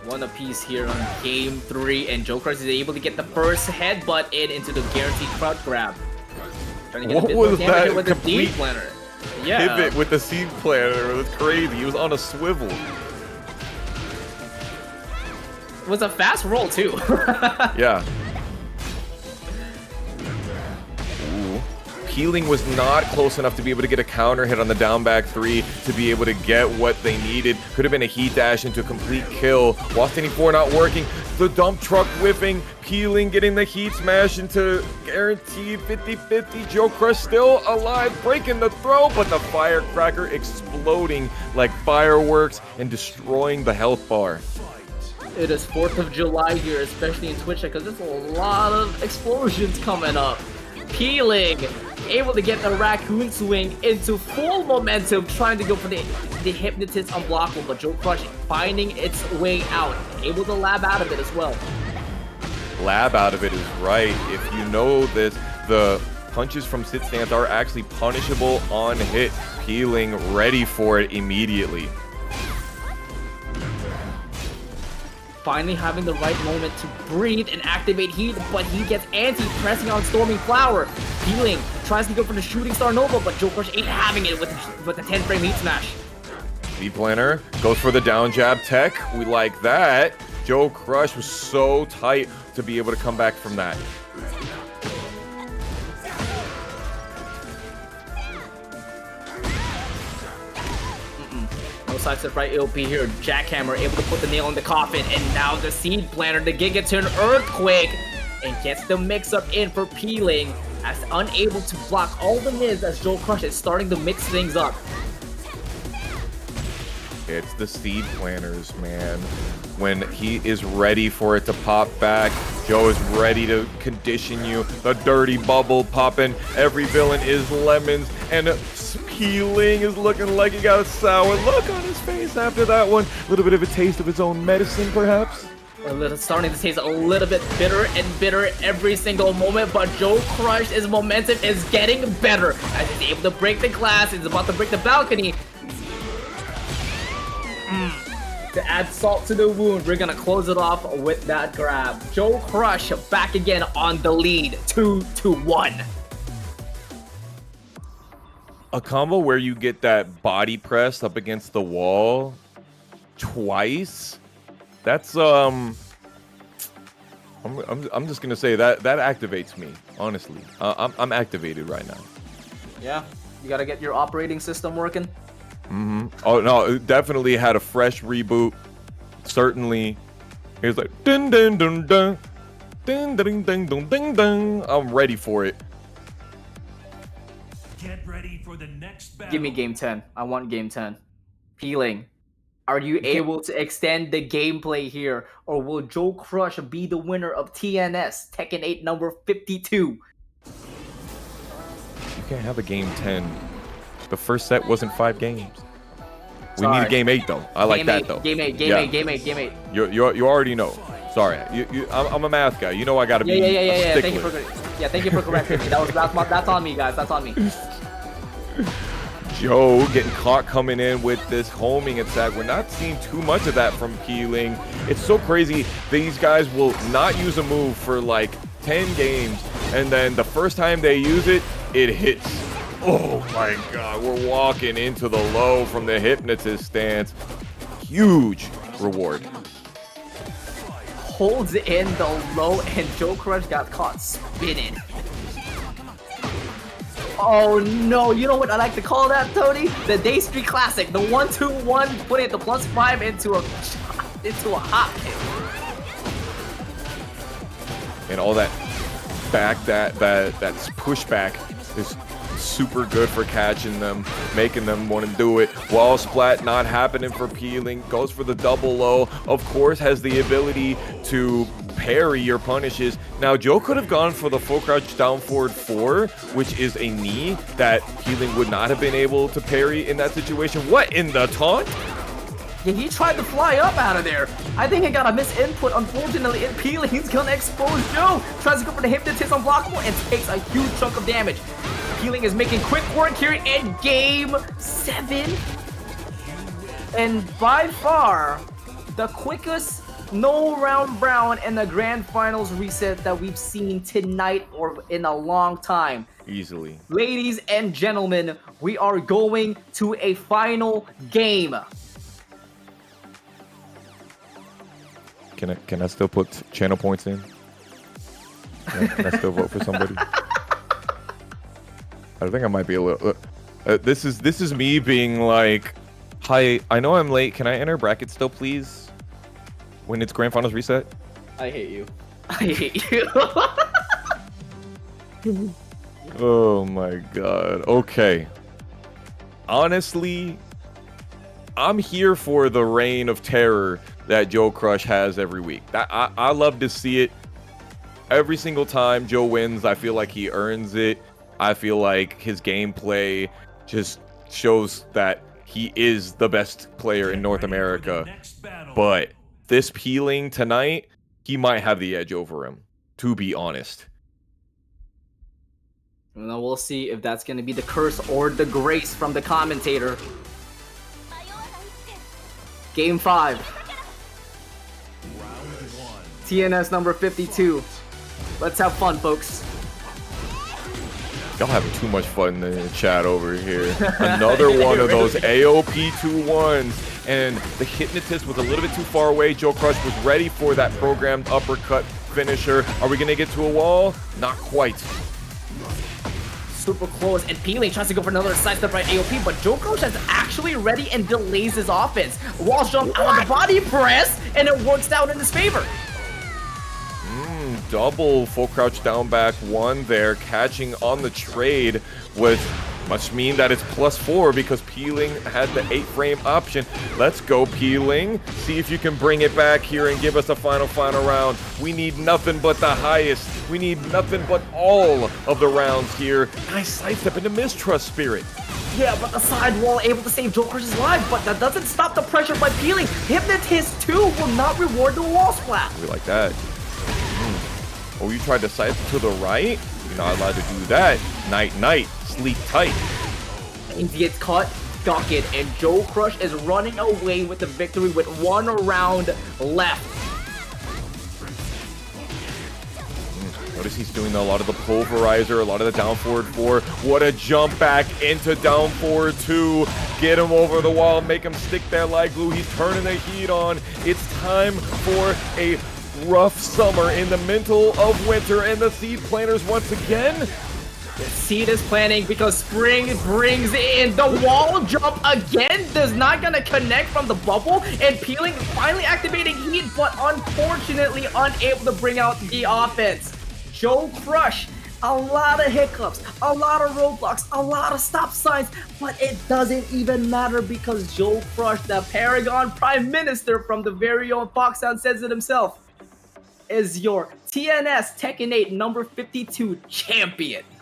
One apiece here on game 3, and Joe Crush is able to get the first headbutt into the guaranteed crowd grab. Trying to get What a bit more was damage that with the complete seed planner. Yeah. Pivot with the seed planner? It was crazy. He was on a swivel. It was a fast roll too. Yeah. Ooh. Peeling was not close enough to be able to get a counter hit on the down back 3 to be able to get what they needed. Could have been a heat dash into a complete kill. While standing 4 not working. The dump truck whiffing. Peeling getting the heat smash into guaranteed 50-50. Joe Crush still alive, breaking the throw, but the firecracker exploding like fireworks and destroying the health bar. It is 4th of July here, especially in Twitch, because there's a lot of explosions coming up. Peeling, able to get the raccoon swing into full momentum, trying to go for the hypnotist unblockable, but Joe Crush finding its way out, able to lab out of it as well. Lab out of it is right. If you know this, the punches from sit stance are actually punishable on hit. Peeling ready for it immediately. Finally having the right moment to breathe and activate heat, but he gets anti-pressing on Storming Flower. Peeling tries to go for the Shooting Star Nova, but Joe Crush ain't having it with the 10-frame heat smash. Speed planner goes for the down jab tech. We like that. Joe Crush was so tight to be able to come back from that. No sidestep right AOP here. Jackhammer able to put the nail in the coffin, and now the seed planner, the Gigaton Earthquake, and gets the mix-up in for Peeling, as unable to block all the mids as Joe Crush is starting to mix things up. It's the seed planners, man. When he is ready for it to pop back, Joe is ready to condition you. The dirty bubble popping. Every villain is lemons, and Peeling is looking like he got a sour look on his face after that one. A little bit of a taste of his own medicine, perhaps. Starting to taste a little bit bitter and bitter every single moment, but Joe Crush's momentum is getting better as he's able to break the glass. He's about to break the balcony. To add salt to the wound, we're gonna close it off with that grab. Joe Crush back again on the lead, 2-1. A combo where you get that body press up against the wall twice. That's I'm just gonna say that activates me. Honestly, I'm activated right now. Yeah, you gotta get your operating system working. Oh no, it definitely had a fresh reboot. Certainly, it was like dun dun dun dun dun dun dun dun dun dun. I'm ready for it. Get ready for the next battle. Give me game 10. I want game 10. Peeling, are you able to extend the gameplay here, or will Joe Crush be the winner of TNS Tekken 8 number 52? You can't have a game 10. The first set wasn't 5 games. We need a game 8 though. I like that though. Game 8. You already know. Sorry, I'm a math guy. You know I gotta be. Yeah. Thank you for correcting me. That's on me, guys. That's on me. Joe getting caught coming in with this homing attack. We're not seeing too much of that from Peeling. It's so crazy. These guys will not use a move for like 10 games, and then the first time they use it, it hits. Oh my god, we're walking into the low from the hypnotist stance. Huge reward. Holds in the low, and Joe Crush got caught spinning. Oh no, you know what I like to call that, Tony? The Day Street Classic, the 1-2-1, putting the +5 into a hop kick. And all that back, that pushback is super good for catching them, making them want to do it. Wall splat not happening for Peeling, goes for the double low, of course has the ability to parry your punishes. Now Joe could have gone for the full crouch down forward 4, which is a knee that Peeling would not have been able to parry in that situation. What in the taunt? Yeah, he tried to fly up out of there. I think he got a misinput, unfortunately, and Peeling's gonna expose Joe. Tries to go for the hypnotist unblockable and takes a huge chunk of damage. Peeling is making quick work here in game 7. And by far, the quickest no round brown in the grand finals reset that we've seen tonight or in a long time. Easily. Ladies and gentlemen, we are going to a final game. Can I still put channel points in? Can I still vote for somebody? I think I might be a little. This is me being like, hi, I know I'm late. Can I enter bracket still, please? When it's grand finals reset. I hate you. I hate you. Oh my god. Okay. Honestly, I'm here for the reign of terror that Joe Crush has every week. I love to see it. Every single time Joe wins, I feel like he earns it. I feel like his gameplay just shows that he is the best player in North America. But this Peeling tonight, he might have the edge over him, to be honest. Well, we'll see if that's going to be the curse or the grace from the commentator. Game 5. TNS number 52. Let's have fun, folks. Y'all having too much fun in the chat over here. Another one of those AOP 2-1s. And the hypnotist was a little bit too far away. Joe Crush was ready for that programmed uppercut finisher. Are we going to get to a wall? Not quite. Super close, and Peeling tries to go for another sidestep right AOP, but Joe Crush is actually ready and delays his offense. Wall jump out of the body press, and it works out in his favor. Double full crouch down back 1 there, catching on the trade must mean that it's +4 because Peeling had the 8-frame option. Let's go, Peeling. See if you can bring it back here and give us a final round. We need nothing but the highest. We need nothing but all of the rounds here. Nice sidestep into Mistrust Spirit. Yeah, but the side wall able to save Joe Crush's life, but that doesn't stop the pressure by Peeling. Hypnotist 2 will not reward the wall splat. We like that. Oh, you tried to side to the right? You're not allowed to do that. Night, sleep tight. And he gets caught, duck it, and Joe Crush is running away with the victory with 1 round left. Notice he's doing a lot of the pulverizer, a lot of the down forward 4. What a jump back into down forward 2. Get him over the wall, make him stick there like glue. He's turning the heat on. It's time for a rough summer in the middle of winter, and the seed planters once again. The seed is planting because spring brings in the wall jump again. Does not gonna connect from the bubble, and Peeling finally activating heat, but unfortunately unable to bring out the offense. Joe Crush, a lot of hiccups, a lot of roadblocks, a lot of stop signs, but it doesn't even matter because Joe Crush, the Paragon Prime Minister from the very own Fox Sound, says it himself, is your TNS Tekken 8 number 52 champion.